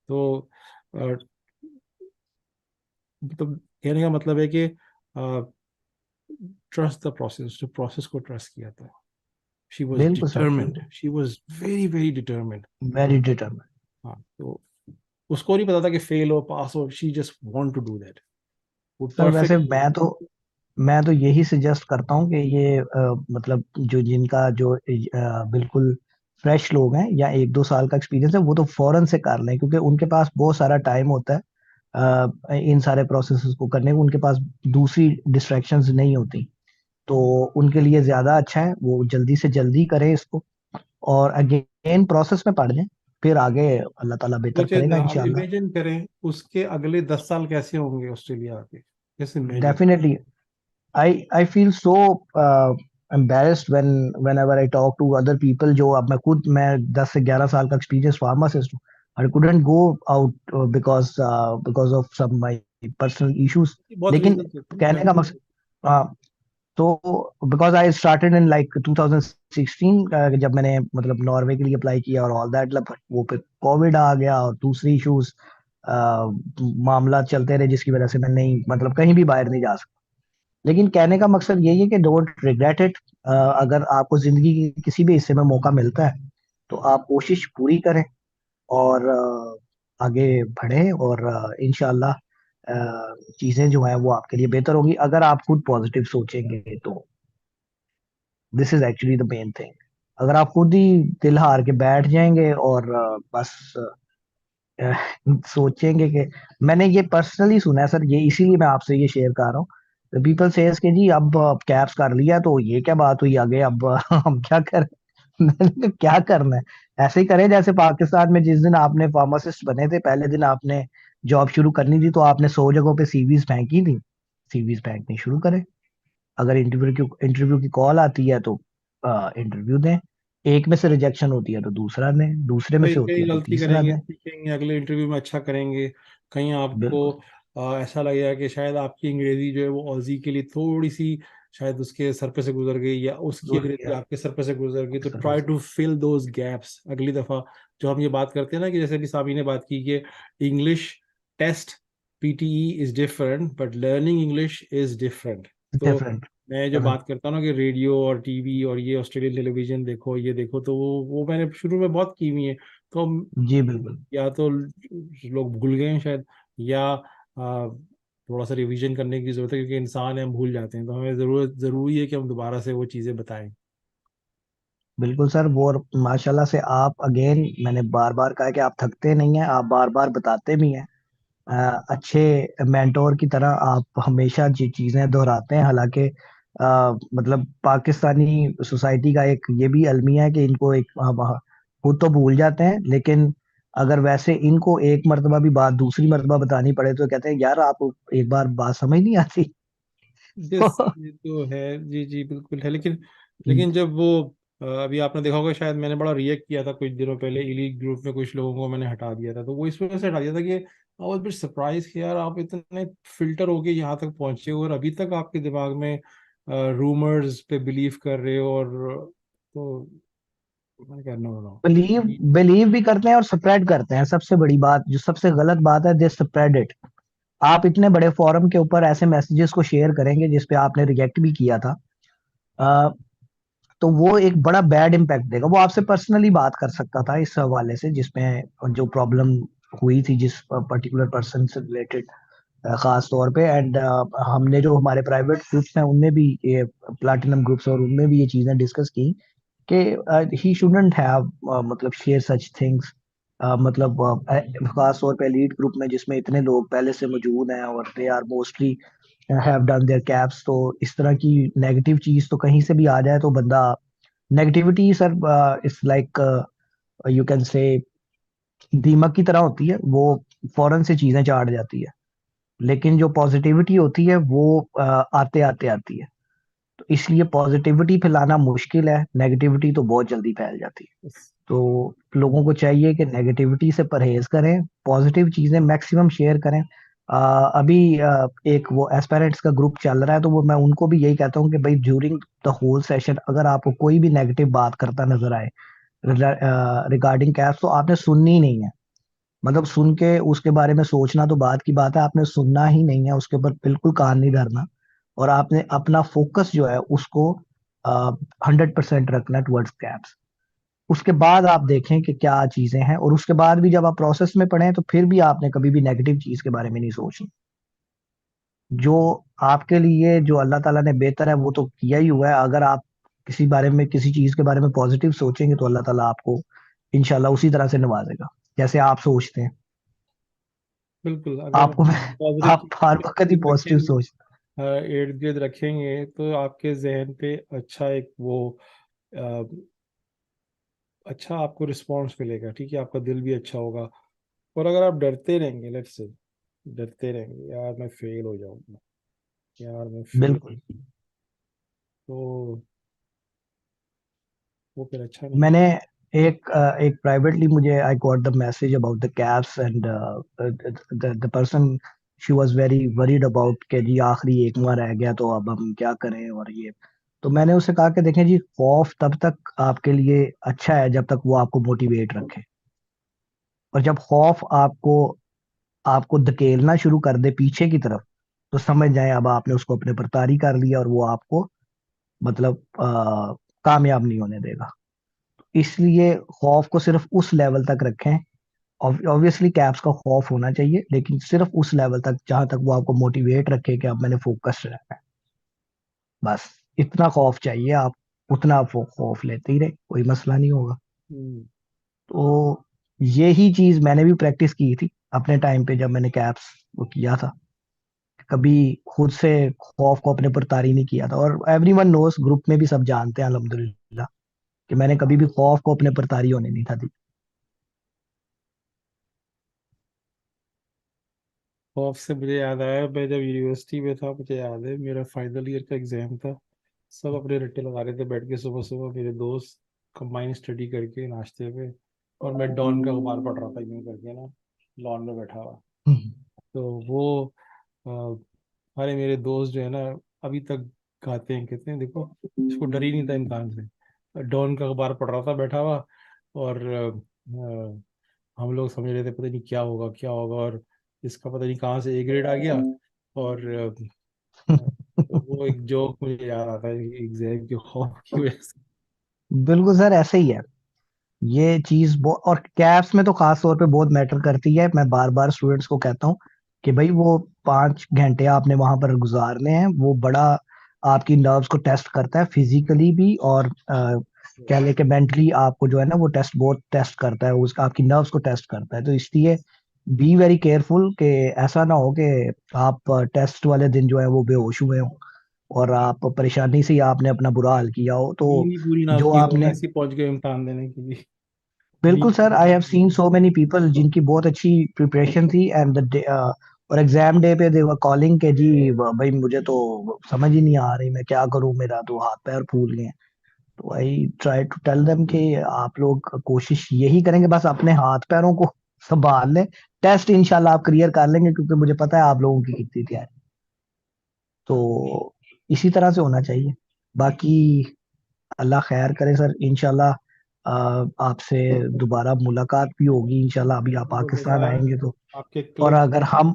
Speaker 4: तो तो कहने का मतलब है कि ट्रस्ट द प्रोसेस, जो प्रोसेस को ट्रस्ट किया था। शी वॉज
Speaker 14: बिल्कुल sir.
Speaker 4: Determined, she was very very determined.
Speaker 14: Very determine.
Speaker 4: हाँ, तो उसको नहीं पता था कि फेल हो पास हो, she just want to do that. वो
Speaker 14: सर वैसे
Speaker 4: परफेक्ट।
Speaker 14: मैं तो यही सजेस्ट करता हूँ कि ये मतलब जो जिनका जो बिल्कुल फ्रेश लोग हैं या 1-2 साल का एक्सपीरियंस है वो तो फौरन से कर लें, क्योंकि उनके पास बहुत सारा टाइम होता है इन सारे प्रोसेसेस को करने को। उनके पास दूसरी डिस्ट्रैक्शंस नहीं होती, तो उनके लिए ज्यादा अच्छा है वो जल्दी से जल्दी करें इसको, और अगेन प्रोसेस में पढ़ लें, फिर आगे अल्लाह ताला बेहतर
Speaker 4: सोचे
Speaker 14: करेगा
Speaker 4: हम
Speaker 14: इंशाल्लाह।
Speaker 4: इमेजिन करें उसके अगले 10 साल कैसे होंगे ऑस्ट्रेलिया आके, जैसे imagine.
Speaker 14: Definitely. I feel so embarrassed whenever I talk to other people। जो अब मैं 10 से 11 साल का एक्सपीरियंस फार्मासिस्ट हूँ। I couldn't go out because of some my personal issues।
Speaker 4: बहुत
Speaker 14: लेकिन
Speaker 4: रीजन होते हैं
Speaker 14: कहने का
Speaker 4: फैमिली।
Speaker 14: मकसद तो because I started in like 2016 जब मैंने मतलब नॉर्वे के लिए अप्लाई किया और ऑल दैट, वो फिर कोविड आ गया और दूसरी इश्यूज मामला चलते रहे, जिसकी वजह से मैं नहीं मतलब कहीं भी बाहर नहीं जा सकता। लेकिन कहने का मकसद यही है कि डोंट रिग्रेट इट। अगर आपको जिंदगी के किसी भी हिस्से में मौका मिलता है तो आप कोशिश पूरी करें और आगे बढ़ें, और इंशाल्लाह चीजें जो है वो आपके लिए बेहतर होगी अगर आप खुद पॉजिटिव सोचेंगे तो। This is actually the main thing. अगर आप खुद ही दिल हार के बैठ जाएंगे और बस अ, सोचेंगे कि, मैंने ये पर्सनली सुना है सर, ये इसीलिए मैं आपसे ये शेयर कर रहा हूँ। पीपल सेज के जी अब कैप्स कर लिया तो ये क्या बात हुई आगे, अब हम क्या करें। मैंने कहा, क्या करना है, ऐसे ही करें जैसे पाकिस्तान में जिस दिन आपने फार्मासिस्ट बने थे, पहले दिन आपने जॉब शुरू करनी थी तो आपने 100 जगहों पे सीवीज फेंकी थी। सीवीज फेंकनी शुरू करें। अगर इंटरव्यू की कॉल आती है तो इंटरव्यू दें। एक में से रिजेक्शन होती है तो दूसरा दें, दूसरे में
Speaker 4: कहीं
Speaker 14: से होती
Speaker 4: कहीं
Speaker 14: है तो
Speaker 4: गलती
Speaker 14: तीसरा
Speaker 4: करेंगे,
Speaker 14: दें।
Speaker 4: सीखेंगे, अगले इंटरव्यू में अच्छा करेंगे। कहीं आपको
Speaker 14: बिल्कुल।
Speaker 4: ऐसा लगेगा कि शायद आपकी अंग्रेजी जो है वो ऑजी के लिए थोड़ी सी शायद उसके सर पे से गुजर गई, या उसकी
Speaker 14: गुड
Speaker 4: अंग्रेजी
Speaker 14: किया।
Speaker 4: आपके सर पे से गुजर गई, तो try
Speaker 14: service.
Speaker 4: To fill those gaps अगली दफा। जो हम ये बात करते हैं ना कि जैसे अभी सामी ने बात की कि English test PTE is different but learning English is different. तो
Speaker 14: डिफरेंट।
Speaker 4: मैं जो बात करता हूँ ना कि रेडियो और टीवी और ये ऑस्ट्रेलियन टेलीविजन देखो, ये देखो, तो वो मैंने शुरू में बहुत की हुई है। तो
Speaker 14: जी बिल्कुल।
Speaker 4: या तो लोग भूल गए हैं शायद, या थोड़ा सा रिवीजन करने की जरूरत है, क्योंकि इंसान है, हम भूल जाते हैं। तो हमें जरूरी है कि हम दोबारा से वो चीज़ें बताएं।
Speaker 14: बिल्कुल सर, वो और माशाल्लाह से आप अगेन, मैंने बार बार कहा कि आप थकते नहीं हैं, आप बार बार बताते भी हैं। अच्छे मेंटोर की तरह आप हमेशा ये चीजें दोहराते हैं। हालांकि मतलब पाकिस्तानी सोसाइटी का एक ये भी अलमिया है कि इनको एक खुद तो भूल जाते हैं, लेकिन अगर वैसे इनको एक मर्तबा भी बात दूसरी मर्तबा बतानी पड़े तो कहते हैं यार आप एक बार बात समझ नहीं आती।
Speaker 4: यस, ये तो है। जी जी बिल्कुल है, लेकिन लेकिन जब वो अभी आपने देखा होगा, शायद मैंने बड़ा रिएक्ट किया था कुछ दिनों पहले, इलीट ग्रुप में कुछ लोगों को मैंने हटा दिया था, तो वो इस वजह से हटा दिया था कि आई वाज बिट सरप्राइज कि यार आप इतने फिल्टर होके यहाँ तक पहुंचे हो और अभी तक आपके दिमाग में रूमर्स पे बिलीव कर रहे हो। और तो मैं कहना हो रहा हूँ
Speaker 14: बिलीव बिलीव भी करते हैं और स्प्रेड करते हैं। सबसे बड़ी बात, जो सबसे गलत बात है, दे स्प्रेड इट। आप इतने बड़े फोरम के ऊपर ऐसे मैसेजेस को शेयर करेंगे जिसपे आपने रिजेक्ट भी किया था, अ, तो वो एक बड़ा बैड इम्पैक्ट देगा। वो आपसे पर्सनली बात कर सकता था इस हवाले से, जिसमें जो प्रॉब्लम हुई थी जिस पर्टिकुलर पर्सन से रिलेटेड, खास तौर पे। एंड हमने जो हमारे प्राइवेट ग्रुप्स हैं उनमें भी ये प्लैटिनम ग्रुप्स और उनमें भी ये चीजें डिस्कस की कि ही शुडंट हैव मतलब शेयर सच थिंग्स। मतलब खास तौर पे लीड ग्रुप में जिसमें इतने लोग पहले से मौजूद हैं और they are mostly have done their caps, तो इस तरह की नेगेटिव चीज तो कहीं से भी आ जाए तो बंदा, negativity sir it's like you can say दीमक की तरह होती है, वो फौरन से चीजें चाट जाती है। लेकिन जो पॉजिटिविटी होती है वो आते आते आती है। तो इसलिए पॉजिटिविटी फैलाना मुश्किल है, नेगेटिविटी तो बहुत जल्दी फैल जाती है। तो लोगों को चाहिए कि नेगेटिविटी से परहेज करें, पॉजिटिव चीजें मैक्सिमम शेयर करें। अभी एक वो एस्पायरेंट्स का ग्रुप चल रहा है, तो वो मैं उनको भी यही कहता हूँ कि भाई ड्यूरिंग द होल सेशन अगर आपको कोई भी नेगेटिव बात करता नजर आए रिगार्डिंग कैप्स, तो आपने सुननी ही नहीं है। मतलब सुन के उसके बारे में सोचना तो बात की बात है, आपने सुनना ही नहीं है, उसके ऊपर बिल्कुल कान नहीं धरना। और आपने अपना फोकस जो है उसको 100% रखना टुवर्ड्स कैप्स। उसके बाद आप देखें कि क्या चीजें हैं, और उसके बाद भी जब आप प्रोसेस में पढ़ें तो फिर भी आपने कभी भी नेगेटिव चीज के बारे में नहीं सोचना। जो आपके लिए जो अल्लाह ताला ने बेहतर है वो तो किया ही हुआ है। अगर आप किसी बारे में किसी चीज के बारे में पॉजिटिव सोचेंगे तो अल्लाह ताला आपको इंशाल्लाह उसी तरह से नवाजेगा जैसे आप सोचते हैं।
Speaker 4: बिल्कुल। अगर
Speaker 14: आपको
Speaker 4: हम पॉजिटिव
Speaker 14: आप हर वक्त ही
Speaker 4: चीज
Speaker 14: पॉजिटिव
Speaker 4: रखेंगे,
Speaker 14: सोच।
Speaker 4: इर्द गिर्द रखेंगे, तो आपके जहन पे अच्छा एक वो अ, अच्छा आपको रिस्पॉन्स मिलेगा। ठीक है, आपका दिल भी अच्छा होगा। और अगर आप डरते रहेंगे, लेट्स से डरते रहेंगे, यार मैं फेल हो जाऊंगा, यार मैं फेल,
Speaker 14: बिल्कुल।
Speaker 4: तो वो फिर अच्छा नहीं है।
Speaker 14: मैंने एक प्राइवेटली मुझे I got the message about the caps and the person she was very worried about के जी आखिरी एक माह रह गया तो अब हम क्या करें और ये। तो मैंने उससे कहा कि देखें जी, खौफ तब तक आपके लिए अच्छा है जब तक वो आपको मोटिवेट रखे। और जब खौफ आपको आपको धकेलना शुरू कर दे पीछे की तरफ, तो समझ जाए अब आपने उसको अपने पर तारी कर लिया और वो आपको मतलब कामयाब नहीं होने देगा। इसलिए खौफ को सिर्फ उस लेवल तक रखें। ऑब्वियसली कैप्स का खौफ होना चाहिए, लेकिन सिर्फ उस लेवल तक जहां तक वो आपको मोटिवेट रखे कि अब मैंने फोकस रहना है। बस इतना खौफ चाहिए, आप उतना आप वो खौफ लेते ही रहे, कोई मसला नहीं होगा।
Speaker 4: हम्म।
Speaker 14: तो यही चीज मैंने भी प्रैक्टिस की थी अपने टाइम पे जब मैंने कैप्स वो किया था। कभी खुद से खौफ को अपने पर तारी नहीं किया था, और एवरीवन नोस, ग्रुप में भी सब जानते हैं अल्हम्दुलिल्लाह कि मैंने कभी भी खौफ को अपने पर तारी होने नहीं था दी।
Speaker 4: खौफ से मुझे याद आया, मैं जब यूनिवर्सिटी में था, मुझे याद है मेरा फाइनल ईयर का एग्जाम था। सब अपने रट्टे लगा रहे थे बैठ के, सुबह सुबह मेरे दोस्त कंबाइन स्टडी करके नाश्ते पे, और मैं डॉन का अखबार पढ़ रहा था यूं करके ना, लॉन में बैठा हुआ। तो वो अ, अरे मेरे दोस्त जो है ना अभी तक गाते हैं, कहते हैं देखो इसको डर ही नहीं था इंसान से, डॉन का अखबार पढ़ रहा था बैठा हुआ। और हम लोग समझ रहे थे पता नहीं क्या होगा क्या होगा, और इसका पता नहीं कहाँ से ए ग्रेड आ गया। और तो वो एक जोक मुझे याद आता है एग्जाम के खौफ की वजह से।
Speaker 14: बिल्कुल सर, ऐसे ही है ये चीज। और कैप्स में तो खास तौर पे बहुत मैटर करती है। मैं बार बार स्टूडेंट्स को कहता हूँ कि भाई वो 5 घंटे आपने वहां पर गुजारने हैं, वो बड़ा आपकी नर्व्स को टेस्ट करता है फिजिकली भी, और कह ले कि मेंटली आपको जो है ना वो टेस्ट बहुत टेस्ट करता है, उसका आपकी नर्व्स को टेस्ट करता है। तो इसलिए बी वेरी केयरफुल कि ऐसा ना हो कि आप टेस्ट वाले दिन जो है वो बेहोश हुए हो और आप परेशानी से ही आपने अपना बुरा हाल किया हो, तो
Speaker 4: नींद ही पूरी ना
Speaker 14: जो
Speaker 4: की हो,
Speaker 14: आपने
Speaker 4: ऐसे ही पहुंच गए इम्तहान देने के लिए।
Speaker 14: बिल्कुल
Speaker 4: नींद
Speaker 14: sir, I have seen so many people जिनकी बहुत अच्छी प्रिपरेशन थी एंड और एग्जाम डे पे दे वर कॉलिंग के जी भाई मुझे तो समझ ही नहीं आ रही, मैं क्या करूं, मेरा तो हाथ पैर फूल गए। तो I try to tell them कि आप लोग कोशिश यही करेंगे बस अपने हाथ पैरों को संभाल लें, टेस्ट इंशाल्लाह आप क्लियर कर लेंगे क्योंकि मुझे पता है आप लोगों की कितनी तैयारी। तो इसी तरह से होना चाहिए। बाकी अल्लाह खैर करे सर, इंशाल्लाह आपसे दोबारा मुलाकात भी होगी इंशाल्लाह, अभी आप पाकिस्तान
Speaker 4: यार,
Speaker 14: आएंगे तो।
Speaker 4: आपके
Speaker 14: और
Speaker 4: क्लिप
Speaker 14: अगर हम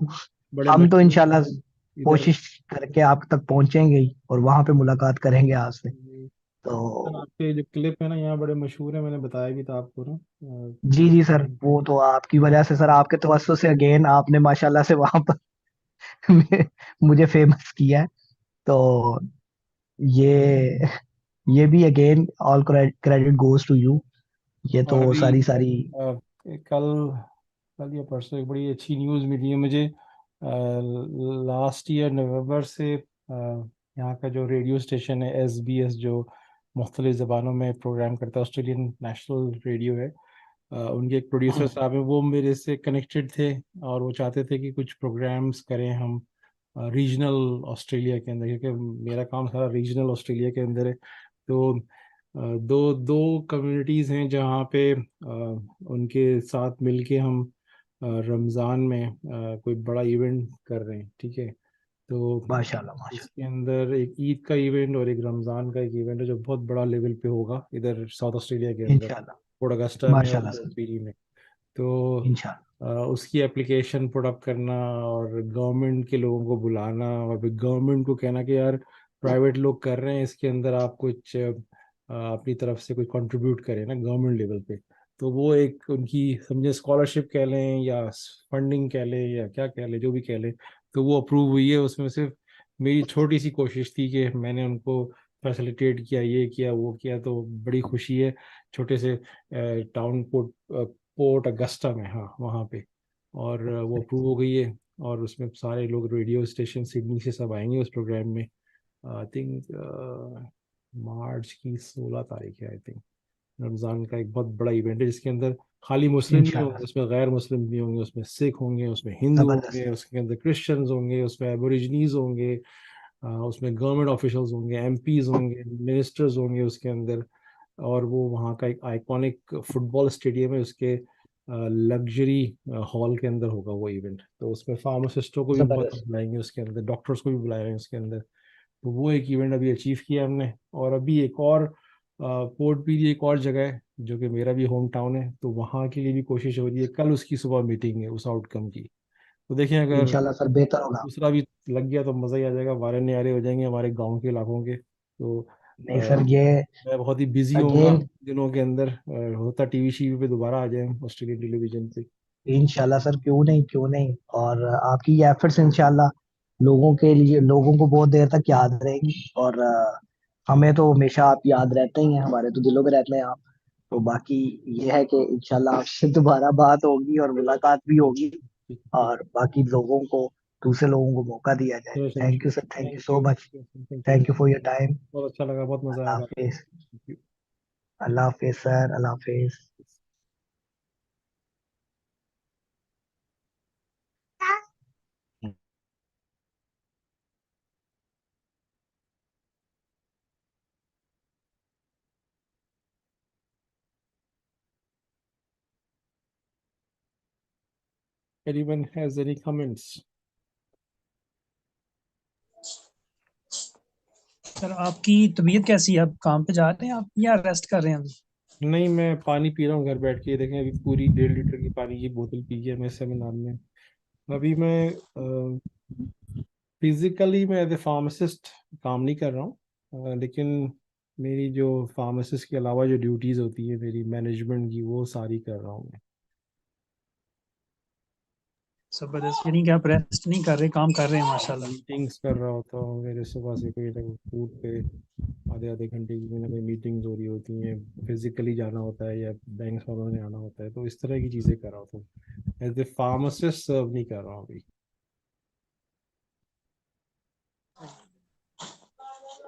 Speaker 4: बड़े
Speaker 14: हम तो
Speaker 4: मशहूर
Speaker 14: इंशाल्लाह
Speaker 4: हैं इधर।
Speaker 14: कोशिश करके आप तक पहुंचेंगे ही और वहां पे मुलाकात करेंगे आपसे।
Speaker 4: सर,
Speaker 14: तो
Speaker 4: आपके जो क्लिप है ना यहाँ बड़े मशहूर है, मैंने बताया भी था आपको ना।
Speaker 14: जी जी सर, वो तो आपकी वजह से सर, आपके तवज्जो से अगेन आपने माशाल्लाह से वहां पर मुझे फेमस किया है। तो ये ये भी again all credit goes to you. ये
Speaker 4: और
Speaker 14: तो
Speaker 4: अभी
Speaker 14: सारी सारी
Speaker 4: कल कल या परसों एक बड़ी अच्छी न्यूज़ मिली है मुझे। लास्ट ईयर नवंबर से यहाँ का जो रेडियो स्टेशन है SBS, जो मुख्तलिफ ज़बानों में प्रोग्राम करता है, ऑस्ट्रेलियन नेशनल रेडियो है, उनके एक प्रोड्यूसर साहब हैं, वो मेरे से कनेक्टेड थे और वो चाहते थे कि कुछ प्रोग्राम्स करें हम रीजनल ऑस्ट्रेलिया के अंदर, क्योंकि मेरा काम सारा रीजनल ऑस्ट्रेलिया के अंदर है। तो दो दो कम्युनिटीज़ हैं जहाँ पे उनके साथ मिलके हम रमज़ान में कोई बड़ा इवेंट कर रहे हैं, ठीक है। तो
Speaker 14: माशाल्लाह माशाल्लाह
Speaker 4: इसके अंदर एक ईद का इवेंट और एक रमज़ान का एक इवेंट है जो बहुत बड़ा लेवल पे होगा इधर साउथ ऑस्ट्रेलिया के अंदर,
Speaker 14: इंशाल्लाह
Speaker 4: पोर्ट अगस्टा में और
Speaker 14: माशाल्लाह सर
Speaker 4: पीरी में। तो
Speaker 14: इंशाल्लाह
Speaker 4: उसकी एप्लीकेशन पुट अप करना और गवर्नमेंट के लोगों को बुलाना और फिर गवर्नमेंट को कहना कि यार प्राइवेट लोग कर रहे हैं, इसके अंदर आप कुछ अपनी तरफ से कुछ कंट्रीब्यूट करें ना गवर्नमेंट लेवल पे। तो वो एक उनकी समझे स्कॉलरशिप कह लें या फंडिंग कह लें या क्या कह लें, जो भी कह लें, तो वो अप्रूव हुई है। उसमें सिर्फ मेरी छोटी सी कोशिश थी कि मैंने उनको फैसिलिटेट किया, ये किया वो किया, तो बड़ी खुशी है। छोटे से टाउन पोर्ट अगस्टा में, हाँ वहाँ पे। और वो अप्रूव हो गई है और उसमें सारे लोग रेडियो स्टेशन सिडनी से सब आएंगे उस प्रोग्राम में। आई थिंक मार्च की 16 तारीख है आई थिंक। रमज़ान का एक बहुत बड़ा इवेंट है जिसके अंदर खाली मुस्लिम नहीं
Speaker 14: इंशाल्लाह
Speaker 4: होंगे, उसमें गैर मुस्लिम भी होंगे, उसमें सिख होंगे, उसमें हिंदू होंगे,
Speaker 14: जबरदस्त
Speaker 4: उसके अंदर क्रिश्चियंस होंगे, उसमें एबोरिजिनीज होंगे, उसमें गवर्नमेंट ऑफिशियल्स होंगे, MPs होंगे, मिनिस्टर्स होंगे उसके अंदर। और वो वहाँ का एक आइकॉनिक फुटबॉल स्टेडियम है, उसके लग्जरी हॉल के अंदर होगा वो इवेंट। तो उसमें फार्मासिस्टों को भी बहुत
Speaker 14: जबरदस्त
Speaker 4: बुलाएंगे उसके अंदर, डॉक्टर्स को भी बुलाएंगे उसके अंदर। तो वो एक इवेंट अभी अचीव किया हमने। और अभी एक और पोर्ट पीरी एक और जगह है जो कि मेरा भी होम टाउन है, तो वहाँ के लिए भी कोशिश हो रही है। कल उसकी सुबह मीटिंग है उस आउटकम की। तो देखें अगर
Speaker 14: इंशाल्लाह सर बेहतर होगा।
Speaker 4: दूसरा भी लग गया तो मज़ा ही आ जाएगा, वारे न्यारे हो जाएंगे हमारे गांव के इलाकों के। तो
Speaker 14: नहीं सर ये
Speaker 4: मैं बहुत ही बिजी होऊंगा
Speaker 14: अगेन
Speaker 4: दिनों के अंदर। होता टीवी शीवी पे दोबारा आ जाए ऑस्ट्रेलियन टेलीविजन पे।
Speaker 14: इंशाल्लाह सर, क्यों नहीं क्यों नहीं। और आपकी ये एफर्ट्स इंशाल्लाह लोगों के लिए, लोगों को बहुत देर तक याद रहेंगी और हमें तो हमेशा आप याद रहते ही हैं, हमारे तो दिलों में रहते हैं आप। तो बाकी ये है कि इंशाल्लाह आपसे दोबारा बात होगी और मुलाकात भी होगी
Speaker 4: ठीक ठीक।
Speaker 14: और बाकी लोगों को, दूसरे लोगों को मौका दिया जाए।
Speaker 4: चलो चलो,
Speaker 14: thank you sir, thank you
Speaker 4: thank
Speaker 14: so
Speaker 4: you
Speaker 14: much.
Speaker 4: Thank you.
Speaker 14: Thank you for your time.
Speaker 4: बहुत अच्छा लगा, बहुत मजा आया
Speaker 14: अल्लाह
Speaker 4: बात
Speaker 14: हाफिज।
Speaker 4: करके।
Speaker 14: अल्लाह हाफिज सर, अल्लाह हाफिज।
Speaker 4: Anyone has any comments?
Speaker 12: Sir आपकी तबीयत कैसी है? आप काम पे जा रहे हैं आप या रेस्ट कर रहे हैं अभी?
Speaker 4: नहीं, मैं पानी पी रहा हूँ घर बैठ के। देखें अभी पूरी 1.5 लीटर की पानी की बोतल पी है मैं सेमिनार में। अभी मैं फिजिकली मैं एज ए फार्मासिस्ट काम नहीं कर रहा हूँ, लेकिन मेरी जो फार्मासिस्ट के अलावा जो ड्यूटीज़ होती है मेरी मैनेजमेंट की, वो सारी कर रहा हूँ मैं।
Speaker 12: जबरदस्त, यानी कि आप रेस्ट नहीं कर रहे, काम कर रहे हैं माशाल्लाह।
Speaker 4: मीटिंग्स कर रहा होता हूँ, मेरे सुबह से कोई ना कोई फूड पे आधे आधे घंटे की कोई ना कोई मीटिंग्स हो रही होती हैं, फिजिकली जाना होता है या बैंक वालों ने आना होता है, तो इस तरह की चीज़ें कर रहा होता हूँ।
Speaker 15: एज ए फार्मासिस्ट सर्व नहीं कर रहा हूँ अभी।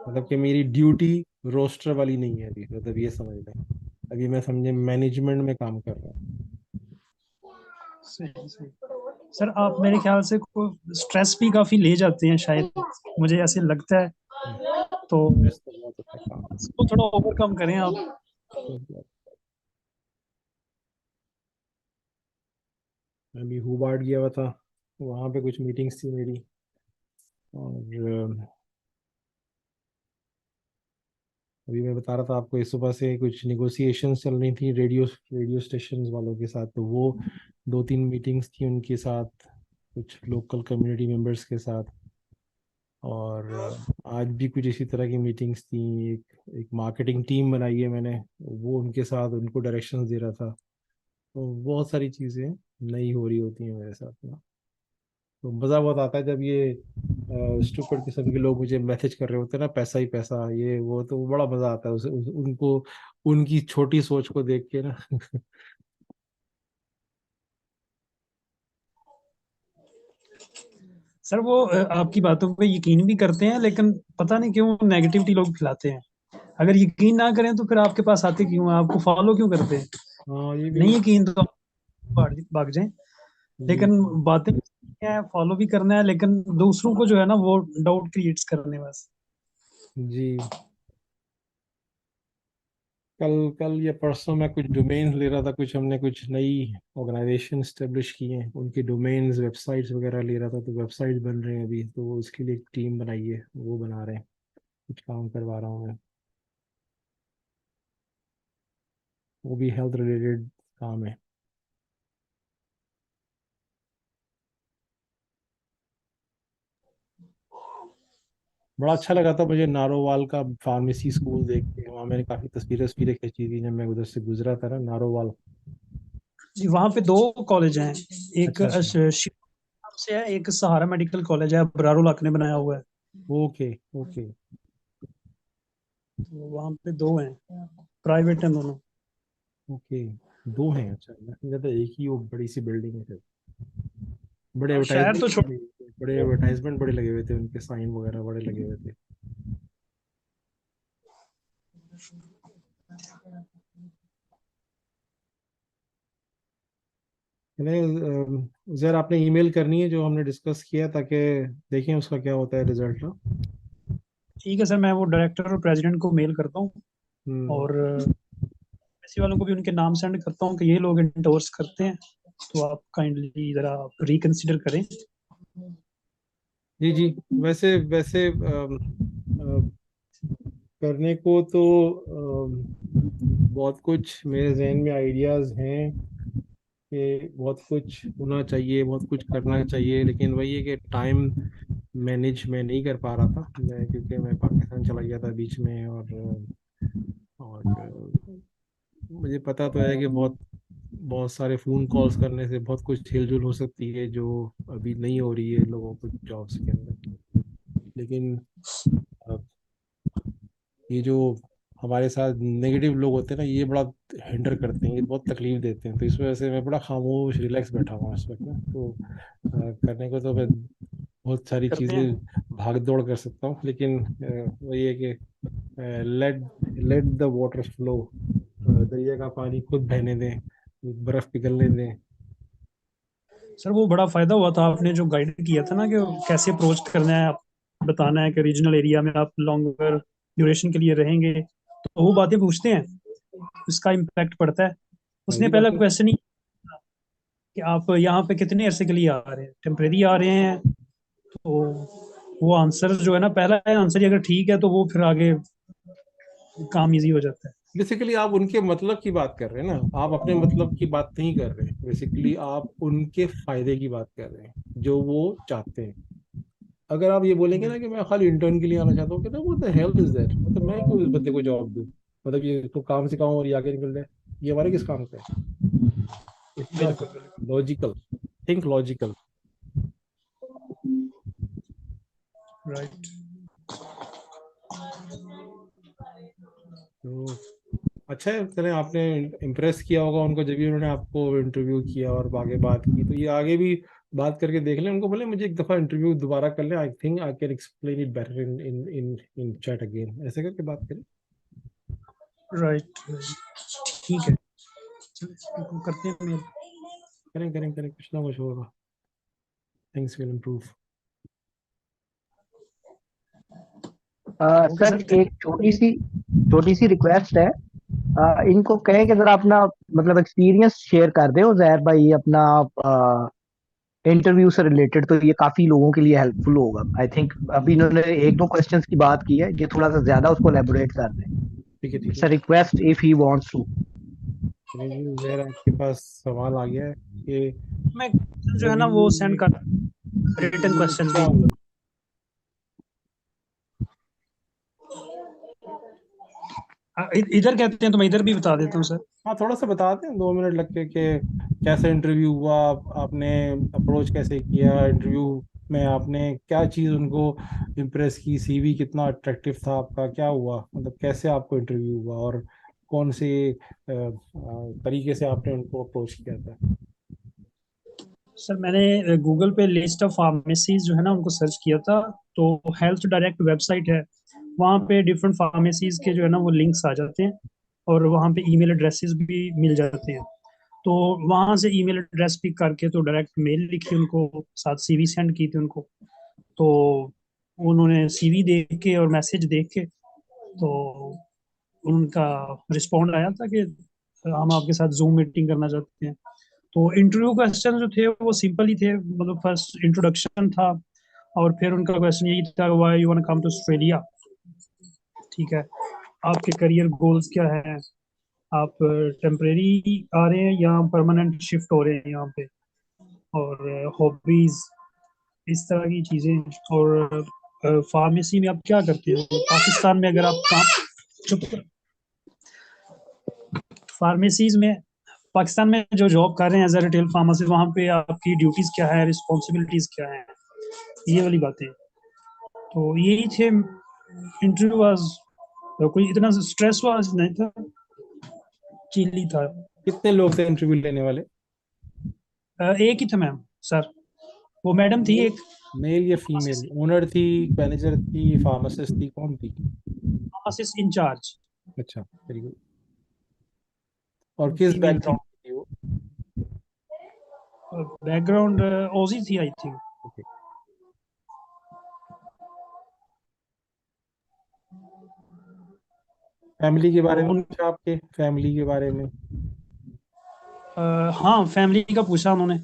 Speaker 15: मतलब कि मेरी ड्यूटी रोस्टर वाली नहीं है अभी, मतलब ये समझ लें। अभी मैं समझे मैनेजमेंट में काम कर रहा हूँ।
Speaker 12: सही सही। सर आप मेरे ख्याल से स्ट्रेस भी काफी ले जाते हैं शायद, मुझे ऐसे लगता है, तो इसको थोड़ा ओवरकम करें आप।
Speaker 15: मैं अभी हुबार्ड गया हुआ था, वहाँ पे कुछ मीटिंग्स थी मेरी, और अभी मैं बता रहा था आपको इस सुबह से कुछ निगोशिएशंस चल रही थी रेडियो स्टेशन वालों के साथ, तो वो 2-3 मीटिंग्स थी उनके साथ, कुछ लोकल कम्युनिटी मेंबर्स के साथ, और आज भी कुछ इसी तरह की मीटिंग्स थी। एक मार्केटिंग टीम बनाई है मैंने, वो उनके साथ उनको डायरेक्शंस दे रहा था। तो बहुत सारी चीज़ें नई हो रही होती हैं मेरे साथ ना, तो मज़ा बहुत आता है जब ये स्टूपिड किस्म के लोग मुझे मैसेज कर रहे होते हैं ना, पैसा ही पैसा ये वो, तो बड़ा मज़ा आता है उनको उनकी छोटी सोच को देख के ना।
Speaker 12: सर वो आपकी बातों पे यकीन भी करते हैं, लेकिन पता नहीं क्यों नेगेटिविटी लोग फैलाते हैं। अगर यकीन ना करें तो फिर आपके पास आते क्यों हैं, आपको फॉलो क्यों करते हैं?
Speaker 15: हाँ ये भी
Speaker 12: नहीं यकीन तो भाग जाएं, लेकिन बातें हैं, फॉलो भी करना है, लेकिन दूसरों को जो है ना वो डाउट क्रिएट्स करने बस।
Speaker 15: जी कल या परसों मैं कुछ डोमेन्स ले रहा था, कुछ हमने कुछ नई ऑर्गेनाइजेशन स्टेब्लिश की हैं, उनके डोमेन्स वेबसाइट्स वगैरह ले रहा था, तो वेबसाइट बन रहे हैं अभी, तो उसके लिए एक टीम बनाई है, वो बना रहे हैं, कुछ काम करवा रहा हूँ मैं, वो भी हेल्थ रिलेटेड काम है। बड़ा अच्छा लगा था मुझे नारोवाल का फार्मेसी स्कूल देख के, वहाँ मैंने काफ़ी तस्वीरें खींची थी जब मैं उधर से गुजरा था ना, नारोवाल।
Speaker 12: जी वहाँ पे 2 कॉलेज हैं, एक
Speaker 15: अच्छा अच्छा।
Speaker 12: से है, एक सहारा मेडिकल कॉलेज है, बरारुल हक ने बनाया हुआ है।
Speaker 15: Okay okay.
Speaker 12: तो वहाँ पे 2 हैं, प्राइवेट हैं दोनों।
Speaker 15: ओके 2 हैं, अच्छा मैं समझा था एक ही वो बड़ी सी बिल्डिंग है फिर। बड़े
Speaker 12: शहर तो छोटा।
Speaker 15: एडवर्टाइजमेंट बड़े लगे हुए थे, उनके साइन वगैरह बड़े लगे हुए थे। नहीं सर, आपने ईमेल करनी है जो हमने डिस्कस किया, ताकि देखें उसका क्या होता है रिजल्ट ना।
Speaker 12: ठीक है सर, मैं वो डायरेक्टर और प्रेसिडेंट को मेल करता हूँ, और ऐसी वालों को भी उनके नाम सेंड करता हूँ कि ये लोग इंडोर्स करते हैं, तो आप काइंडली जरा रिकंसिडर करें।
Speaker 15: जी जी। वैसे वैसे करने को तो बहुत कुछ मेरे जहन में आइडियाज़ हैं कि बहुत कुछ होना चाहिए, बहुत कुछ करना चाहिए, लेकिन वही है कि टाइम मैनेज मैं नहीं कर पा रहा था मैं, क्योंकि मैं पाकिस्तान चला गया था बीच में, और मुझे पता तो है कि बहुत बहुत सारे फ़ोन कॉल्स करने से बहुत कुछ हिलजुल हो सकती है जो अभी नहीं हो रही है लोगों को जॉब्स के अंदर, लेकिन अब ये जो हमारे साथ नेगेटिव लोग होते हैं ना, ये बड़ा हिंडर करते हैं, ये बहुत तकलीफ देते हैं, तो इस वजह से मैं बड़ा खामोश रिलैक्स बैठा हुआ इस वक्त ना, तो करने को तो मैं बहुत सारी
Speaker 12: करते
Speaker 15: चीज़ें
Speaker 12: हैं।
Speaker 15: भाग दौड़ कर सकता हूँ, लेकिन वही है कि let let the water flow, दरिया का पानी खुद बहने दें, बर्फ पिघलने दें।
Speaker 12: सर वो बड़ा फायदा हुआ था, आपने जो गाइड किया था ना कि कैसे अप्रोच करना है, आप बताना है कि रीजनल एरिया में आप लॉन्गर ड्यूरेशन के लिए रहेंगे, तो वो बातें पूछते हैं, उसका इम्पैक्ट पड़ता है। उसने
Speaker 15: ये
Speaker 12: पहला
Speaker 15: बात है।
Speaker 12: क्वेश्चन ही कि आप यहाँ पे कितने अरसे के लिए आ रहे हैं, टेम्परेरी आ रहे हैं, तो वो आंसर जो है ना, पहला आंसर ही अगर ठीक है तो वो फिर आगे काम इजी हो जाता है।
Speaker 15: बेसिकली आप उनके मतलब की बात कर रहे हैं ना, आप अपने मतलब की बात नहीं कर रहे हैं, बेसिकली आप उनके फायदे की बात कर रहे हैं जो वो चाहते हैं। अगर आप ये बोलेंगे ना कि मैं खाली इंटर्न के लिए आना चाहता हूँ, कि ना वो द हेल्थ इज दैट, मतलब मैं क्यों इस बंदे को जॉब दूँ, मतलब ये इसको काम सिखाऊं और ये आगे निकल जाए, ये हमारे किस काम का है? इट्स
Speaker 12: बिल्कुल बिल्कुल।
Speaker 15: Logical, think logical.
Speaker 12: राइट।
Speaker 15: तो अच्छा है, चले आपने इम्प्रेस किया होगा उनको जब भी उन्होंने आपको इंटरव्यू किया और आगे बात की, तो ये आगे भी बात करके देख लें, उनको बोले मुझे एक दफा इंटरव्यू दोबारा कर लें, I think I can explain it better in in in in chat again, ऐसे करके बात करें।
Speaker 12: राइट, ठीक है, चलो करते हैं मेल।
Speaker 15: करें करें करें, कुछ ना कुछ होगा, थिंग्स विल इम्प्रूव।
Speaker 14: सर एक छोटी सी रिक्वेस्ट है, इनको कहें कि जरा अपना मतलब एक्सपीरियंस शेयर कर दें उजैर भाई अपना इंटरव्यू से रिलेटेड, तो ये काफी लोगों के लिए हेल्पफुल होगा। आई थिंक अभी इन्होंने एक दो क्वेश्चंस की बात की है, ये थोड़ा सा ज्यादा उसको एलेबोरेट कर दें।
Speaker 15: ठीक है
Speaker 14: it's a request if he wants to.
Speaker 15: Uzair आपके पास सवाल आ गया है कि
Speaker 12: मैं जो है ना वो सेंड कर रिटन क्वेश्चन
Speaker 15: क्या
Speaker 12: भी। इधर कहते हैं तो मैं इधर भी बता देता हूँ सर।
Speaker 15: हाँ, थोड़ा सा बताते हैं 2 मिनट लग के कि कैसे इंटरव्यू हुआ, आपने अप्रोच कैसे किया इंटरव्यू में, आपने क्या चीज़ उनको इम्प्रेस की, सीवी कितना अट्रैक्टिव था आपका, क्या हुआ, मतलब कैसे आपको इंटरव्यू हुआ और कौन से तरीके से आपने उनको अप्रोच किया था।
Speaker 12: सर मैंने गूगल पे लिस्ट ऑफ फार्मेसीज जो है ना उनको सर्च किया था, तो हेल्थ डायरेक्ट वेबसाइट है, वहाँ पे डिफरेंट फार्मेसीज के जो है ना वो लिंक्स आ जाते हैं और वहाँ पे ईमेल एड्रेसेस भी मिल जाते हैं। तो वहाँ से ईमेल एड्रेस पिक करके तो डायरेक्ट मेल लिखी उनको, साथ सीवी सेंड की थी उनको, तो उन्होंने सीवी देख के और मैसेज देख के तो उनका रिस्पॉन्ड आया था कि हम आपके साथ जूम मीटिंग करना चाहते हैं। तो इंटरव्यू क्वेश्चन जो थे वो सिंपल ही थे, मतलब फर्स्ट इंट्रोडक्शन था और फिर उनका क्वेश्चन यही था why you want to come to Australia, ठीक है, आपके करियर गोल्स क्या है, आप टेम्परेरी आ रहे हैं या परमानेंट शिफ्ट हो रहे हैं यहाँ पे, और हॉबीज, इस तरह की चीज़ें। और फार्मेसी में आप क्या करते हो पाकिस्तान में, अगर आप काम फार्मेसीज में पाकिस्तान में जो जॉब कर रहे हैं एज ए रिटेल फार्मासिस्ट, वहाँ पे आपकी ड्यूटीज क्या है, रिस्पॉन्सिबिलिटीज क्या है, ये वाली बातें। तो यही थे, इंटरव्यू वाज कोई इतना स्ट्रेस वाज नहीं था, चिल ही था।
Speaker 15: कितने लोग थे इंटरव्यू लेने वाले?
Speaker 12: एक ही था मैम सर, वो मैडम थी एक।
Speaker 15: मेल या फीमेल? ओनर थी, मैनेजर थी, फार्मासिस्ट थी, कौन थी?
Speaker 12: Pharmacist in charge.
Speaker 15: अच्छा, वेरी गुड। और किस
Speaker 12: फीमेल थी।
Speaker 15: बैकग्राउंड की थी वो?
Speaker 12: बैकग्राउंड ओजी थी आई थिंक।
Speaker 15: ओके। फैमिली के बारे में पूछा, आपके फैमिली के बारे में?
Speaker 12: हाँ फैमिली का पूछा उन्होंने,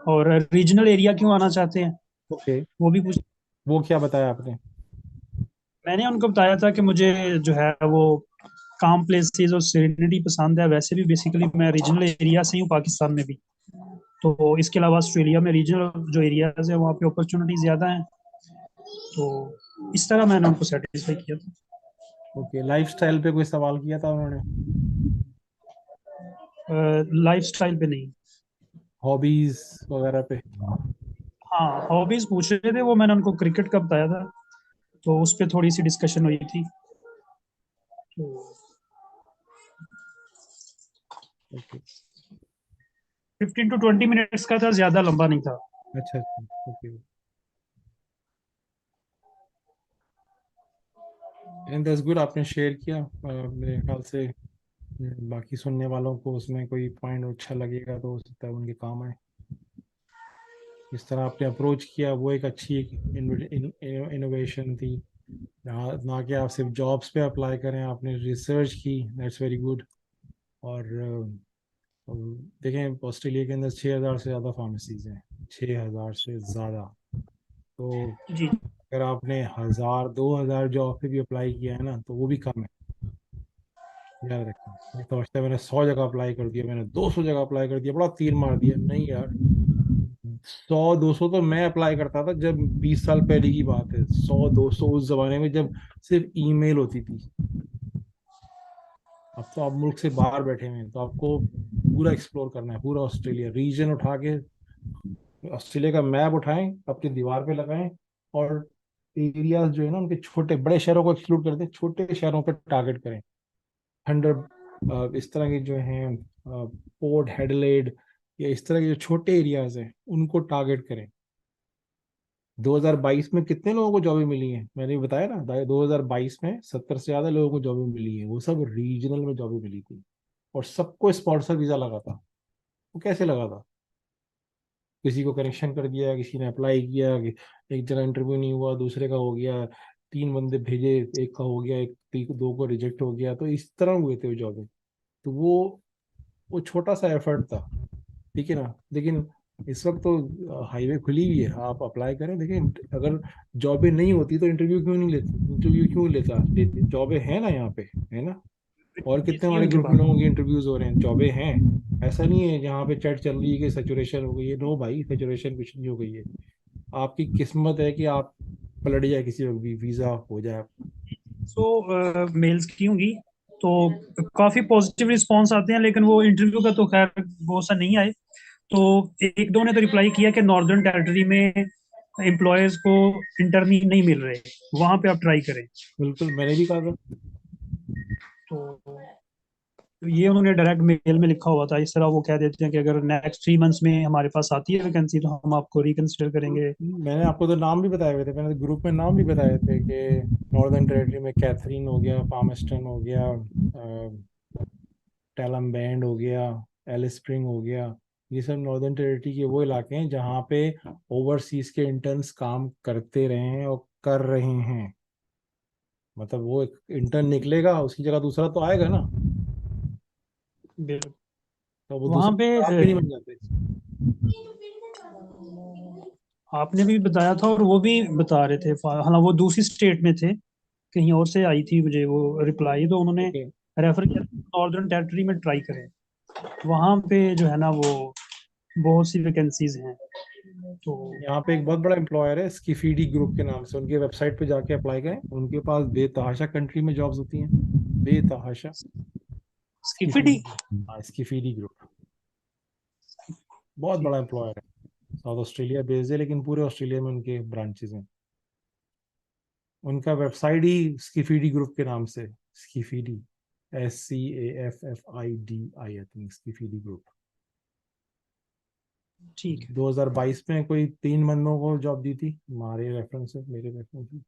Speaker 12: और रीजनल एरिया क्यों आना चाहते हैं
Speaker 15: ओके,
Speaker 12: वो भी पूछा।
Speaker 15: वो क्या बताया आपने?
Speaker 12: मैंने उनको बताया था कि मुझे जो है वो काम प्लेसेस और सेरेनिटी पसंद है, वैसे भी बेसिकली मैं रीजनल एरिया से हूँ पाकिस्तान में भी, तो इसके अलावा ऑस्ट्रेलिया में रीजनल जो एरियाज है वहाँ पे अपॉर्चुनिटी ज़्यादा है, तो इस तरह मैंने उनको सेटिस्फाई किया था।
Speaker 15: ओके, लाइफस्टाइल पे कोई सवाल किया था उन्होंने?
Speaker 12: लाइफस्टाइल पे नहीं।
Speaker 15: हॉबीज वगैरह पे?
Speaker 12: हाँ हॉबीज पूछ रहे थे, वो मैंने उनको क्रिकेट का बताया था, तो उस पर थोड़ी सी डिस्कशन हुई थी।
Speaker 15: ओके,
Speaker 12: 15 to 20 मिनट्स का था, ज्यादा लंबा नहीं था।
Speaker 15: अच्छा अच्छा, ओके। एंड दैट्स गुड, आपने शेयर किया। मेरे ख्याल से बाकी सुनने वालों को उसमें कोई पॉइंट अच्छा लगेगा तो हो सकता है उनके काम आए। इस तरह आपने अप्रोच किया, वो एक अच्छी इनोवेशन थी। ना कि आप सिर्फ जॉब्स पे अप्लाई करें, आपने रिसर्च की, दैट्स वेरी गुड। और देखें, ऑस्ट्रेलिया के अंदर 6,000 से ज़्यादा फार्मेसीज हैं, 6,000 से ज़्यादा। तो
Speaker 12: जी
Speaker 15: अगर आपने 1,000-2,000 जॉब पे भी अप्लाई किया है ना, तो वो भी कम है, याद रखें। मैं समझता है मैंने 100 जगह अप्लाई कर दिया, मैंने 200 जगह अप्लाई कर दिया, बड़ा तीर मार दिया, नहीं यार। 100-200 तो मैं अप्लाई करता था जब 20 साल पहले की बात है, 100-200 उस जमाने में जब सिर्फ ईमेल होती थी। अब तो आप मुल्क से बाहर बैठे हुए हैं, तो आपको पूरा एक्सप्लोर करना है, पूरा ऑस्ट्रेलिया रीजन उठा के, ऑस्ट्रेलिया का मैप उठाएं, अपनी दीवार पे लगाएं, और एरियाज जो है ना उनके छोटे बड़े शहरों को एक्सक्लूड कर दें, छोटे शहरों पर टारगेट करें। 100 इस तरह के जो हैं पोर्ट हेडलेड या इस तरह के जो छोटे एरियाज हैं उनको टारगेट करें। 2022 में कितने लोगों को जॉबें मिली हैं मैंने बताया ना, 2022 में 70 से ज्यादा लोगों को जॉबें मिली हैं, वो सब रीजनल में जॉबें मिली थी और सबको स्पॉन्सर वीजा लगा था। वो कैसे लगा था? किसी को कनेक्शन कर दिया, किसी ने अप्लाई किया, एक जगह इंटरव्यू नहीं हुआ, दूसरे का हो गया, 3 बंदे भेजे, एक का हो गया, दो को रिजेक्ट हो गया, तो इस तरह हुए थे वो जॉबें। तो वो छोटा सा एफर्ट था, ठीक है ना। लेकिन इस वक्त तो हाईवे खुली हुई है, आप अप्लाई करें। देखिए अगर जॉबें नहीं होती तो इंटरव्यू क्यों नहीं लेते, इंटरव्यू क्यों लेते, जॉबें हैं ना यहाँ पे, है ना। और कितने हमारे ग्रुप में लोगों के इंटरव्यूज हो रहे हैं, जॉबें हैं। ऐसा नहीं है जहाँ पे चैट चल रही है कि सैचुरेशन हो गई है। नो भाई, सैचुरेशन कुछ नहीं हो गई है। आपकी किस्मत है कि आप पलट जाए, किसी वक्त भी वीजा हो जाए।
Speaker 12: मेल्स की होंगी तो काफी पॉजिटिव रिस्पांस आते हैं, लेकिन वो इंटरव्यू का तो खैर बहुत सा नहीं आए। तो एक दो ने तो रिप्लाई किया कि नॉर्दर्न टेरिटरी में एम्प्लॉयर्स को इंटर्नी नहीं मिल रहे, वहां पे आप ट्राई करें।
Speaker 15: बिल्कुल, मैंने भी कहा था।
Speaker 12: तो ये उन्होंने डायरेक्ट मेल में लिखा हुआ था। इस तरह वो कह देते हैं कि अगर नेक्स्ट 3 मंथ्स में हमारे पास आती है वैकेंसी तो हम आपको रिकंसिडर करेंगे।
Speaker 15: मैंने आपको तो नाम भी बताए हुए थे, मैंने ग्रुप में नाम भी बताए थे कि नॉर्दर्न टेरिटरी में कैथरीन हो गया, पामस्टन हो गया, टेलम बैंड हो गया, एलिस स्प्रिंग हो गया। ये सब नॉर्दर्न टेरिटरी के वो इलाके हैं जहाँ पे ओवरसीज के इंटर्न्स काम करते रहे हैं और कर रहे हैं। मतलब वो एक इंटर्न निकलेगा, उसकी जगह दूसरा तो आएगा ना, तो वो
Speaker 12: वहां पे
Speaker 15: दूसरा भी नहीं बन जाते।
Speaker 12: आपने भी बताया था और वो भी बता रहे थे, हालांकि वो दूसरी स्टेट में थे, कहीं और से आई थी मुझे वो रिप्लाई, तो उन्होंने रेफर किया नॉर्दर्न टेरिटरी में ट्राई करें, वहां पे जो है ना वो बहुत सी वैकेंसीज हैं। तो
Speaker 15: यहाँ पे एक बहुत बड़ा एम्प्लॉयर है स्किफीडी ग्रुप के नाम से, उनके वेबसाइट पे जाके अप्लाई करें। उनके पास बेतहाशा कंट्री में जॉब्स होती हैं, बेतहाशा।
Speaker 12: स्किफीडी?
Speaker 15: हाँ, स्किफीडी ग्रुप बहुत बड़ा एम्प्लॉयर है, साउथ ऑस्ट्रेलिया बेस्ड है, लेकिन पूरे ऑस्ट्रेलिया में उनके ब्रांचेस हैं। उनका वेबसाइट ही स्किफीडी ग्रुप के नाम से, स्किफीडी, SCAFFIDI, थिंक, स्किफीडी ग्रुप।
Speaker 12: ठीक है।
Speaker 15: 2022 में कोई 3 बंदों को जॉब दी थी, हमारे रेफरेंस से, मेरे रेफरेंस से।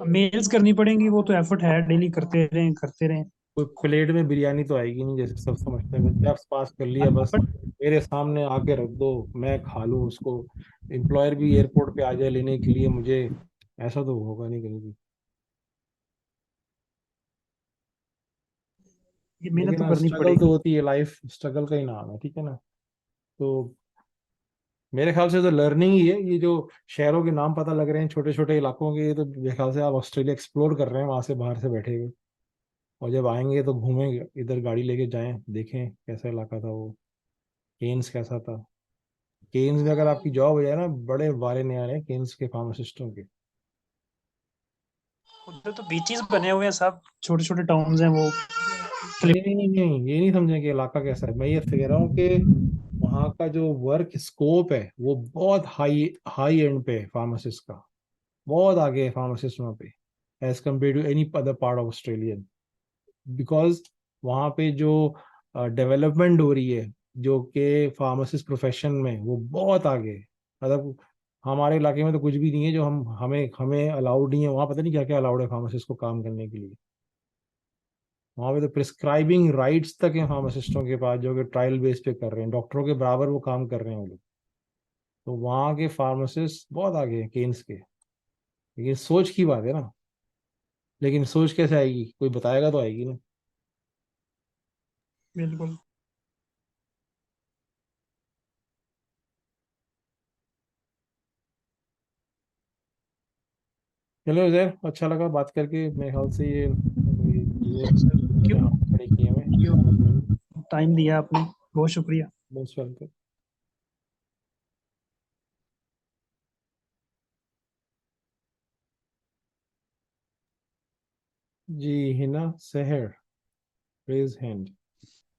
Speaker 12: मेल्स करनी पड़ेंगी, वो तो एफर्ट है, डेली करते रहें करते रहें।
Speaker 15: कोई प्लेट में बिरयानी तो आएगी नहीं जैसे सब समझते हैं, जब पास कर लिया बस मेरे सामने आके रख दो, मैं खा लूँ उसको। एम्प्लॉयर भी एयरपोर्ट पे आ जाए लेने के लिए मुझे, ऐसा तो होगा नहीं कहीं भी।
Speaker 12: ये मेहनत तो
Speaker 15: लेकिन
Speaker 12: करनी
Speaker 15: स्ट्रगल तो
Speaker 12: पड़ेगी।
Speaker 15: होती है, लाइफ स्ट्रगल का ही नाम है, ठीक है ना। तो मेरे ख्याल से तो लर्निंग ही है। ये जो शहरों के नाम पता लग रहे हैं छोटे छोटे इलाकों के, ये तो मेरे ख्याल से आप ऑस्ट्रेलिया एक्सप्लोर कर रहे हैं वहां से, बाहर से बैठे हुए। और जब आएंगे तो घूमेंगे, इधर गाड़ी लेके जाएं, देखें कैसा इलाका था वो, केन्स कैसा था। केन्स में अगर आपकी जॉब हो जाए ना, बड़े वारे नजारे हैं केन्स के फार्मासिस्टों के।
Speaker 12: उधर तो बीचेस बने हुए हैं, सब छोटे छोटे टाउन्स हैं वो।
Speaker 15: नहीं नहीं नहीं नहीं, ये नहीं समझे कि इलाका कैसा है। मैं ये कह रहा हूँ कि वहाँ का जो वर्क स्कोप है वो बहुत हाई हाई एंड पे है फार्मासिस्ट का, बहुत आगे है फार्मासिस्ट वहाँ पे, as compare to any other part of Australia. Because वहाँ पे जो डेवलपमेंट हो रही है जो कि फार्मासिस्ट प्रोफेशन में, वो बहुत आगे है। मतलब हमारे इलाके में तो कुछ भी नहीं है जो हमें हमें अलाउड नहीं है, वहाँ पता नहीं क्या क्या अलाउड है फार्मासिस्ट को काम करने के लिए। वहाँ पे तो प्रिस्क्राइबिंग राइट्स तक है फार्मासिस्टों के पास, जो कि ट्रायल बेस पे कर रहे हैं, डॉक्टरों के बराबर वो काम कर रहे हैं वो लोग। तो वहाँ के फार्मासिस्ट बहुत आगे हैं केन्स के। ये सोच की बात है ना, लेकिन सोच कैसे आएगी, कोई बताएगा तो आएगी ना।
Speaker 12: बिल्कुल।
Speaker 15: चलो जैर, अच्छा लगा बात करके। मेरे ख्याल से ये खड़े किए हुए।
Speaker 12: टाइम दिया आपने, बहुत शुक्रिया।
Speaker 15: Most welcome. जी हिना सहर, रेज हैंड,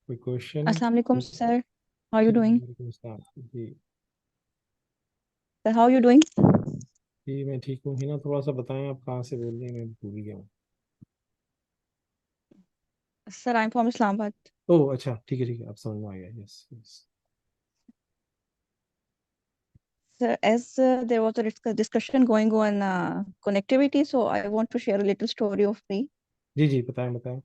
Speaker 15: कोई question?
Speaker 16: Assalamu alaikum, sir. How are you doing?
Speaker 15: जी
Speaker 16: So how are you doing?
Speaker 15: जी मैं ठीक हूँ। हिना थोड़ा सा बताएं आप कहाँ से बोल रही हैं, मैं भूल गया हूँ।
Speaker 16: Sir, I'm from Islamabad.
Speaker 15: ओह अच्छा ठीक है आप समझ में आ गया। Yes yes
Speaker 16: Sir, as there was a discussion going on connectivity, so I want to share a little story of me.
Speaker 15: जी बताएं बताएं।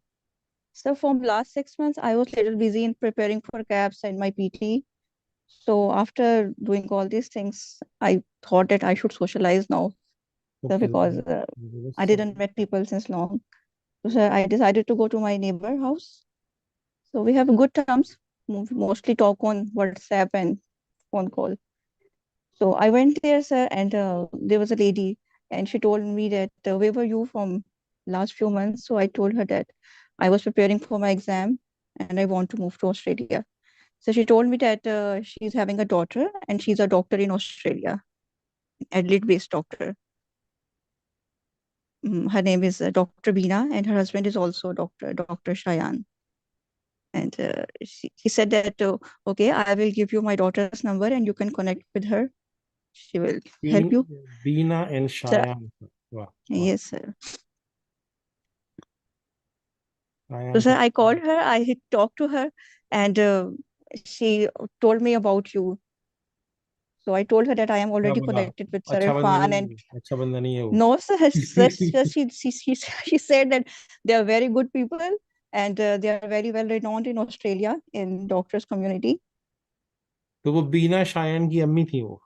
Speaker 16: So from last 6 months, I was little busy in preparing for KAPS and my PT. So after doing all these things, I thought that I should socialize now. So
Speaker 15: Okay,
Speaker 16: because I didn't met people since long. So I decided to go to my neighbor house. So we have good terms, mostly talk on WhatsApp and phone call. So I went there, sir, and there was a lady, and she told me that where were you from last few months? So I told her that I was preparing for my exam and I want to move to Australia. So she told me that she's having a daughter and she's a doctor in Australia, Adelaide-based doctor. Her name is Dr. Beena, and her husband is also Dr. Shayan. And he said that, okay, I will give you my daughter's number and you can connect with her. She will help you.
Speaker 15: Beena and
Speaker 16: Sir,
Speaker 15: Shayan. Wow.
Speaker 16: yes, sir. So,
Speaker 15: Shayan
Speaker 16: sir, I called her, I talked to her, and she told me about you. So I told her that I am already connected with Sir
Speaker 15: अच्छा बंदा
Speaker 16: Irfan,
Speaker 15: नहीं
Speaker 16: and
Speaker 15: है, अच्छा बंदा नहीं है वो।
Speaker 16: no, sir, she said that they are very good people and they are very well renowned in Australia in doctors community.
Speaker 15: तो वो बीना शायन की अम्मी थी वो।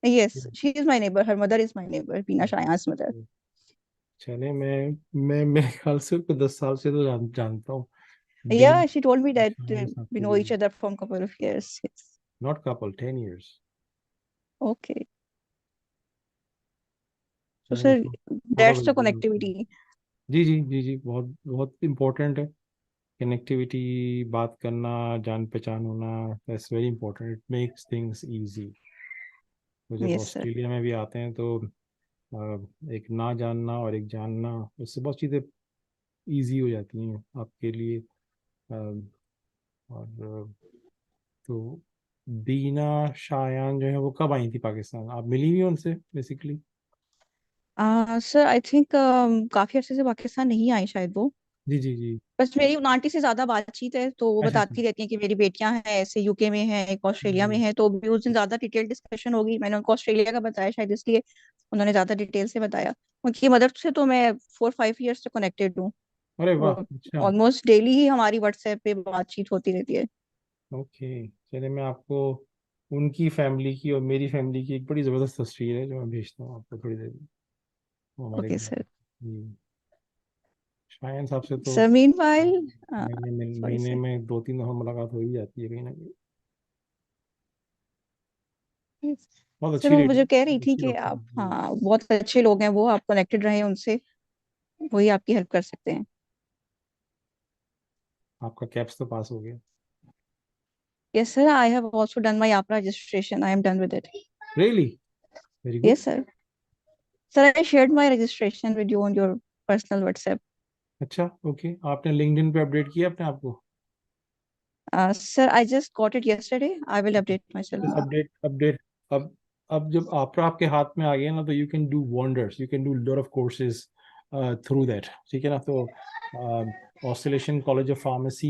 Speaker 16: Yes, she is my neighbor. Her mother is my neighbor, Beena Shayan's mother.
Speaker 15: चले मैं मेरे ख्याल से उसको 10 साल से तो जानता हूँ।
Speaker 16: Yeah, she told me that
Speaker 15: Shayan साहब
Speaker 16: we
Speaker 15: को
Speaker 16: know
Speaker 15: भी।
Speaker 16: each other from couple of years. Yes.
Speaker 15: Not couple, 10 years.
Speaker 16: Okay. So,
Speaker 15: चले
Speaker 16: sir,
Speaker 15: थोड़ा
Speaker 16: that's the connectivity.
Speaker 15: जी बहुत बहुत इम्पोर्टेंट है कनेक्टिविटी, बात करना, जान पहचान होना। That's very important, it makes things easy. तो जब
Speaker 16: Yes, sir.
Speaker 15: ऑस्ट्रेलिया में भी आते हैं तो एक ना जानना और एक जानना, उससे बहुत चीज़ें इजी हो जाती हैं आपके लिए। और तो दीना शायान जो है वो कब आई थी पाकिस्तान, आप मिली हुई उनसे बेसिकली?
Speaker 16: सर आई थिंक काफी अर्से से पाकिस्तान नहीं आई शायद वो।
Speaker 15: जी
Speaker 16: बस मेरी उन आंटी से ज्यादा बातचीत है, तो वो
Speaker 15: अच्छा
Speaker 16: बताती रहती हैं कि मेरी बेटियां हैं ऐसे यूके में है, एक ऑस्ट्रेलिया में है। तो भी उस दिन ज्यादा डिटेल डिस्कशन होगी, मैंने उनको ऑस्ट्रेलिया का बताया शायद इसलिए उन्होंने ज्यादा डिटेल से बताया। उनकी मदर से तो मैं 4-5 ईयर्स से कनेक्टेड हूँ।
Speaker 15: अरे वाह अच्छा।
Speaker 16: ऑलमोस्ट डेली ही हमारी व्हाट्सएप पे बातचीत होती रहती है।
Speaker 15: ओके चलिए मैं आपको उनकी फैमिली की और मेरी फैमिली की एक बड़ी ज़बरदस्त तस्वीर है जो मैं भेजता हूँ आपको थोड़ी देर में। वो हमारे
Speaker 16: ओके सर।
Speaker 15: शायन साहब से तो
Speaker 16: सर मीनवाइल
Speaker 15: महीने में 2-3 दफ़ा मुलाकात हो ही जाती है कहीं ना कहीं। बहुत
Speaker 16: सर
Speaker 15: अच्छी
Speaker 16: वो
Speaker 15: लेडी,
Speaker 16: मुझे कह रही थी
Speaker 15: अच्छी
Speaker 16: कि
Speaker 15: डॉक्टर।
Speaker 16: आप, हाँ, बहुत अच्छे लोग हैं वो, आप कनेक्टेड रहे उनसे, वही आपकी हेल्प कर सकते हैं।
Speaker 15: आपका कैप्स तो पास हो गया?
Speaker 16: Yes, sir. I have also done my AHPRA registration. I am done with it.
Speaker 15: Really? Very good.
Speaker 16: Yes, sir. Sir, I shared my registration with you on your personal WhatsApp.
Speaker 15: अच्छा okay, आपने LinkedIn पे update किया अपने आप को?
Speaker 16: Sir, I just got it yesterday. I will update myself.
Speaker 15: Update अब जब AHPRA आपके हाथ में आ गया ना तो you can do wonders, you can do lot of courses through that, ठीक है ना। तो ऑस्ट्रेलियन कॉलेज ऑफ फार्मेसी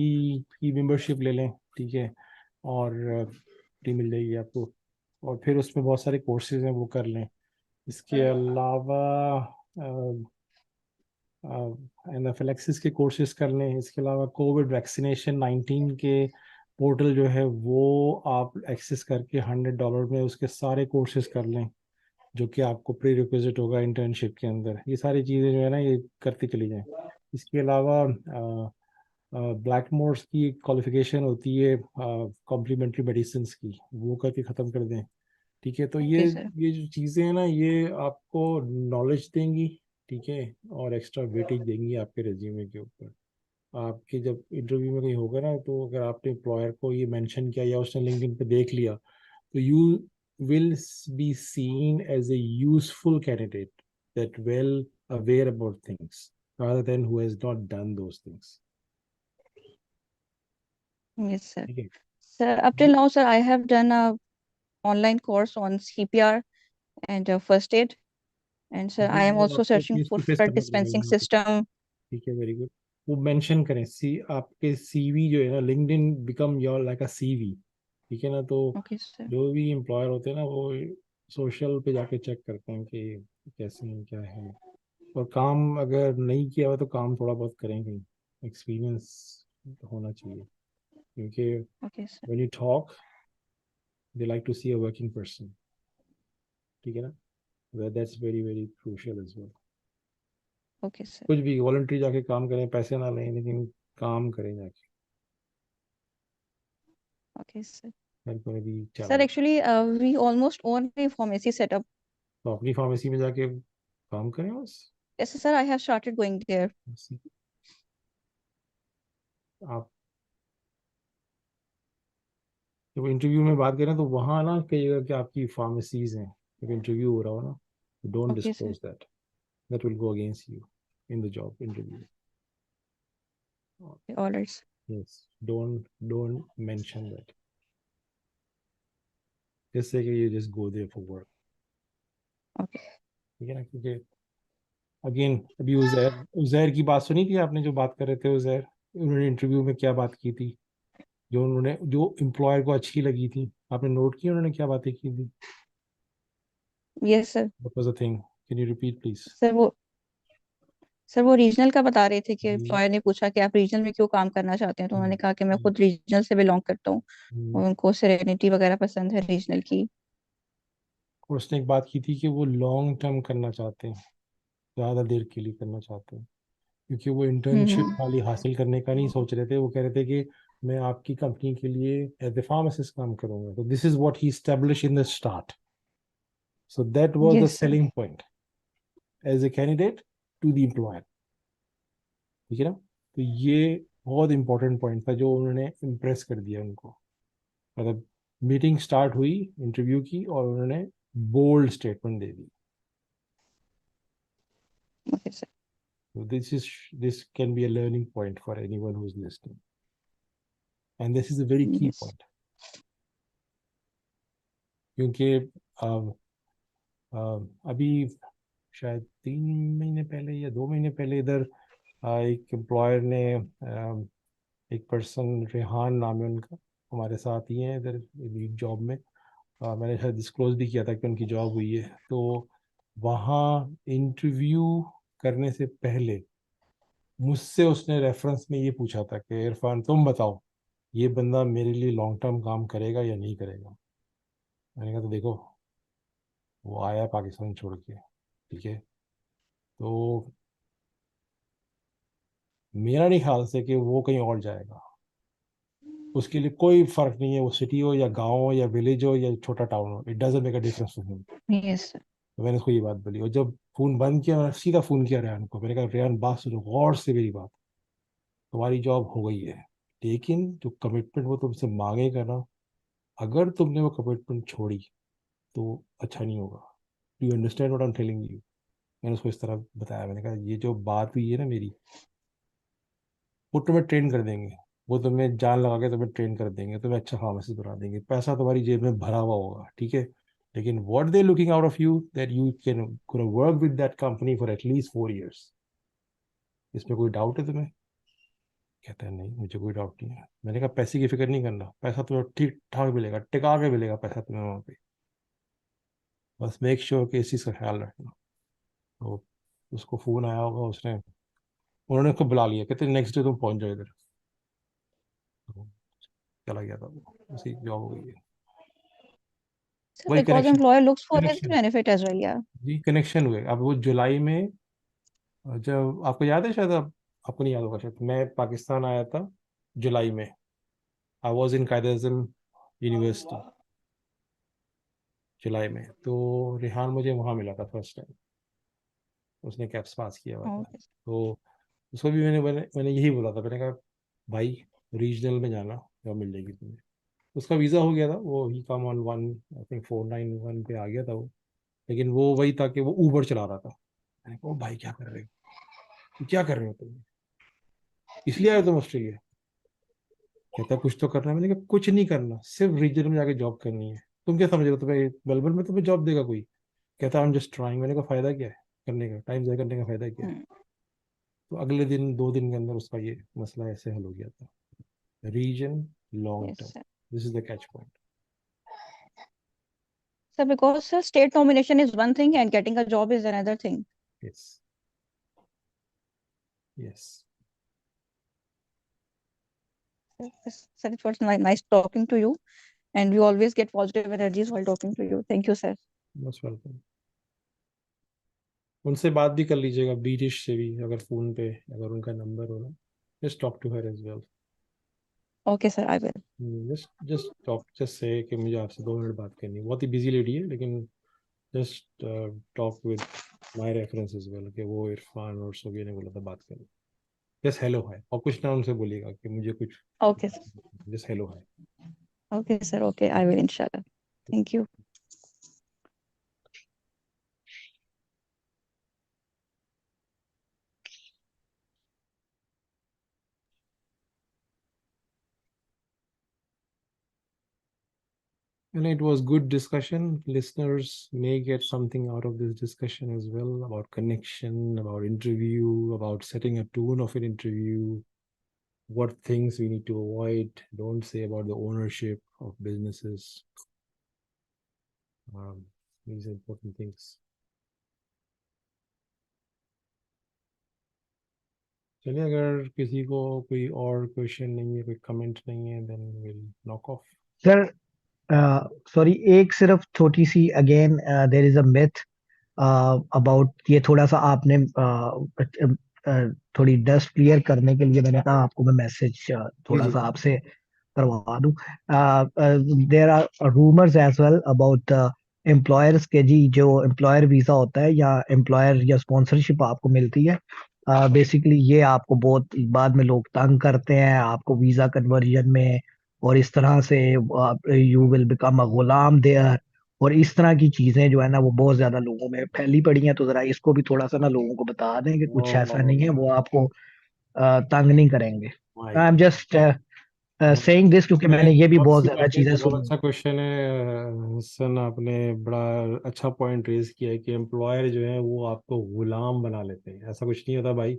Speaker 15: की मेंबरशिप ले लें, ठीक है, और फ्री मिल जाएगी आपको। और फिर उसमें बहुत सारे कोर्सेज हैं वो कर लें। इसके अलावा एनाफिलैक्सिस के कोर्सेज कर लें। इसके अलावा कोविड वैक्सीनेशन 19 के पोर्टल जो है वो आप एक्सेस करके $100 में उसके सारे कोर्सेज कर लें, जो कि आपको प्री रिक्विजिट होगा इंटर्नशिप के अंदर। ये सारी चीज़ें जो है ना ये करते चली जाएं। इसके अलावा ब्लैकमोर्स की क्वालिफिकेशन होती है कॉम्प्लीमेंट्री मेडिसिन की, वो करके ख़त्म कर दें, ठीक है। तो ये जो चीज़ें हैं ना ये आपको नॉलेज देंगी, ठीक है, और एक्स्ट्रा वेटेज देंगी आपके रेज्यूमे के ऊपर। आपके जब इंटरव्यू में कहीं होगा ना तो अगर आपने एम्प्लॉयर को ये मेंशन किया या उसने लिंक्डइन पे देख लिया तो you will be seen as a useful candidate that well aware about things rather than who has not done those things.
Speaker 16: Yes, sir. Sir, up till now, sir, I have done a online course on CPR and first aid. And sir, I am
Speaker 15: वो
Speaker 16: also
Speaker 15: आपको
Speaker 16: searching
Speaker 15: face
Speaker 16: for
Speaker 15: to face
Speaker 16: blood
Speaker 15: करना पड़ेगा
Speaker 16: dispensing
Speaker 15: यहाँ पे।
Speaker 16: system.
Speaker 15: ठीक है, very good. वो mention करें, आपके सीवी जो है ना, LinkedIn become your like a CV, ठीक है ना। तो
Speaker 16: Okay, sir.
Speaker 15: जो भी एम्प्लॉयर होते हैं ना, वो सोशल पे जाके चेक करते हैं कि कैसे हैं, क्या है। और काम अगर नहीं किया हुआ तो काम थोड़ा बहुत करेंगे, एक्सपीरियंस होना चाहिए, क्योंकि
Speaker 16: Okay, sir.
Speaker 15: When you talk they like to see a working person, ठीक है ना। That's very very crucial as well.
Speaker 16: Okay, sir.
Speaker 15: कुछ भी वॉलंटरी जाके काम करें, पैसे ना लें, लेकिन काम करें जाके।
Speaker 16: Okay, sir.
Speaker 15: मेरे को भी
Speaker 16: Sir,
Speaker 15: challenge.
Speaker 16: actually, we almost own a pharmacy setup.
Speaker 15: तो अपनी फार्मेसी में जाके काम करें बस।
Speaker 16: Yes, sir. I have started going there.
Speaker 15: आप जब इंटरव्यू में बात करें तो वहाँ ना कहिएगा कि आपकी फार्मेसीज हैं। जब इंटरव्यू हो रहा हो ना, don't
Speaker 16: Okay, sir.
Speaker 15: Disclose that will go against you in the job interview.
Speaker 16: All right.
Speaker 15: Yes, don't mention that, just say कि you just go there for work.
Speaker 16: Okay.
Speaker 15: ठीक है ना, क्योंकि अगेन अभी उजैर की बात सुनी थी आपने, जो बात कर रहे थे उजैर, उन्होंने इंटरव्यू में क्या बात की थी, जो एम्प्लॉयर को अच्छी लगी थी, आपने नोट की उन्होंने क्या बातें की थी?
Speaker 16: Yes, sir.
Speaker 15: What was the thing? Can you repeat please?
Speaker 16: Sir वो रीजनल का बता रहे थे कि एम्प्लॉयर ने पूछा कि आप रीजनल में क्यों काम करना चाहते हैं, तो उन्होंने कहा कि मैं खुद रीजनल से बिलोंग करता हूँ और उनको सेरेनिटी वगैरह पसंद है रीजनल की।
Speaker 15: और उसने एक बात की थी कि वो लॉन्ग टर्म करना चाहते हैं, ज़्यादा देर के लिए करना चाहते हैं, क्योंकि वो इंटर्नशिप खाली हासिल करने का नहीं सोच रहे थे। वो कह रहे थे कि मैं आपकी कंपनी के लिए एज ए फार्मासिस्ट काम करूंगा। तो this is what he establish in the start, so that was the selling point as a candidate to the employer, ठीक है ना। तो ये बहुत इंपॉर्टेंट पॉइंट था जो उन्होंने इम्प्रेस कर दिया उनको। मतलब मीटिंग स्टार्ट हुई इंटरव्यू की और उन्होंने bold statement they the.
Speaker 16: Okay, sir.
Speaker 15: So this can be a learning point for anyone who is listening, and this is a very key point, क्योंकि अभी शायद 3 महीने पहले या 2 महीने पहले इधर एक एम्प्लॉयर ने एक पर्सन, रेहान नाम है उनका, हमारे साथ ही हैं इधर जॉब में। मैंने शायद डिस्क्लोज भी किया था कि उनकी जॉब हुई है। तो वहाँ इंटरव्यू करने से पहले मुझसे उसने रेफरेंस में ये पूछा था कि इरफान तुम बताओ ये बंदा मेरे लिए लॉन्ग टर्म काम करेगा या नहीं करेगा। मैंने कहा तो देखो, वो आया पाकिस्तान छोड़ के, ठीक है, तो मेरा नहीं ख्याल से कि वो कहीं और जाएगा। उसके लिए कोई फर्क नहीं है वो सिटी हो या गांव हो या विलेज हो या छोटा टाउन हो, it doesn't make a difference to him.
Speaker 16: Yes, sir.
Speaker 15: तो मैंने उसको ये बात बोली, और जब फोन बंद किया मैंने सीधा फोन किया रेहान को। मैंने कहा रेहान बात सुनो गौर से, मेरी बात, तुम्हारी जॉब हो गई है, लेकिन जो कमिटमेंट वो तुमसे मांगेगा ना, अगर तुमने वो कमिटमेंट छोड़ी तो अच्छा नहीं होगा। Do you understand what I am telling you? मैंने उसको इस तरह बताया। मैंने कहा ये जो बात हुई है ना मेरी, वो तुम्हें ट्रेन कर देंगे, वो तुम्हें जान लगा के तुम्हें ट्रेन कर देंगे, तुम्हें अच्छा फार्मासिस्ट बना देंगे, पैसा तुम्हारी जेब में भरा हुआ होगा, ठीक है, लेकिन what they looking out of you that you can work with that company for at least 4 years। इसमें कोई डाउट है तुम्हें? कहता है नहीं, मुझे कोई डाउट नहीं है। मैंने कहा पैसे की फिक्र नहीं करना, पैसा तुम्हें ठीक ठाक मिलेगा, टिका के मिलेगा पैसा तुम्हें वहाँ पे, बस मेक श्योर कि इस चीज़ का ख्याल रखना। तो उसको फ़ोन आया होगा, उन्होंने उसको बुला लिया, कहते नेक्स्ट डे तुम पहुँच जाओ इधर। तो चला गया था वो, उसी जॉब हो गई है।
Speaker 16: Sir,
Speaker 15: वही
Speaker 16: because employer looks for his
Speaker 15: connection
Speaker 16: benefit as well, yeah.
Speaker 15: जी, कनेक्शन हुए। अब वो जुलाई में, जब आपको याद है शायद, आपको नहीं याद होगा शायद, मैं पाकिस्तान आया था जुलाई में। I was in Quaid-e-Azam university जुलाई में। तो रेहान मुझे वहाँ मिला था फर्स्ट टाइम, उसने कैप्स पास किया हुआ था। तो उसको भी मैंने यही बोला था, मैंने कहा भाई रीजनल में जाना, जॉब मिल जाएगी तुम्हें। उसका वीज़ा हो गया था, वो ही कम ऑन 1 आई थिंक 491 पे आ गया था वो, लेकिन वो वही था कि वो ऊबर चला रहा था। मैंने कहा भाई क्या कर रहे हो, क्या कर रहे हो तुम, इसलिए आए तुम ऑस्ट्रेलिया? कहता है कुछ तो करना है। मैंने कहा कुछ नहीं करना, सिर्फ रीजनल में जाके जॉब करनी है। तुम क्या समझ रहे हो तुम्हें मेलबर्न में तुम्हें जॉब देगा कोई? कहता I'm just trying। मैंने कहा फायदा क्या है करने का, टाइम ज़ाया करने का फायदा क्या है? तो अगले दिन 2 दिन के अंदर उसका ये मसला ऐसे हल हो गया था। Reason long
Speaker 16: Yes,
Speaker 15: term,
Speaker 16: sir.
Speaker 15: This is the catch point.
Speaker 16: Sir, because sir, state nomination is one thing and getting a job is another thing.
Speaker 15: Yes. Yes.
Speaker 16: Sir, it was nice talking to you, and we always get positive energies while talking to you. Thank you, sir.
Speaker 15: Most welcome. उनसे बात भी कर लीजिएगा, बीटिश से भी, अगर phone पे अगर उनका नंबर हो ना, just talk to her as well.
Speaker 16: Okay, sir, I will.
Speaker 15: Just talk, just say कि मुझे आपसे 2 मिनट बात करनी है। बहुत ही बिजी लेडी है, लेकिन just talk with my reference as well कि वो इरफान और सोबिया ने बोला था बात करनी। जस्ट हेलो हाय, और कुछ ना उनसे बोलिएगा कि मुझे कुछ,
Speaker 16: Okay, sir.
Speaker 15: Just hello hi.
Speaker 16: Okay, sir. Okay, I will, inshallah. Thank you.
Speaker 15: And it was good discussion. Listeners may get something out of this discussion as well, about connection, about interview, about setting a tone of an interview, what things we need to avoid, don't say about the ownership of businesses. These are important things. चलिए, अगर किसी को कोई और question नहीं है, कोई comment नहीं है, then we'll knock off.
Speaker 14: Sir sorry, एक सिर्फ छोटी सी, again there is a myth about, ये थोड़ा सा आपने थोड़ी डस्ट क्लियर करने के लिए मैंने कहा आपको मैं मैसेज थोड़ा सा आपसे करवा दूं। There are rumours as well about employers के जी, जो एम्प्लॉयर वीजा होता है या एम्प्लॉयर या स्पॉन्सरशिप आपको मिलती है, बेसिकली ये आपको बहुत बाद में लोग तंग करते हैं आपको वीजा कन्वर्जन में, और इस तरह से यू विल बिकम अ गुलाम देयर, और इस तरह की चीजें जो है ना वो बहुत ज्यादा लोगों में फैली पड़ी हैं। तो जरा इसको भी थोड़ा सा ना लोगों को बता दें कि कुछ ऐसा नहीं है, वो आपको तंग नहीं करेंगे। I am just saying this क्योंकि मैंने ये भी बहुत ज्यादा चीजें
Speaker 15: बहुत
Speaker 14: सुनी।
Speaker 15: अच्छा क्वेश्चन है हसन, आपने बड़ा अच्छा पॉइंट रेज किया है कि एम्प्लॉयर जो है वो आपको गुलाम बना लेते हैं। ऐसा कुछ नहीं होता भाई।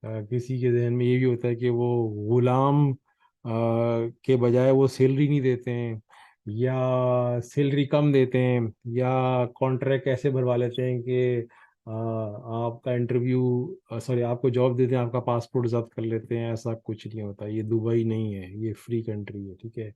Speaker 15: किसी के जहन में ये भी होता है कि वो गुलाम के बजाय वो सैलरी नहीं देते हैं, या सैलरी कम देते हैं, या कॉन्ट्रैक्ट ऐसे भरवा लेते हैं कि आपका इंटरव्यू, सॉरी आपको जॉब देते हैं, आपका पासपोर्ट जब्त कर लेते हैं। ऐसा कुछ नहीं होता। ये दुबई नहीं है, ये फ्री कंट्री है, ठीक है।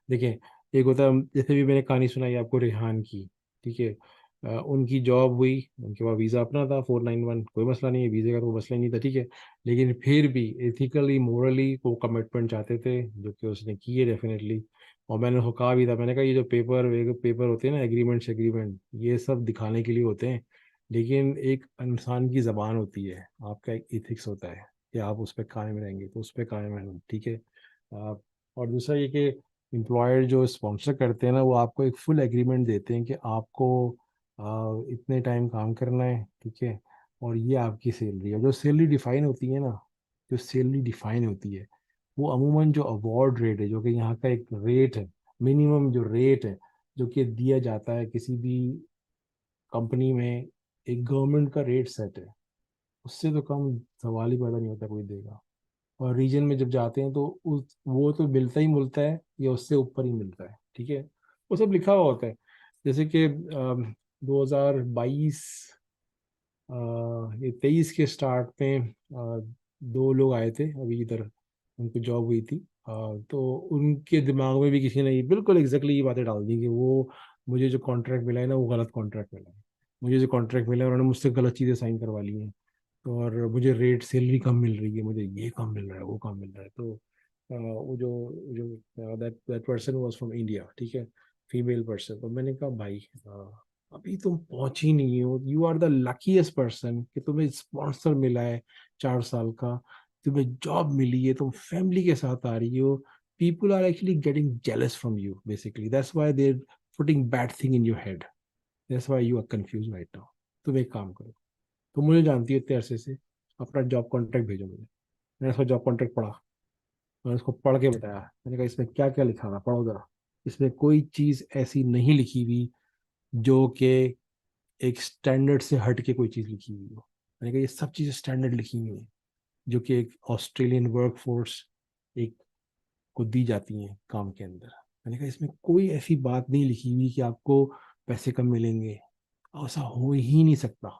Speaker 15: देखिए, एक होता है, जैसे भी मैंने कहानी सुनाई आपको रेहान की, ठीक है। उनकी जॉब हुई, उनके पास वीज़ा अपना था 491, कोई मसला नहीं है, वीज़े का तो मसला ही नहीं था, ठीक है। लेकिन फिर भी एथिकली मोरली वो कमिटमेंट चाहते थे, जो कि उसने किए डेफिनेटली। और मैंने उसको कहा भी था, मैंने कहा ये जो पेपर होते हैं ना, एग्रीमेंट ये सब दिखाने के लिए होते हैं, लेकिन एक इंसान की ज़बान होती है, आपका एक इथिक्स होता है कि आप उस पर कायम रहेंगे, तो उस पर कायम रहना, ठीक है। और दूसरा ये कि एम्प्लॉयर जो स्पॉन्सर करते हैं ना, वो आपको एक फुल एग्रीमेंट देते हैं कि आपको इतने टाइम काम करना है, ठीक है। और ये आपकी सैलरी है। जो सैलरी डिफाइन होती है ना, जो सैलरी डिफाइन होती है, वो अमूमन जो अवार्ड रेट है, जो कि यहाँ का एक रेट है, मिनिमम जो रेट है जो कि दिया जाता है किसी भी कंपनी में, एक गवर्नमेंट का रेट सेट है, उससे तो कम सवाल ही पैदा नहीं होता कोई देगा। और रीजन में जब जाते हैं तो उस वो तो मिलता है या उससे ऊपर ही मिलता है, ठीक है। वो सब लिखा हुआ होता है। जैसे कि 2022 ये 23 के स्टार्ट में 2 लोग आए थे अभी इधर, उनको जॉब हुई थी। तो उनके दिमाग में भी किसी ने बिल्कुल एग्जैक्टली ये बातें डाल दी कि वो मुझे जो कॉन्ट्रैक्ट मिला है ना, वो गलत कॉन्ट्रैक्ट मिला है। मुझे जो कॉन्ट्रैक्ट मिला है उन्होंने मुझसे गलत चीज़ें साइन करवा ली हैं, और मुझे रेट सैलरी कम मिल रही है, मुझे ये कम मिल रहा है, वो कम मिल रहा है। तो वो जो जो that person was from India, ठीक है, फीमेल पर्सन। तो मैंने कहा भाई, अभी तुम पहुंची नहीं हो, you are the luckiest person कि तुम्हें स्पॉन्सर मिला है 4 साल का, तुम्हें जॉब मिली है, तुम फैमिली के साथ आ रही हो। People are actually getting jealous from you, basically that's why they putting bad thing in your head, that's why you are confuse right now. तुम एक काम करो, तो मुझे जानती है इतने अरसे से, अपना जॉब कॉन्ट्रैक्ट भेजो मुझे। मैंने उसका जॉब कॉन्ट्रैक्ट पढ़ा, मैंने उसको पढ़ के बताया, मैंने कहा इसमें क्या क्या लिखा था, पढ़ो जरा। इसमें कोई चीज़ ऐसी नहीं लिखी हुई जो कि एक स्टैंडर्ड से हट के कोई चीज़ लिखी हुई हो। मैंने कहा ये सब चीज़ें स्टैंडर्ड लिखी हुई हैं जो कि एक ऑस्ट्रेलियन वर्क फोर्स एक को दी जाती हैं काम के अंदर। मैंने कहा इसमें कोई ऐसी बात नहीं लिखी हुई कि आपको पैसे कम मिलेंगे, ऐसा हो ही नहीं सकता।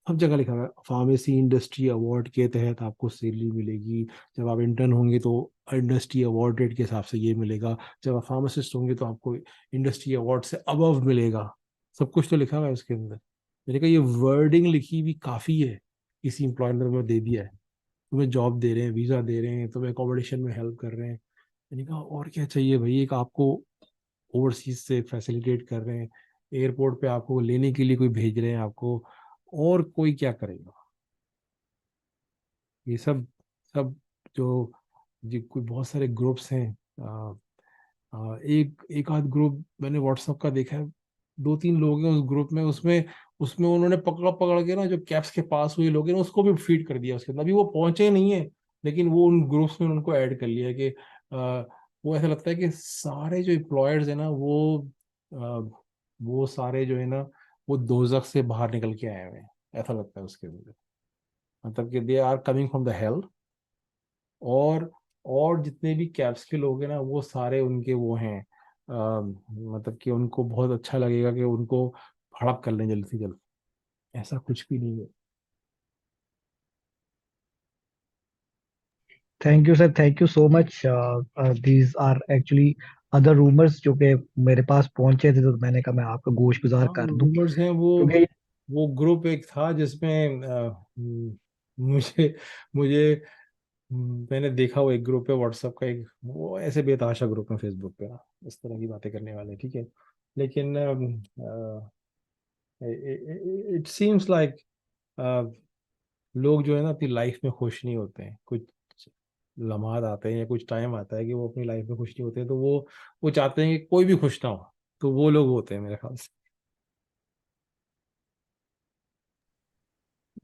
Speaker 15: सब जगह लिखा हुआ है फार्मेसी इंडस्ट्री अवार्ड के तहत आपको सैलरी मिलेगी, जब आप इंटर्न होंगे तो इंडस्ट्री अवार्ड रेट के हिसाब से ये मिलेगा, जब आप फार्मासिस्ट होंगे तो आपको इंडस्ट्री अवार्ड से अबव मिलेगा। सब कुछ तो लिखा हुआ है उसके अंदर। मैंने कहा ये वर्डिंग लिखी हुई काफ़ी है, किसी एम्प्लॉयर में दे दिया है, तुम्हें जॉब दे रहे हैं, वीज़ा दे रहे हैं, तुम्हें अकोमोडेशन में हेल्प कर रहे हैं। मैंने कहा और क्या चाहिए भाई, एक आपको ओवरसीज से फैसिलिटेट कर रहे हैं, एयरपोर्ट पे आपको लेने के लिए कोई भेज रहे हैं आपको, और कोई क्या करेगा। ये सब सब जो कोई बहुत सारे ग्रुप्स हैं, एक एक आध ग्रुप मैंने व्हाट्सएप का देखा है, 2-3 लोग हैं उस ग्रुप में, उसमें उसमें उन्होंने पकड़ पकड़ के ना जो कैप्स के पास हुए लोग हैं उसको भी फीड कर दिया उसके अंदर। अभी वो पहुंचे नहीं है लेकिन वो उन ग्रुप्स में उनको ऐड कर लिया है कि वो ऐसा लगता है कि सारे जो एम्प्लॉयर्स है ना वो सारे जो है ना वो दोजख से बाहर निकल के आए हुए हैं, ऐसा लगता है उसके अंदर। मतलब कि they are coming from the hell. और जितने भी कैप्स के लोग हैं ना वो सारे उनके वो हैं, मतलब कि उनको बहुत अच्छा लगेगा कि उनको हड़प कर लें जल्द से जल्द। ऐसा कुछ भी नहीं है।
Speaker 14: Thank you sir, thank you so much. These are actually other rumours जो कि मेरे पास पहुंचे थे, तो मैंने कहा मैं आपका गोश गुजार
Speaker 15: हाँ
Speaker 14: कर दूं
Speaker 15: रूमर्स हैं
Speaker 14: क्योंकि
Speaker 15: वो ग्रुप एक था जिसमें मुझे मुझे मैंने देखा वो एक ग्रुप है व्हाट्सएप का, एक वो ऐसे बेतहाशा ग्रुप है फेसबुक पे ना, इस तरह की बातें करने वाले, ठीक है। लेकिन इट सीम्स लाइक लोग जो है ना अपनी लाइफ में खुश नहीं होते हैं। कुछ लम्हात आते हैं या कुछ टाइम आता है कि वो अपनी लाइफ में खुश नहीं होते हैं, तो वो चाहते हैं कि कोई भी खुश ना हो, तो वो लोग होते हैं मेरे ख्याल से।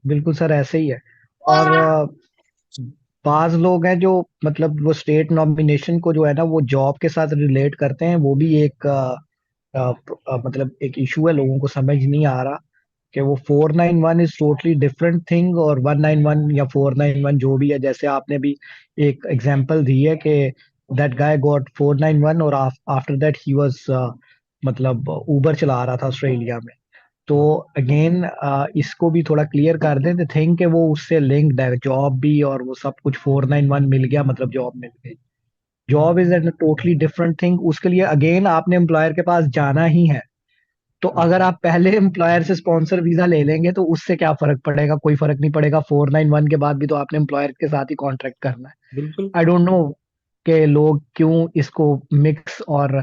Speaker 14: बिल्कुल सर ऐसे ही है। और बाज लोग हैं जो मतलब वो स्टेट नॉमिनेशन को जो है ना वो जॉब के साथ रिलेट करते हैं, वो भी एक मतलब एक इशू है, लोगों को समझ नहीं आ रहा कि वो 491 इज टोटली डिफरेंट थिंग और 191 या 491 जो भी है। जैसे आपने भी एक एग्जांपल दी है कि दैट गाय गॉट 491 और आफ्टर दैट ही वाज मतलब उबर चला रहा था ऑस्ट्रेलिया में। तो अगेन इसको भी थोड़ा क्लियर कर दें, द थिंग कि वो उससे लिंक्ड है, जॉब भी और वो सब कुछ 491 मिल गया मतलब जॉब मिल गई। Job is an totally different thing. उसके लिए अगेन आपने एम्प्लॉयर के पास जाना ही है। तो अगर आप पहले एम्प्लॉयर से स्पॉन्सर वीजा ले लेंगे तो उससे क्या फर्क पड़ेगा? कोई फर्क नहीं पड़ेगा। 491 के बाद भी तो आपने एम्प्लॉयर के साथ ही कॉन्ट्रैक्ट करना है।
Speaker 15: बिल्कुल।
Speaker 14: आई डोंट नो कि लोग क्यों इसको मिक्स और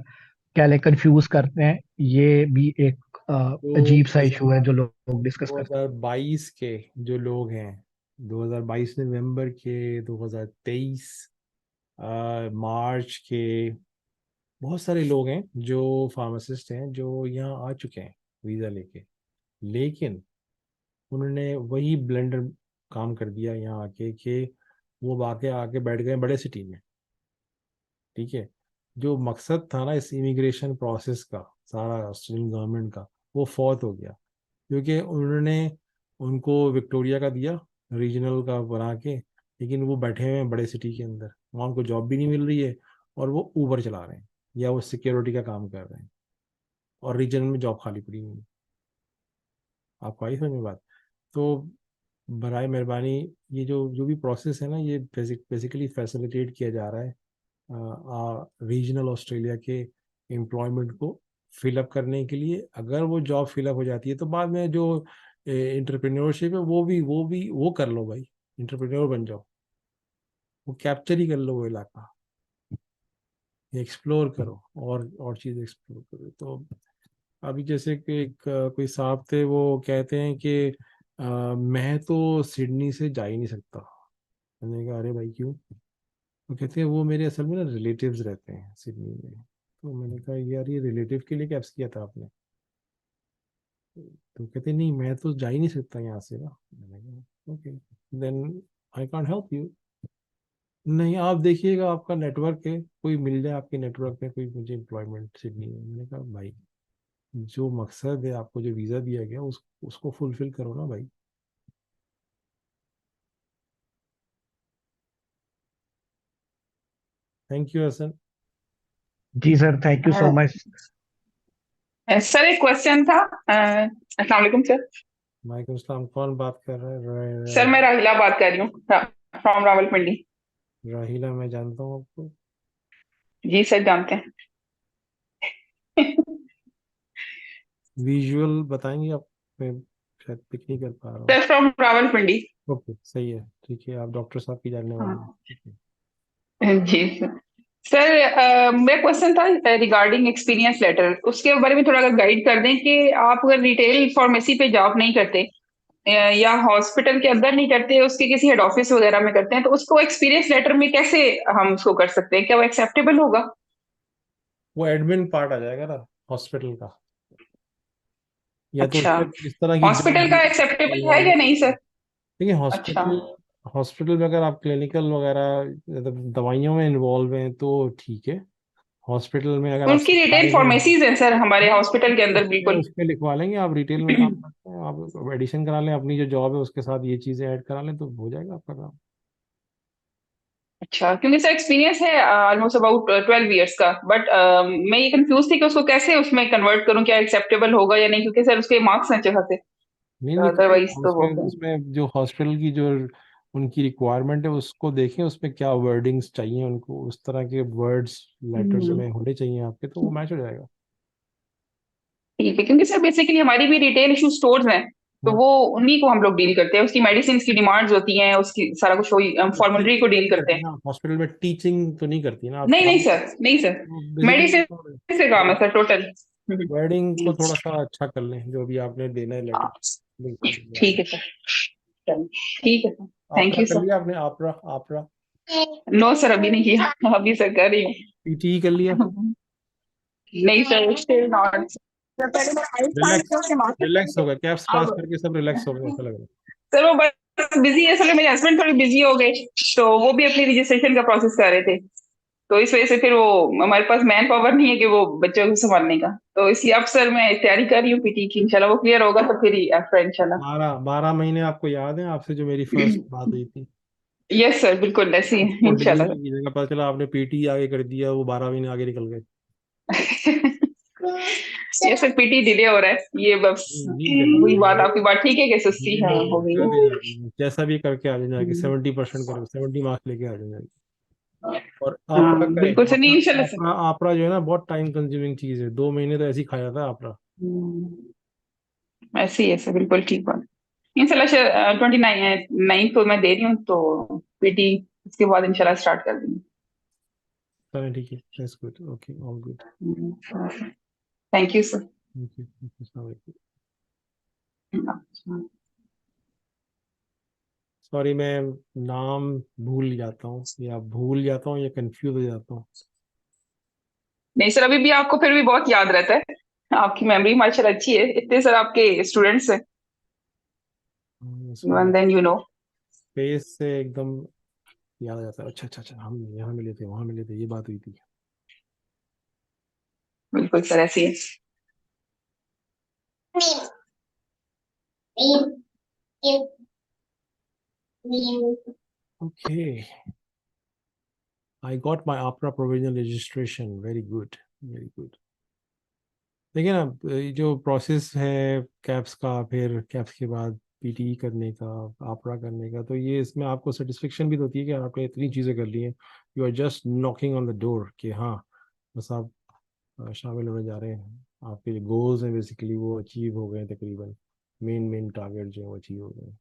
Speaker 14: क्या ले कंफ्यूज करते हैं। ये भी एक
Speaker 15: तो
Speaker 14: अजीब सा इशू है जो लोग डिस्कस करते
Speaker 15: 2022 के जो लोग हैं, 2022 नवंबर के, 2023 मार्च के, बहुत सारे लोग हैं जो फार्मासिस्ट हैं जो यहाँ आ चुके हैं वीज़ा लेके, लेकिन उन्होंने वही ब्लेंडर काम कर दिया यहाँ आके कि वो आके आके बैठ गए बड़े सिटी में, ठीक है। जो मकसद था ना इस इमिग्रेशन प्रोसेस का, सारा ऑस्ट्रेलियन गवर्नमेंट का, वो फौत हो गया क्योंकि उन्होंने उनको विक्टोरिया का दिया, रीजनल का बना के, लेकिन वो बैठे हुए हैं बड़े सिटी के अंदर, वहाँ उनको जॉब भी नहीं मिल रही है और वो ऊबर चला रहे हैं या वो सिक्योरिटी का काम कर रहे हैं और रीजनल में जॉब खाली पड़ी हुई है। आपको आई समझ में बात? तो बराए मेहरबानी ये जो जो भी प्रोसेस है ना, ये बेसिकली फैसिलिटेट किया जा रहा है रीजनल ऑस्ट्रेलिया के एम्प्लॉयमेंट को फिलअप करने के लिए। अगर वो जॉब फिलअप हो जाती है तो बाद में जो इंटरप्रेन्योरशिप है वो कर लो भाई, इंटरप्रेन्योर बन जाओ, वो कैप्चर ही कर लो वो इलाका, एक्सप्लोर करो और चीज़ एक्सप्लोर करो। तो अभी जैसे कि एक कोई साहब थे, वो कहते हैं कि मैं तो सिडनी से जा ही नहीं सकता। मैंने कहा अरे भाई क्यों? वो कहते हैं वो मेरे असल में ना रिलेटिव्स रहते हैं सिडनी में। तो मैंने कहा यार ये रिलेटिव के लिए कैप्स किया था आपने? तो कहते नहीं मैं तो जा ही नहीं सकता यहाँ से ना। मैंने कहा okay then I can't help you. नहीं आप देखिएगा आपका नेटवर्क है, कोई मिल जाए आपके नेटवर्क में कोई मुझे एम्प्लॉयमेंट सिडनी में। मैंने कहा भाई जो मकसद है, आपको जो वीजा दिया गया उसको फुलफिल करो ना भाई। Thank you Hasan.
Speaker 14: जी sir, thank you so much.
Speaker 17: Sir एक क्वेश्चन था। अस्सलाम वालेकुम सर।
Speaker 15: वालेकुम सलाम। कौन बात कर रहा है?
Speaker 17: सर मैं राहिला बात कर रही हूँ फ्रॉम रावलपिंडी।
Speaker 15: राहिला, मैं जानता हूँ आपको।
Speaker 17: जी सर जानते हैं।
Speaker 15: विजुअल बताएंगे आप? मैं शायद पिक नहीं कर पा रहा हूँ।
Speaker 17: Sir from Rawalpindi.
Speaker 15: ओके, सही है, ठीक है, आप डॉक्टर साहब की जानने वाली हैं। ठीक है।
Speaker 17: जी सर। सर मेरा क्वेश्चन था रिगार्डिंग एक्सपीरियंस लेटर, उसके बारे में थोड़ा अगर गाइड कर दें कि आप अगर रिटेल फार्मेसी पे जॉब नहीं करते या हॉस्पिटल के अंदर नहीं करते, उसके किसी हेड ऑफिस वगैरह में करते हैं, तो उसको एक्सपीरियंस लेटर में कैसे हम उसको कर सकते हैं? क्या वो एक्सेप्टेबल होगा?
Speaker 15: वो एडमिन पार्ट आ जाएगा ना हॉस्पिटल का, या तो
Speaker 17: अच्छा,
Speaker 15: उसमें इस तरह की
Speaker 17: हॉस्पिटल
Speaker 15: जॉब
Speaker 17: का एक्सेप्टेबल है या नहीं सर?
Speaker 15: देखिए।
Speaker 17: अच्छा,
Speaker 15: हॉस्पिटल में अगर आप क्लिनिकल वगैरह मतलब दवाइयों में इन्वॉल्व हैं तो ठीक है। हॉस्पिटल में अगर आप
Speaker 17: उनकी रिटेल
Speaker 15: सप्लाई में
Speaker 17: फार्मेसीज हैं सर हमारे हॉस्पिटल के अंदर बिल्कुल।
Speaker 15: उस पे लिखवा लेंगे। आप रिटेल में काम करते हैं, आप एडिशन करा लें, अपनी जो जॉब है उसके साथ ये चीजें ऐड करा लें तो हो जाएगा आपका काम।
Speaker 17: अच्छा, क्योंकि सर एक्सपीरियंस है ऑलमोस्ट अबाउट 12 इयर्स का, बट मैं ये कंफ्यूज थी कि उसको कैसे उसमें कन्वर्ट करूं, क्या एक्सेप्टेबल होगा या नहीं, क्योंकि सर उसके मार्क्स अच्छे खासे,
Speaker 15: नहीं
Speaker 17: अदरवाइज
Speaker 15: करेंगे
Speaker 17: तो वो
Speaker 15: उसमें उसमें जो हॉस्पिटल की जो उनकी रिक्वायरमेंट है उसको देखें, उसमें क्या वर्डिंग्स चाहिए उनको, उस तरह के वर्ड्स लेटर्स में होने चाहिए आपके, तो वो मैच हो जाएगा।
Speaker 17: ठीक है, क्योंकि सर बेसिकली हमारी भी रिटेल इशू स्टोर्स हैं, तो
Speaker 15: हाँ,
Speaker 17: वो उन्हीं को हम लोग डील करते हैं, उसकी मेडिसिन की डिमांड्स होती हैं, उसकी सारा कुछ वही फॉर्मलरी को
Speaker 15: टीचिंग
Speaker 17: डील
Speaker 15: नहीं
Speaker 17: करते
Speaker 15: करती
Speaker 17: हैं।
Speaker 15: ना हॉस्पिटल में, टीचिंग तो नहीं करती ना आप
Speaker 17: नहीं नहीं
Speaker 15: काम।
Speaker 17: सर, नहीं सर,
Speaker 15: बेसिकली
Speaker 17: मेडिसिन से काम है सर टोटल।
Speaker 15: वर्डिंग को थोड़ा सा अच्छा कर लें, जो भी आपने देना है लेटर।
Speaker 17: ठीक है सर, चलिए, ठीक है सर, थैंक
Speaker 15: आपरा
Speaker 17: यू
Speaker 15: कर
Speaker 17: सर।
Speaker 15: लिया आपने? आपरा आपरा
Speaker 17: नो सर अभी नहीं किया, अभी सर कर रही
Speaker 15: पीटी कर लिया?
Speaker 17: हूँ। नहीं सर स्टिल नॉट। पहले मैं
Speaker 15: रिलैक्स,
Speaker 17: आयुष के मास्टर
Speaker 15: रिलैक्स हो गए, कैप्स पास
Speaker 17: अब
Speaker 15: करके सब रिलैक्स हो गए ऐसा लग रहा है।
Speaker 17: सर वो बस बिजी है, असल में मेरे हस्बैंड थोड़े बिजी हो गए, तो वो भी अपनी रजिस्ट्रेशन का प्रोसेस कर रहे थे, तो इस वजह से फिर वो हमारे पास मैन पावर नहीं है कि वो बच्चों को संभालने का, तो इसलिए अब सर मैं तैयारी कर रही हूँ पीटी की, इंशाल्लाह वो क्लियर होगा तो फिर ही आफ्टर इंशाल्लाह।
Speaker 15: 12 महीने आपको याद है आपसे जो मेरी फर्स्ट बात हुई थी?
Speaker 17: यस सर बिल्कुल ऐसी है
Speaker 15: उसको डिलीट
Speaker 17: इंशाल्लाह।
Speaker 15: नहीं कीजिएगा, पता चला आपने पीटी आगे कर दिया, वो 12 महीने आगे निकल गए।
Speaker 17: ये सर पीटी डिले हो रहा है, ये बस
Speaker 15: नहीं करना
Speaker 17: वही बात,
Speaker 15: है।
Speaker 17: आपकी बात ठीक है कि सुस्ती
Speaker 15: नहीं
Speaker 17: हाँ
Speaker 15: नहीं
Speaker 17: हो गई
Speaker 15: कर
Speaker 17: है।
Speaker 15: देना, जैसा भी करके आ जाएंगे, 70% करो, 70 मार्क्स लेके आ जाएंगे। और आपरा करें,
Speaker 17: बिल्कुल सर, नहीं
Speaker 15: आपरा
Speaker 17: इंशाल्लाह सर।
Speaker 15: आपरा आपरा जो है ना बहुत टाइम कंज्यूमिंग चीज है, 2 महीने तो ऐसे ही खाया था आपरा।
Speaker 17: ऐसे ही है सर, बिल्कुल ठीक बात। इंशाल्लाह 29 को मैं दे रही हूँ, तो पीटी उसके बाद इंशाल्लाह स्टार्ट कर
Speaker 15: चलें ठीक है, that's good, okay, all good.
Speaker 17: दूंगी। Thank you sir.
Speaker 15: Thank you, अस्सलाम वालेकुम। सॉरी, मैं नाम भूल जाता हूँ या कंफ्यूज हो जाता हूँ।
Speaker 17: नहीं सर, अभी भी आपको फिर भी बहुत याद रहता है, आपकी मेमोरी माशाल्लाह अच्छी है, इतने सर आपके स्टूडेंट्स हैं,
Speaker 15: इसको
Speaker 17: and then you know.
Speaker 15: Face से एकदम याद आ जाता है। अच्छा अच्छा अच्छा, हम यहाँ मिले थे, वहां मिले थे, ये बात हुई थी।
Speaker 17: बिल्कुल सर ऐसी है।
Speaker 15: Okay, I got my AHPRA provisional registration, very good, very good. देखिए ना, ये जो प्रोसेस है कैप्स का, फिर कैप्स के बाद पीटी करने का, AHPRA करने का, तो ये इसमें आपको सेटिस्फेक्शन भी तो होती है कि आपने इतनी चीज़ें कर ली हैं। You are just knocking on the door कि हाँ बस आप शामिल होने जा रहे हैं। आपके जो गोल्स हैं बेसिकली वो अचीव हो गए तकरीबन, मेन मेन टारगेट जो है वो अचीव हो गए।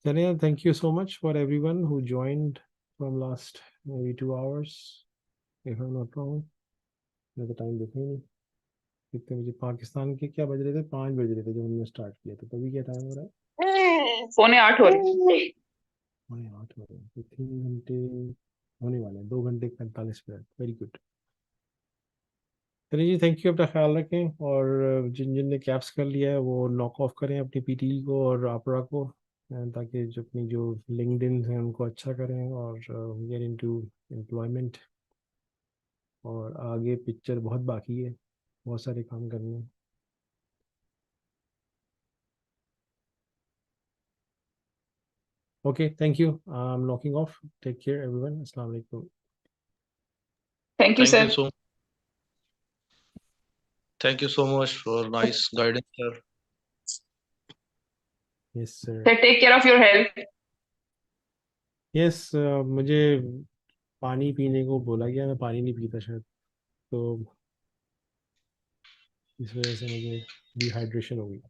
Speaker 15: चलिए, thank you so much for everyone who joined from last maybe 2 hours if I'm not wrong। मैं तो टाइम देखा ही नहीं कितने बजे, पाकिस्तान के क्या बज रहे थे, 5 बज रहे थे जब उन्होंने स्टार्ट किया था, तभी क्या टाइम हो रहा है?
Speaker 17: 7:45 हो रहे।
Speaker 15: 8 हो रहे हैं, तो 3 घंटे होने वाले हैं, 2 घंटे 45 मिनट। वेरी गुड, चलिए जी, थैंक यू, अपना ख्याल रखें, और जिन जिन ने कैप्स कर लिया है वो नॉक ऑफ करें अपनी पीटी को और AHPRA को, ताकि जो अपनी जो लिंक्डइन है उनको अच्छा करें और गेट इनटू एम्प्लॉयमेंट। और आगे पिक्चर बहुत बाकी है, बहुत सारे काम करने हैं। Okay, thank you. I'm locking off. Take care, everyone. Assalamu alaikum.
Speaker 17: Thank you, sir.
Speaker 18: Thank you so much for nice guidance, sir.
Speaker 15: Yes, sir.
Speaker 17: Take care of your health.
Speaker 15: Yes, मुझे पानी पीने को बोला गया, मैं पानी नहीं पीता शायद, तो इस वजह से मुझे डिहाइड्रेशन हो गई।